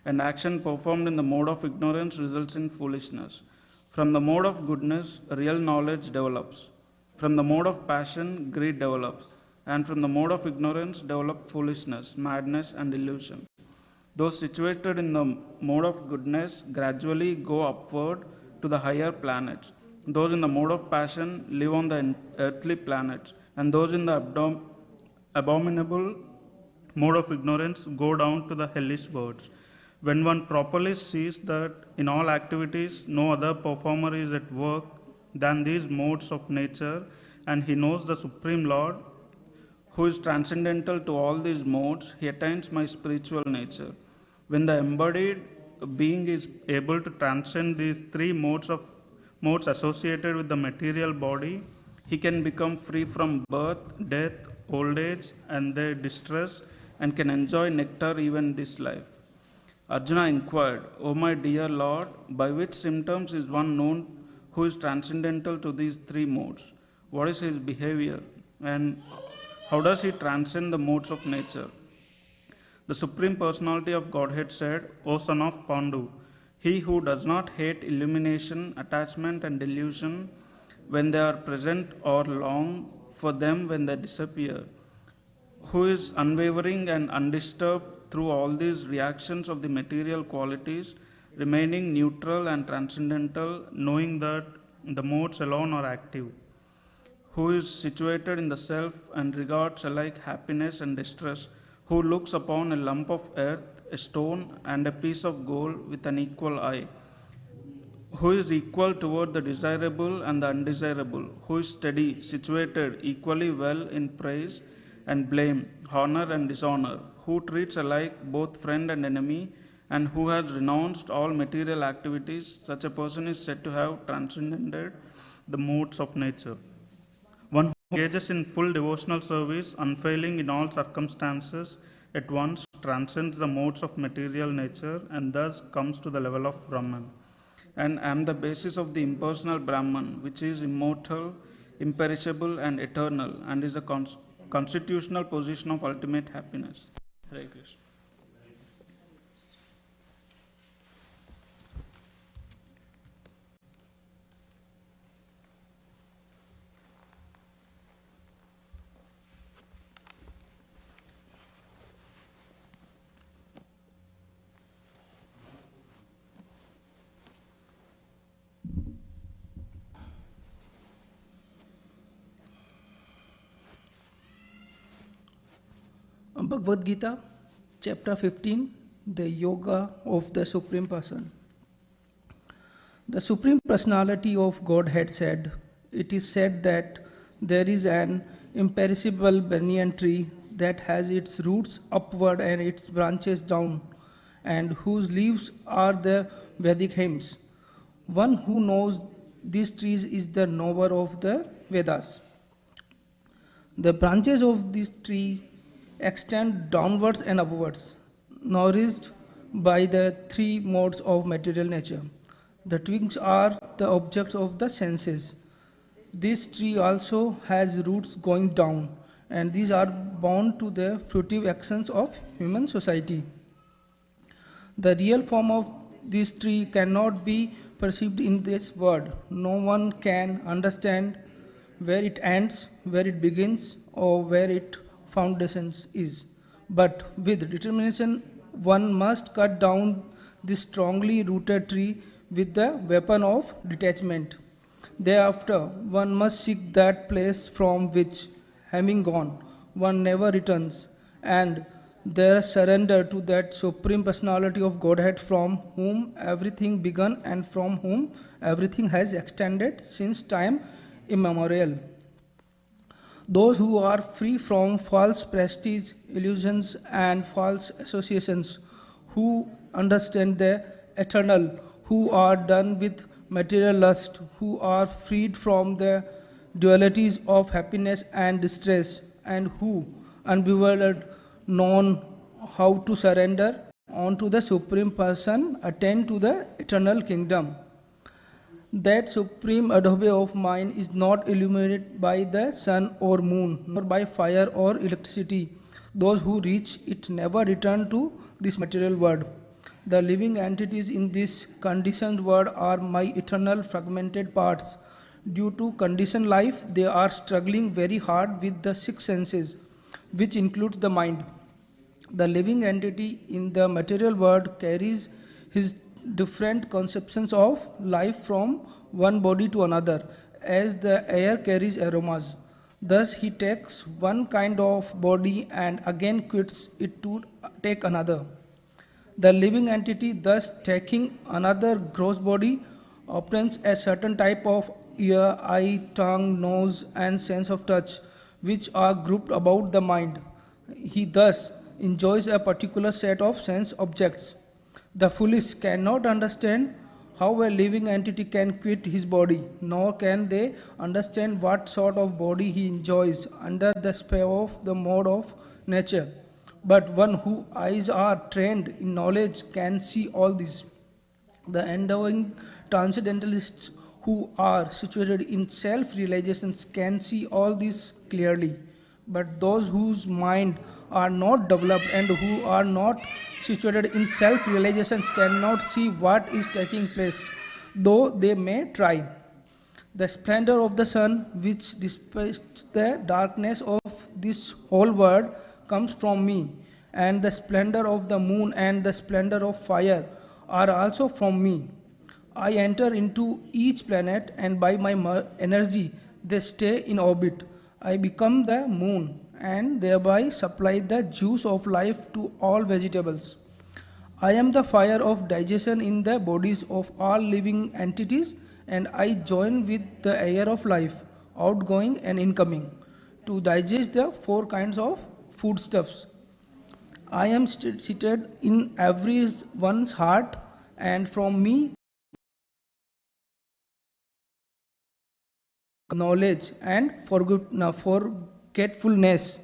and action performed in the mode of ignorance results in foolishness. From the mode of goodness, real knowledge develops. From the mode of passion, greed develops. And from the mode of ignorance, develop foolishness, madness, and illusion. Those situated in the mode of goodness gradually go upward to the higher planets. Those in the mode of passion live on the earthly planets, and those in the abominable mode of ignorance go down to the hellish worlds. When one properly sees that in all activities no other performer is at work than these modes of nature, and he knows the Supreme Lord, who is transcendental to all these modes, he attains my spiritual nature. When the embodied being is able to transcend these three modes associated with the material body, he can become free from birth, death, old age, and their distress, and can enjoy nectar even this life. Arjuna inquired, O my dear Lord, by which symptoms is one known who is transcendental to these three modes? What is his behavior, and how does he transcend the modes of nature? The Supreme Personality of Godhead said, O son of Pandu, he who does not hate illumination, attachment, and delusion when they are present or long for them when they disappear, who is unwavering and undisturbed through all these reactions of the material qualities, remaining neutral and transcendental, knowing that the modes alone are active, who is situated in the self and regards alike happiness and distress, who looks upon a lump of earth, a stone, and a piece of gold with an equal eye, who is equal toward the desirable and the undesirable, who is steady, situated equally well in praise and blame, honor and dishonor, who treats alike both friend and enemy, and who has renounced all material activities. Such a person is said to have transcended the modes of nature. One who engages in full devotional service, unfailing in all circumstances, at once transcends the modes of material nature and thus comes to the level of Brahman. And am the basis of the impersonal Brahman, which is immortal, imperishable, and eternal, and is a constitutional position of ultimate happiness. Hare Krishna. Bhagavad Gita, chapter 15, the Yoga of the Supreme Person. The Supreme Personality of Godhead said, it is said that there is an imperishable banyan tree that has its roots upward and its branches down, and whose leaves are the Vedic hymns. One who knows these trees is the knower of the Vedas. The branches of this tree extend downwards and upwards, nourished by the three modes of material nature. The twigs are the objects of the senses. This tree also has roots going down, and these are bound to the fruitive actions of human society. The real form of this tree cannot be perceived in this world. No one can understand where it ends, where it begins, or where its foundations is. But with determination, one must cut down this strongly rooted tree with the weapon of detachment. Thereafter, one must seek that place from which, having gone, one never returns, and there surrender to that Supreme Personality of Godhead from whom everything began and from whom everything has extended since time immemorial. Those who are free from false prestige, illusions, and false associations, who understand the eternal, who are done with material lust, who are freed from the dualities of happiness and distress, and who, unbewildered, known how to surrender unto the Supreme Person, attain to the eternal kingdom. That supreme adobe of mine is not illuminated by the sun or moon, nor by fire or electricity. Those who reach it never return to this material world. The living entities in this conditioned world are my eternal fragmented parts. Due to conditioned life, they are struggling very hard with the six senses, which includes the mind. The living entity in the material world carries his different conceptions of life from one body to another, as the air carries aromas. Thus, he takes one kind of body and again quits it to take another. The living entity, thus taking another gross body, obtains a certain type of ear, eye, tongue, nose, and sense of touch, which are grouped about the mind. He thus enjoys a particular set of sense objects. The foolish cannot understand how a living entity can quit his body, nor can they understand what sort of body he enjoys under the spell of the mode of nature. But one whose eyes are trained in knowledge can see all this. The enduring transcendentalists who are situated in self-realizations can see all this clearly. But those whose mind are not developed and who are not situated in self-realizations cannot see what is taking place, though they may try. The splendor of the sun, which dissipates the darkness of this whole world, comes from me, and the splendor of the moon and the splendor of fire are also from me. I enter into each planet, and by my energy they stay in orbit. I become the moon, and thereby supply the juice of life to all vegetables. I am the fire of digestion in the bodies of all living entities, and I join with the air of life, outgoing and incoming, to digest the four kinds of foodstuffs. I am seated in every one's heart, and from me knowledge and forgetfulness.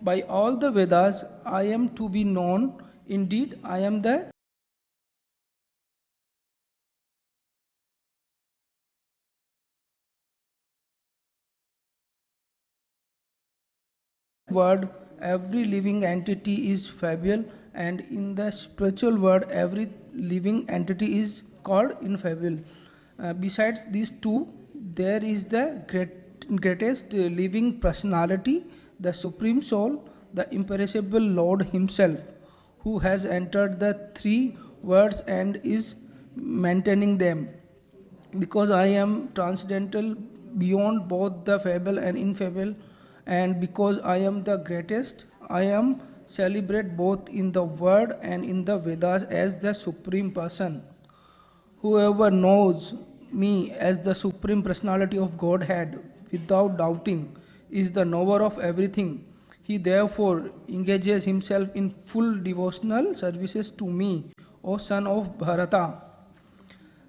By all the Vedas, I am to be known. Indeed, I am the word, every living entity is fabule, and in the spiritual world, every living entity is called infabule. Besides these two, there is the greatest living personality, the Supreme Soul, the imperishable Lord Himself, who has entered the three worlds and is maintaining them. Because I am transcendental beyond both the fable and infable, and because I am the greatest, I am celebrated both in the word and in the Vedas as the Supreme Person. Whoever knows me as the Supreme Personality of Godhead without doubting is the knower of everything. He therefore engages himself in full devotional services to me, O son of Bharata.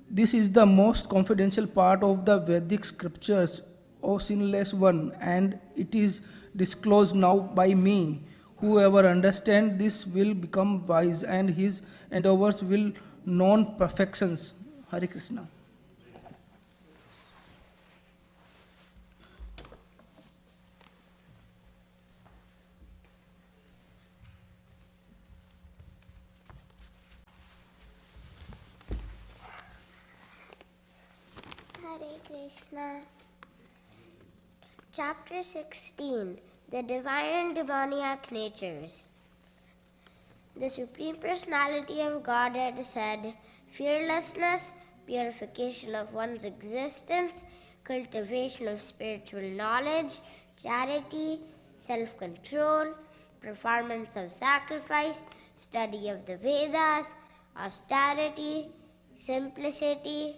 This is the most confidential part of the Vedic scriptures, O sinless one, and it is disclosed now by me. Whoever understands this will become wise, and his endeavors will known perfections. Hare Krishna. Hare Krishna. Chapter 16, The Divine and Demoniac Natures. The Supreme Personality of Godhead said, fearlessness, purification of one's existence, cultivation of spiritual knowledge, charity, self-control, performance of sacrifice, study of the Vedas, austerity, simplicity,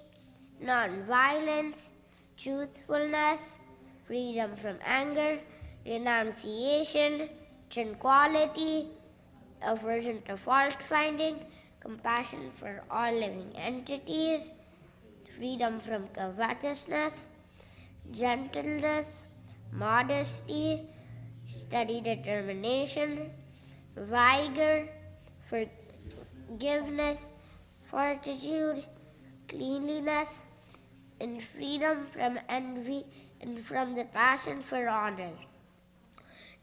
non-violence, truthfulness, freedom from anger, renunciation, tranquility, aversion to fault-finding, compassion for all living entities, freedom from covetousness, gentleness, modesty, steady determination, vigor, forgiveness, fortitude, cleanliness, and freedom from envy and from the passion for honor.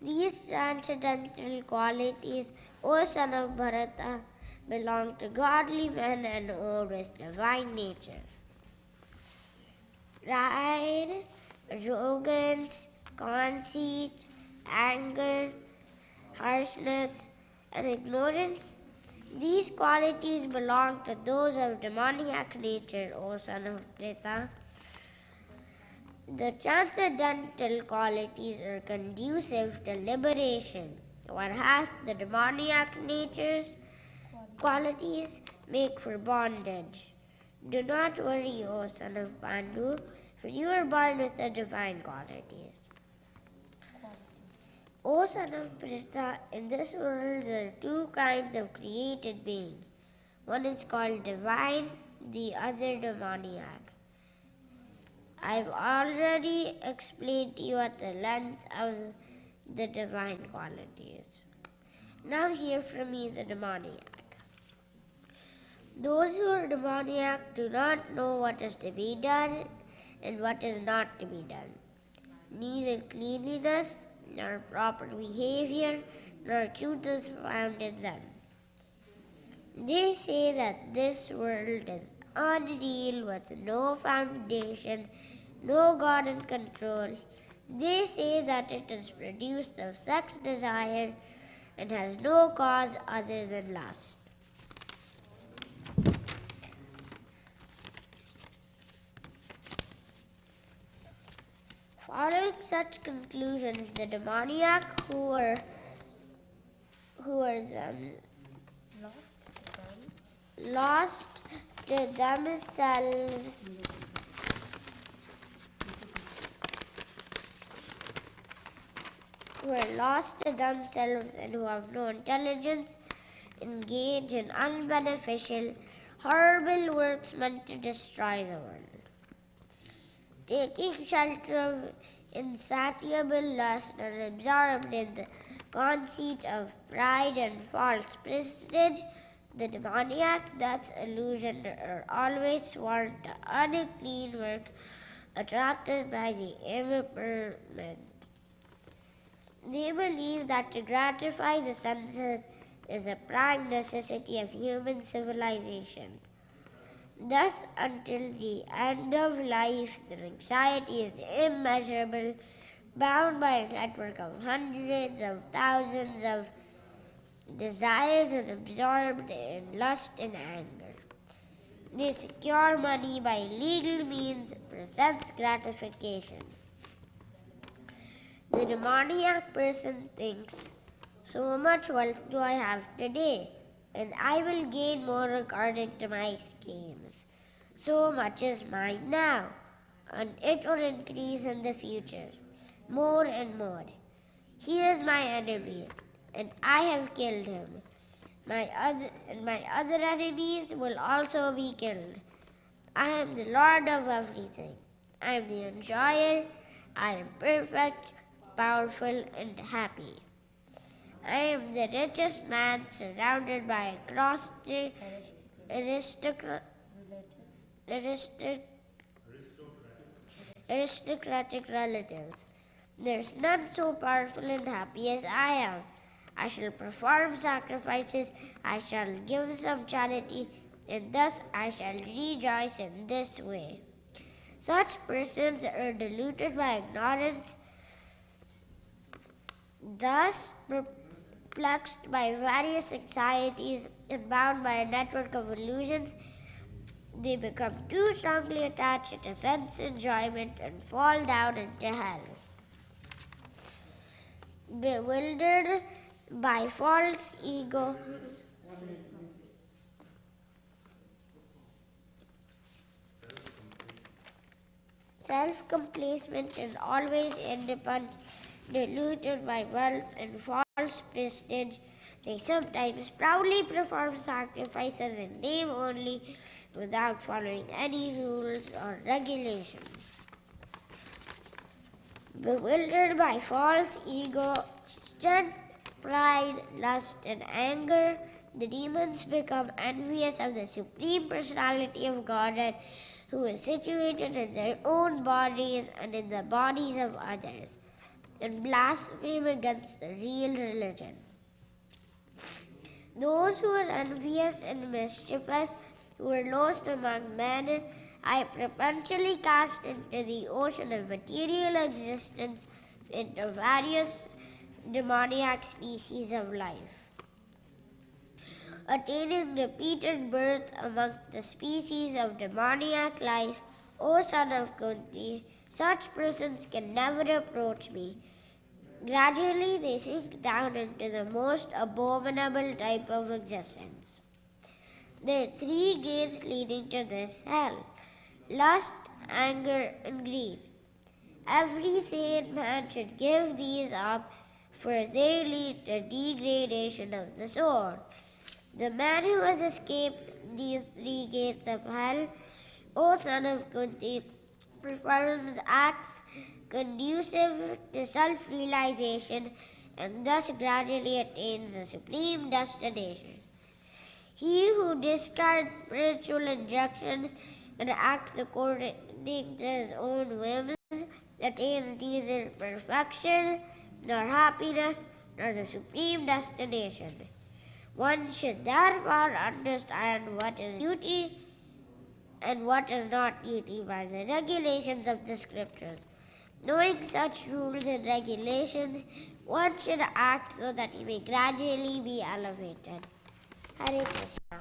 These transcendental qualities, O son of Bharata, belong to godly men and old with divine nature. Pride, arrogance, conceit, anger, harshness, and ignorance, these qualities belong to those of demoniac nature, O son of Pritha. The transcendental qualities are conducive to liberation, whereas the demoniac nature's qualities make for bondage. Do not worry, O son of Pandu, for you are born with the divine qualities. O son of Pritha, in this world there are two kinds of created beings. One is called divine, the other demoniac. I've already explained to you at the length of the divine qualities. Now hear from me the demoniac. Those who are demoniac do not know what is to be done and what is not to be done. Neither cleanliness, nor proper behavior, nor truth is found in them. They say that this world is unreal with no foundation, no God in control. They say that it is produced of sex desire and has no cause other than lust. Following such conclusions, the demoniac who are lost to themselves and who have no intelligence engage in unbeneficial, horrible works meant to destroy the world. Taking shelter of insatiable lust and absorbed in the conceit of pride and false prestige, the demoniac, thus illusioned, are always sworn to unclean work, attracted by the impermanent. They believe that to gratify the senses is the prime necessity of human civilization. Thus, until the end of life, their anxiety is immeasurable, bound by a network of hundreds of thousands of desires and absorbed in lust and anger. They secure money by legal means, presents gratification. The demoniac person thinks, so much wealth do I have today, and I will gain more according to my schemes. So much is mine now, and it will increase in the future, more and more. He is my enemy, and I have killed him. My other enemies will also be killed. I am the Lord of everything. I am the enjoyer. I am perfect, powerful, and happy. I am the richest man surrounded by aristocratic relatives. There's none so powerful and happy as I am. I shall perform sacrifices, I shall give some charity, and thus I shall rejoice in this way. Such persons are deluded by ignorance, thus perplexed by various anxieties and bound by a network of illusions. They become too strongly attached to sense enjoyment and fall down into hell. Bewildered by false ego, self-complacement, and always independent, deluded by wealth and false prestige, they sometimes proudly perform sacrifices in name only, without following any rules or regulations. Bewildered by false ego, strength, pride, lust, and anger, the demons become envious of the Supreme Personality of Godhead, who is situated in their own bodies and in the bodies of others, and blaspheme against the real religion. Those who are envious and mischievous, who are lost among men, I perpetually cast into the ocean of material existence, into various demoniac species of life. Attaining repeated birth among the species of demoniac life, O son of Kunti, such persons can never approach me. Gradually they sink down into the most abominable type of existence. There are 3 gates leading to this hell: lust, anger, and greed. Every sane man should give these up, for they lead to degradation of the soul. The man who has escaped these 3 gates of hell, O son of Kunti, performs acts conducive to self-realization and thus gradually attains the supreme destination. He who discards spiritual injunctions and acts according to his own whims attains neither perfection, nor happiness, nor the supreme destination. One should therefore understand what is duty and what is not duty by the regulations of the scriptures. Knowing such rules and regulations, one should act so that he may gradually be elevated. Hare Krishna.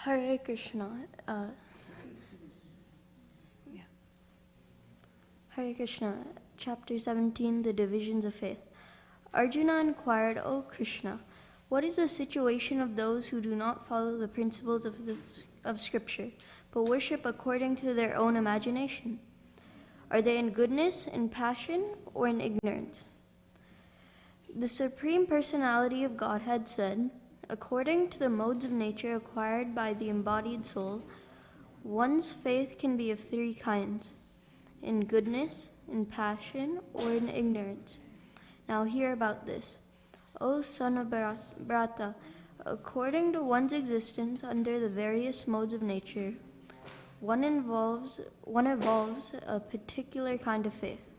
Hare Krishna. Hare Krishna, Chapter 17, The Divisions of Faith. Arjuna inquired, O Krishna, what is the situation of those who do not follow the principles of Scripture, but worship according to their own imagination? Are they in goodness, in passion, or in ignorance? The Supreme Personality of Godhead said, according to the modes of nature acquired by the embodied soul, one's faith can be of 3 kinds: in goodness, in passion, or in ignorance. Now hear about this. O son of Bharata, according to one's existence under the various modes of nature, one evolves a particular kind of faith.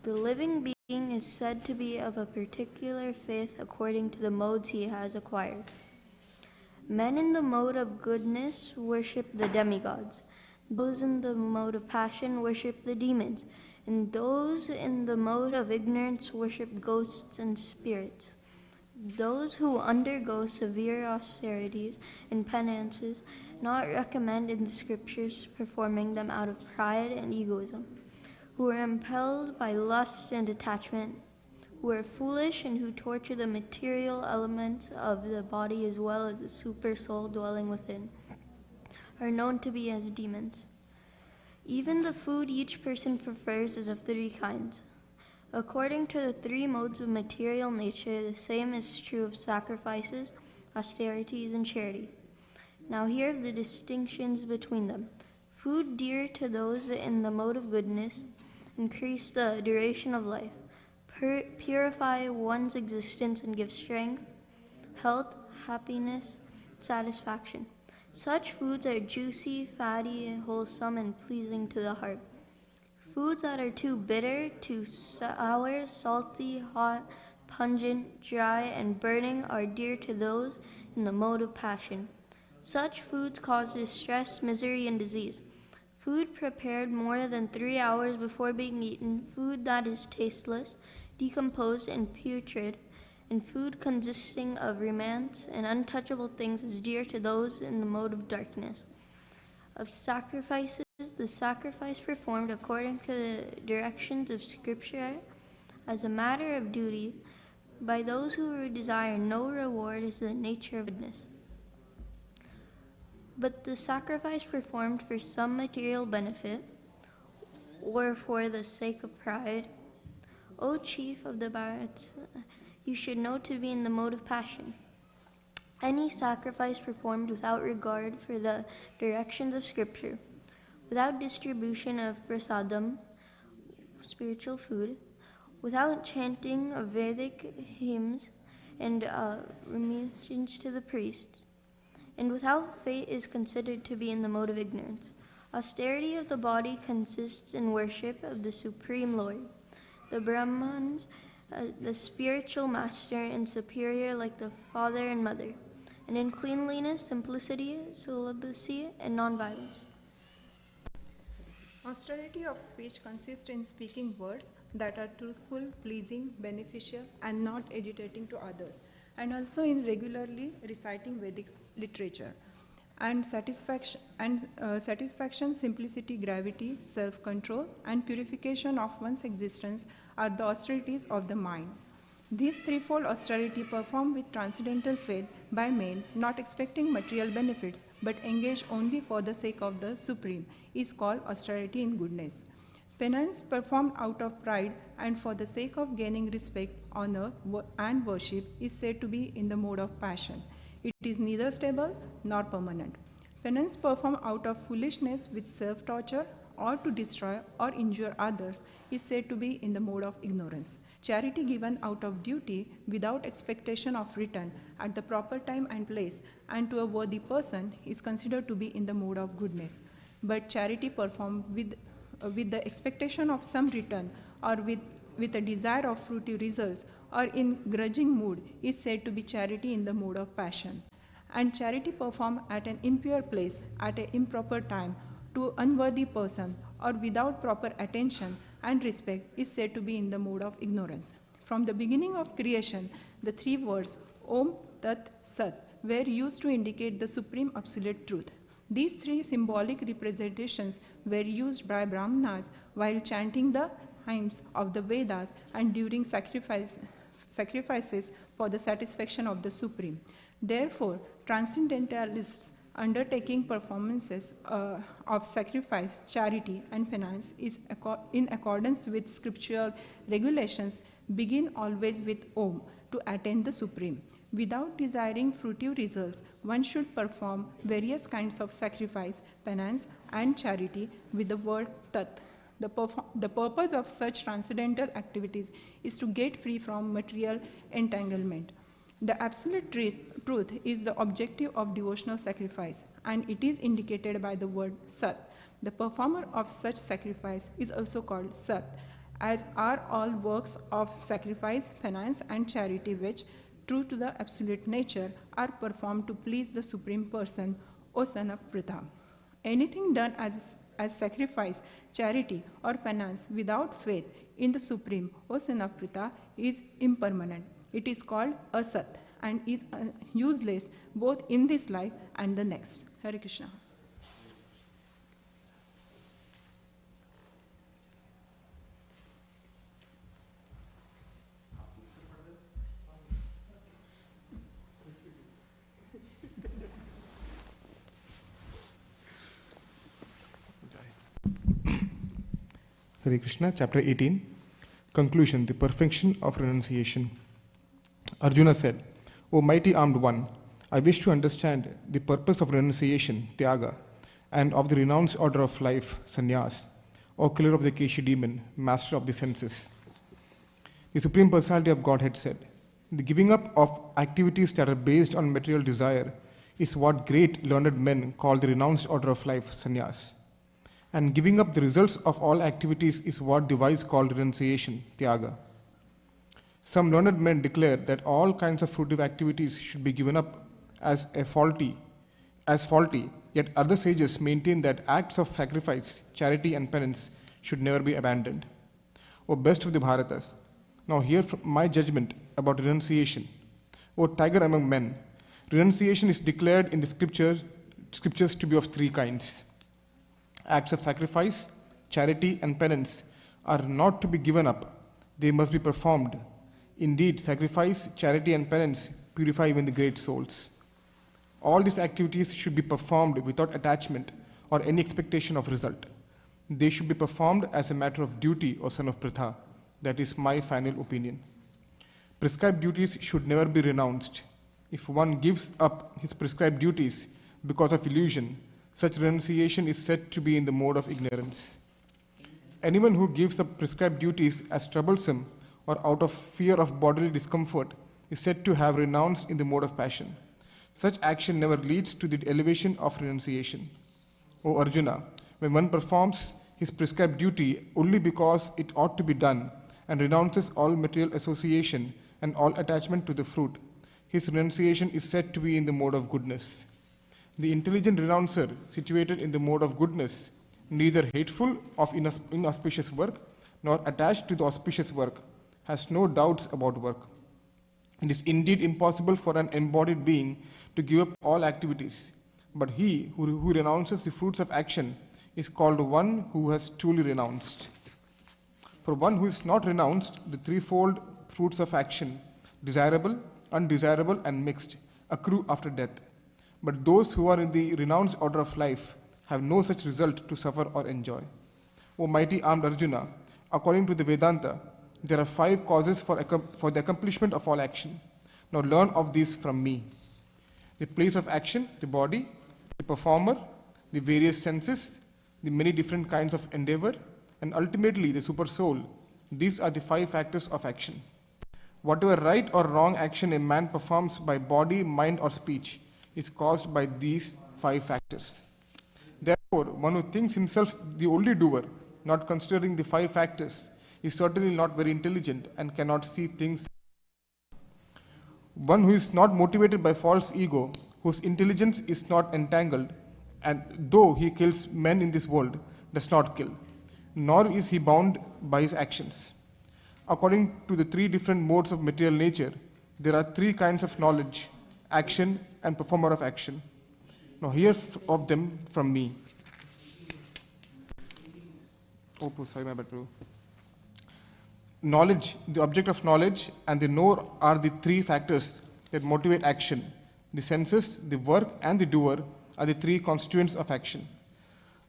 The living being is said to be of a particular faith according to the modes he has acquired. Men in the mode of goodness worship the demigods. Those in the mode of passion worship the demons, and those in the mode of ignorance worship ghosts and spirits. Those who undergo severe austerities and penances not recommend in the scriptures performing them out of pride and egoism, who are impelled by lust and attachment, who are foolish and who torture the material elements of the body as well as the super soul dwelling within, are known to be as demons. Even the food each person prefers is of 3 kinds. According to the 3 modes of material nature, the same is true of sacrifices, austerities, and charity. Now here are the distinctions between them. Food dear to those in the mode of goodness increase the duration of life, purify one's existence and give strength, health, happiness, satisfaction. Such foods are juicy, fatty, wholesome, and pleasing to the heart. Foods that are too bitter, too sour, salty, hot, pungent, dry, and burning are dear to those in the mode of passion. Such foods cause distress, misery, and disease. Food prepared more than 3 hours before being eaten, food that is tasteless, decomposed, and putrid, and food consisting of remains and untouchable things is dear to those in the mode of darkness. Of sacrifices, the sacrifice performed according to the directions of Scripture as a matter of duty by those who desire no reward is the nature of goodness. But the sacrifice performed for some material benefit or for the sake of pride, O chief of the Bharats, you should know to be in the mode of passion. Any sacrifice performed without regard for the directions of Scripture, without distribution of prasadam, spiritual food, without chanting of Vedic hymns and remissions to the priests, and without faith is considered to be in the mode of ignorance. Austerity of the body consists in worship of the Supreme Lord. The Brahmans, the spiritual master and superior like the father and mother, and in cleanliness, simplicity, celibacy, and non-violence. Austerity of speech consists in speaking words that are truthful, pleasing, beneficial, and not agitating to others, and also in regularly reciting Vedic literature. And satisfaction, simplicity, gravity, self-control, and purification of one's existence are the austerities of the mind. These threefold austerity performed with transcendental faith by men, not expecting material benefits, but engaged only for the sake of the Supreme, is called austerity in goodness. Penance performed out of pride and for the sake of gaining respect, honor, and worship is said to be in the mode of passion. It is neither stable nor permanent. Penance performed out of foolishness with self-torture or to destroy or injure others is said to be in the mode of ignorance. Charity given out of duty without expectation of return at the proper time and place and to a worthy person is considered to be in the mode of goodness. But charity performed with the expectation of some return or with a desire of fruitive results or in grudging mood is said to be charity in the mode of passion. And charity performed at an impure place, at an improper time, to unworthy person or without proper attention and respect is said to be in the mode of ignorance. From the beginning of creation, the three words Om, Tat, Sat were used to indicate the supreme absolute truth. These three symbolic representations were used by Brahmanas while chanting the hymns of the Vedas and during sacrifices for the satisfaction of the Supreme. Therefore, transcendentalists undertaking performances of sacrifice, charity, and penance is in accordance with scriptural regulations begin always with Om to attain the Supreme. Without desiring fruitive results, one should perform various kinds of sacrifice, penance, and charity with the word Tat. The purpose of such transcendental activities is to get free from material entanglement. The absolute truth is the objective of devotional sacrifice, and it is indicated by the word Sat. The performer of such sacrifice is also called Sat, as are all works of sacrifice, penance, and charity which, true to the absolute nature, are performed to please the Supreme Person, O son of Pritha. Anything done as sacrifice, charity, or penance without faith in the Supreme, O son of Pritha, is impermanent. It is called asat and is useless both in this life and the next. Hare Krishna. Hare Krishna, chapter 18. Conclusion, the perfection of renunciation. Arjuna said, O mighty armed one, I wish to understand the purpose of renunciation, Tyaga, and of the renounced order of life, Sannyas, or killer of the Keshi demon, master of the senses. The Supreme Personality of Godhead said, the giving up of activities that are based on material desire is what great learned men call the renounced order of life, Sannyas. And giving up the results of all activities is what the wise call renunciation, Tyaga. Some learned men declare that all kinds of fruitive activities should be given up as faulty, yet other sages maintain that acts of sacrifice, charity, and penance should never be abandoned. O best of the Bharatas, now hear my judgment about renunciation. O tiger among men, renunciation is declared in the scriptures to be of three kinds. Acts of sacrifice, charity, and penance are not to be given up. They must be performed. Indeed, sacrifice, charity, and penance purify even the great souls. All these activities should be performed without attachment or any expectation of result. They should be performed as a matter of duty, O son of Pritha. That is my final opinion. Prescribed duties should never be renounced. If one gives up his prescribed duties because of illusion, Such renunciation is said to be in the mode of ignorance. Anyone who gives up prescribed duties as troublesome or out of fear of bodily discomfort is said to have renounced in the mode of passion. Such action never leads to the elevation of renunciation. O Arjuna, when one performs his prescribed duty only because it ought to be done and renounces all material association and all attachment to the fruit, his renunciation is said to be in the mode of goodness. The intelligent renouncer, situated in the mode of goodness, neither hateful of inauspicious work nor attached to the auspicious work, has no doubts about work. It is indeed impossible for an embodied being to give up all activities, but he who renounces the fruits of action is called one who has truly renounced. For one who is not renounced, the threefold fruits of action, desirable, undesirable, and mixed, accrue after death. But those who are in the renounced order of life have no such result to suffer or enjoy. O mighty armed Arjuna, according to the Vedanta, there are 5 causes for the accomplishment of all action. Now learn of these from me. The place of action, the body, the performer, the various senses, the many different kinds of endeavor, and ultimately the super soul. These are the 5 factors of action. Whatever right or wrong action a man performs by body, mind, or speech is caused by these 5 factors. Therefore, one who thinks himself the only doer, not considering the 5 factors, is certainly not very intelligent and cannot see things. One who is not motivated by false ego, whose intelligence is not entangled, and though he kills men in this world, does not kill, nor is he bound by his actions. According to the 3 different modes of material nature, there are 3 kinds of knowledge, action, and performer of action. Now hear of them from me. Oh, sorry, my bad. Knowledge, the object of knowledge, and the knower are the 3 factors that motivate action. The senses, the work, and the doer are the 3 constituents of action.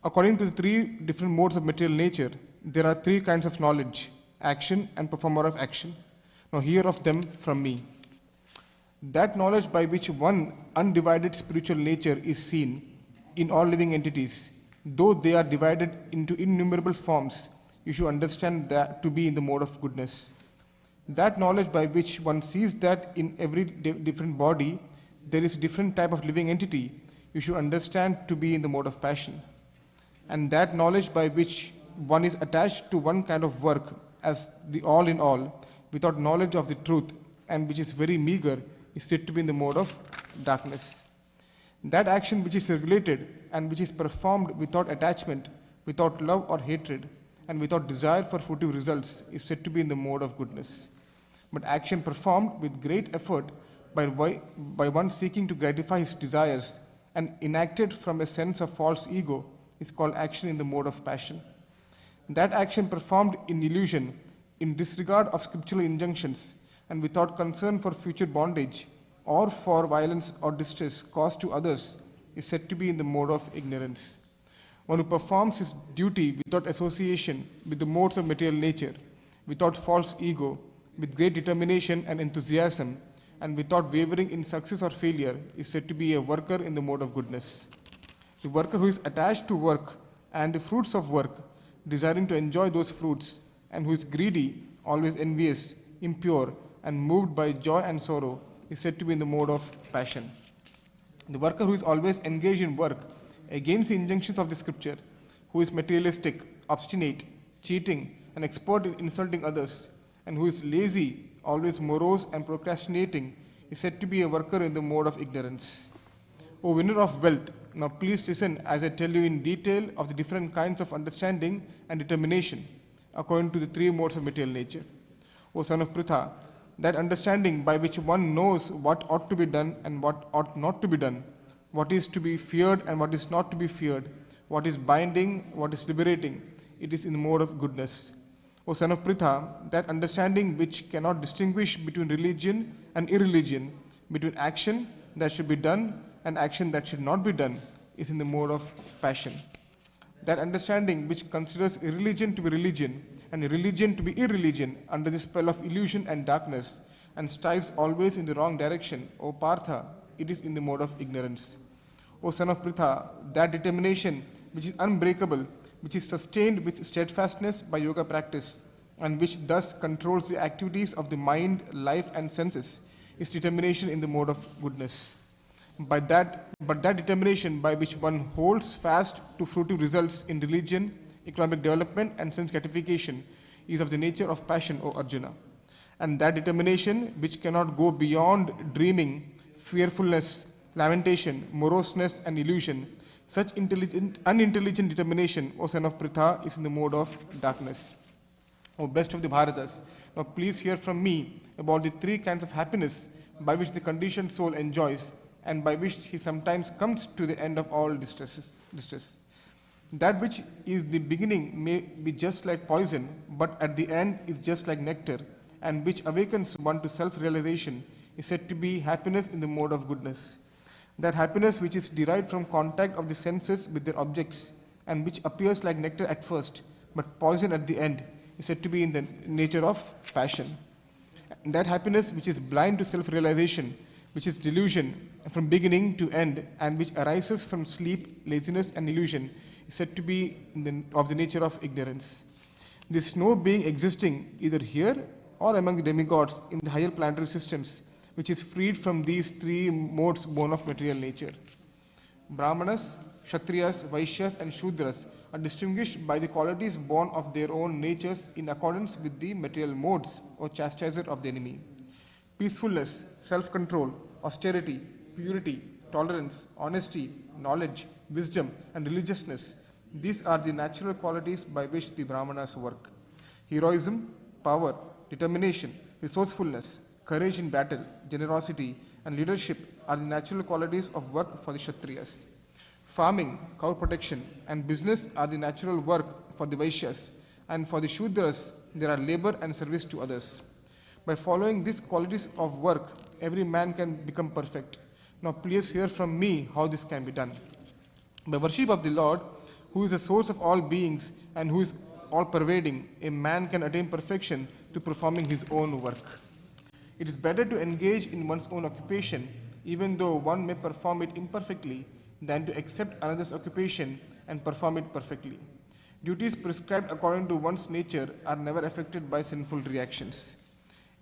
According to the 3 different modes of material nature, there are 3 kinds of knowledge, action, and performer of action. Now hear of them from me. That knowledge by which one undivided spiritual nature is seen in all living entities, though they are divided into innumerable forms, you should understand that to be in the mode of goodness. That knowledge by which one sees that in every different body there is a different type of living entity, you should understand to be in the mode of passion. And that knowledge by which one is attached to one kind of work as the all in all, without knowledge of the truth, and which is very meager, is said to be in the mode of darkness. That action which is regulated and which is performed without attachment, without love or hatred, and without desire for fruitive results is said to be in the mode of goodness. But action performed with great effort by one seeking to gratify his desires and enacted from a sense of false ego is called action in the mode of passion. That action performed in illusion, in disregard of scriptural injunctions, and without concern for future bondage or for violence or distress caused to others is said to be in the mode of ignorance. One who performs his duty without association with the modes of material nature, without false ego, with great determination and enthusiasm, and without wavering in success or failure is said to be a worker in the mode of goodness. The worker who is attached to work and the fruits of work, desiring to enjoy those fruits, and who is greedy, always envious, impure, and moved by joy and sorrow is said to be in the mode of passion. The worker who is always engaged in work against the injunctions of the scripture, who is materialistic, obstinate, cheating, and expert in insulting others, and who is lazy, always morose and procrastinating, is said to be a worker in the mode of ignorance. O winner of wealth, now please listen as I tell you in detail of the different kinds of understanding and determination according to the 3 modes of material nature. O son of Pritha, that understanding by which one knows what ought to be done and what ought not to be done, what is to be feared and what is not to be feared, what is binding, what is liberating, it is in the mode of goodness. O son of Pritha, that understanding which cannot distinguish between religion and irreligion, between action that should be done and action that should not be done, is in the mode of passion. That understanding which considers irreligion to be religion and religion to be irreligion under the spell of illusion and darkness, and strives always in the wrong direction, O Partha, it is in the mode of ignorance. O son of Pritha, that determination which is unbreakable, which is sustained with steadfastness by yoga practice, and which thus controls the activities of the mind, life, and senses, is determination in the mode of goodness. But that determination by which one holds fast to fruitive results in religion, economic development, and sense gratification is of the nature of passion, O Arjuna. And that determination which cannot go beyond dreaming, fearfulness, lamentation, moroseness, and illusion, such unintelligent determination, O son of Pritha, is in the mode of darkness. O best of the Bharatas, now please hear from me about the three kinds of happiness by which the conditioned soul enjoys, and by which he sometimes comes to the end of all distress. That which is the beginning may be just like poison, but at the end is just like nectar, and which awakens one to self-realization, is said to be happiness in the mode of goodness. That happiness which is derived from contact of the senses with their objects, and which appears like nectar at first, but poison at the end, is said to be in the nature of passion. And that happiness which is blind to self-realization, which is delusion from beginning to end, and which arises from sleep, laziness, and illusion, is said to be of the nature of ignorance. There is no being existing either here or among the demigods in the higher planetary systems, which is freed from these three modes born of material nature. Brahmanas, Kshatriyas, Vaishyas, and Shudras are distinguished by the qualities born of their own natures in accordance with the material modes, or chastiser of the enemy. Peacefulness, self-control, austerity, purity, tolerance, honesty, knowledge, wisdom, and religiousness. These are the natural qualities by which the Brahmanas work. Heroism, power, determination, resourcefulness, courage in battle, generosity, and leadership are the natural qualities of work for the Kshatriyas. Farming, cow protection, and business are the natural work for the Vaishyas, and for the Shudras there are labor and service to others. By following these qualities of work, every man can become perfect. Now please hear from me how this can be done. By worship of the Lord, who is the source of all beings and who is all-pervading, a man can attain perfection to performing his own work. It is better to engage in one's own occupation, even though one may perform it imperfectly, than to accept another's occupation and perform it perfectly. Duties prescribed according to one's nature are never affected by sinful reactions.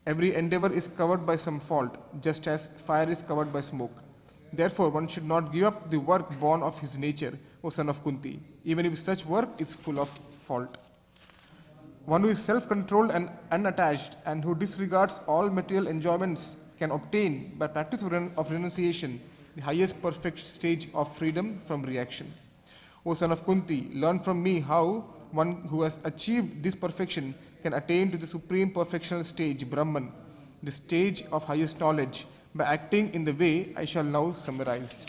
Every endeavor is covered by some fault, just as fire is covered by smoke. Therefore, one should not give up the work born of his nature, O son of Kunti, even if such work is full of fault. One who is self-controlled and unattached, and who disregards all material enjoyments, can obtain, by practice of renunciation, the highest perfect stage of freedom from reaction. O son of Kunti, learn from me how one who has achieved this perfection can attain to the supreme perfectional stage, Brahman, the stage of highest knowledge, by acting in the way I shall now summarize.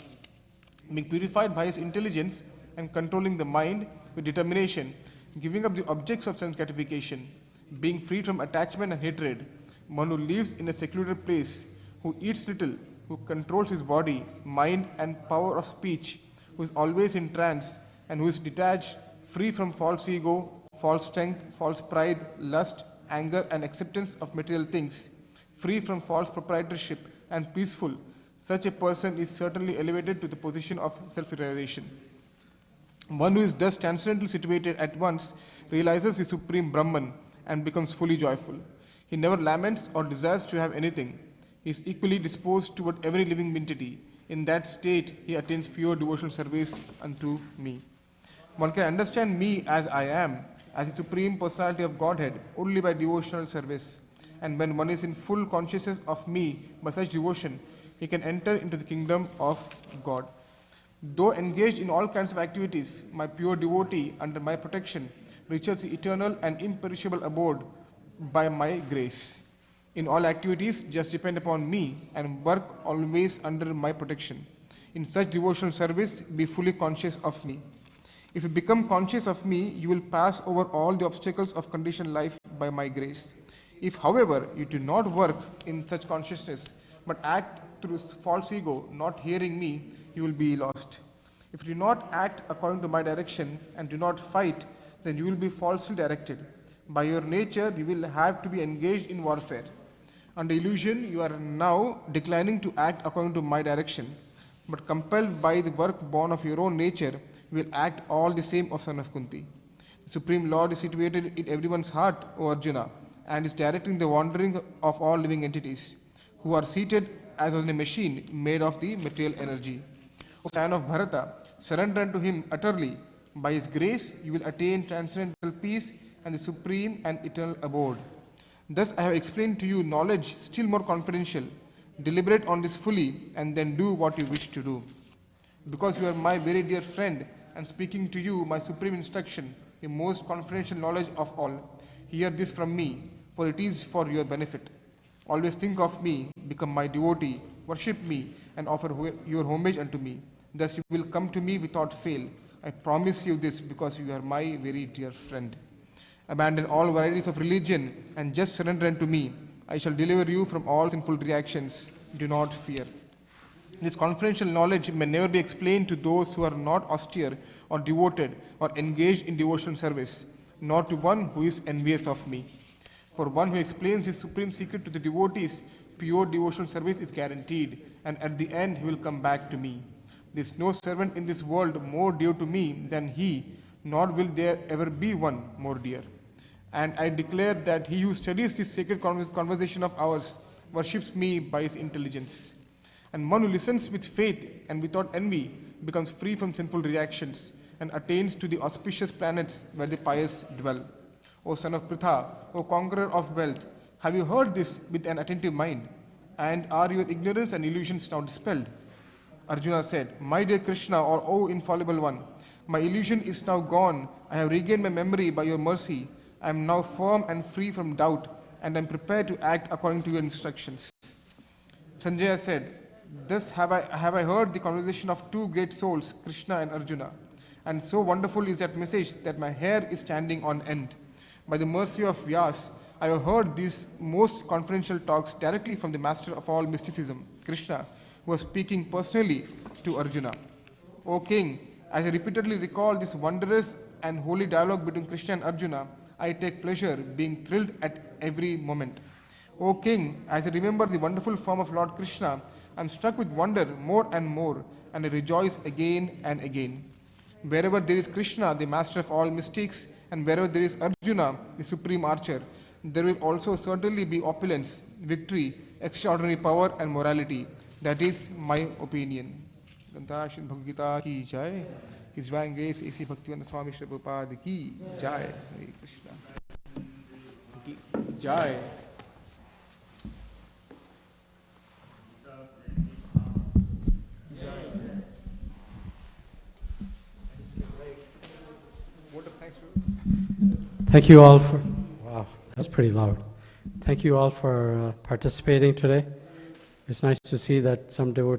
Being purified by his intelligence and controlling the mind with determination, giving up the objects of sense gratification, being freed from attachment and hatred, one who lives in a secluded place, who eats little, who controls his body, mind, and power of speech, who is always in trance, and who is detached, free from false ego, false strength, false pride, lust, anger, and acceptance of material things, free from false proprietorship, and peaceful, such a person is certainly elevated to the position of self-realization. One who is thus transcendently situated at once realizes the supreme Brahman and becomes fully joyful. He never laments or desires to have anything. He is equally disposed toward every living entity. In that state, he attains pure devotional service unto me. One can understand me as I am, as the Supreme Personality of Godhead, only by devotional service. And when one is in full consciousness of me by such devotion, he can enter into the kingdom of God. Though engaged in all kinds of activities, my pure devotee under my protection reaches the eternal and imperishable abode by my grace. In all activities, just depend upon me and work always under my protection. In such devotional service, be fully conscious of me. If you become conscious of me, you will pass over all the obstacles of conditioned life by my grace. If, however, you do not work in such consciousness, but act through false ego, not hearing me, you will be lost. If you do not act according to my direction and do not fight, then you will be falsely directed. By your nature, you will have to be engaged in warfare. Under illusion, you are now declining to act according to my direction. but compelled by the work born of your own nature, you will act all the same, O son of Kunti. The Supreme Lord is situated in everyone's heart, O Arjuna, and is directing the wandering of all living entities, who are seated as on a machine made of the material energy. O son of Bharata, surrender unto him utterly. By his grace, you will attain transcendental peace and the supreme and eternal abode. Thus I have explained to you knowledge still more confidential. Deliberate on this fully, and then do what you wish to do. Because you are my very dear friend, and speaking to you my supreme instruction, the most confidential knowledge of all, hear this from me, for it is for your benefit. Always think of me, become my devotee, worship me, and offer your homage unto me. Thus you will come to me without fail. I promise you this because you are my very dear friend. Abandon all varieties of religion and just surrender unto me. I shall deliver you from all sinful reactions. Do not fear. This confidential knowledge may never be explained to those who are not austere or devoted or engaged in devotional service, nor to one who is envious of me. For one who explains his supreme secret to the devotees, pure devotional service is guaranteed, and at the end he will come back to me. There is no servant in this world more dear to me than he, nor will there ever be one more dear. And I declare that he who studies this sacred conversation of ours worships me by his intelligence. And one who listens with faith and without envy becomes free from sinful reactions and attains to the auspicious planets where the pious dwell. O son of Pritha, O conqueror of wealth, have you heard this with an attentive mind? And are your ignorance and illusions now dispelled? Arjuna said, My dear Krishna, or O infallible one, my illusion is now gone. I have regained my memory by your mercy. I am now firm and free from doubt, and I am prepared to act according to your instructions. Sanjaya said, Thus have I heard the conversation of two great souls, Krishna and Arjuna. And so wonderful is that message that my hair is standing on end. By the mercy of Vyas, I have heard these most confidential talks directly from the master of all mysticism, Krishna, who was speaking personally to Arjuna. O king, as I repeatedly recall this wondrous and holy dialogue between Krishna and Arjuna, I take pleasure being thrilled at every moment. O king, as I remember the wonderful form of Lord Krishna, I am struck with wonder more and more, and I rejoice again and again. Wherever there is Krishna, the master of all mystics, and wherever there is Arjuna, the supreme archer, there will also certainly be opulence, victory, extraordinary power and morality. That is my opinion. Bhagavad Gita ki jai. His divine grace, A.C. Bhaktivedanta Swami Srila Prabhupada ki jai. Hare Krishna. Ki jai. Thank you all for, wow, that's pretty loud. Thank you all for participating today. It's nice to see that some devotees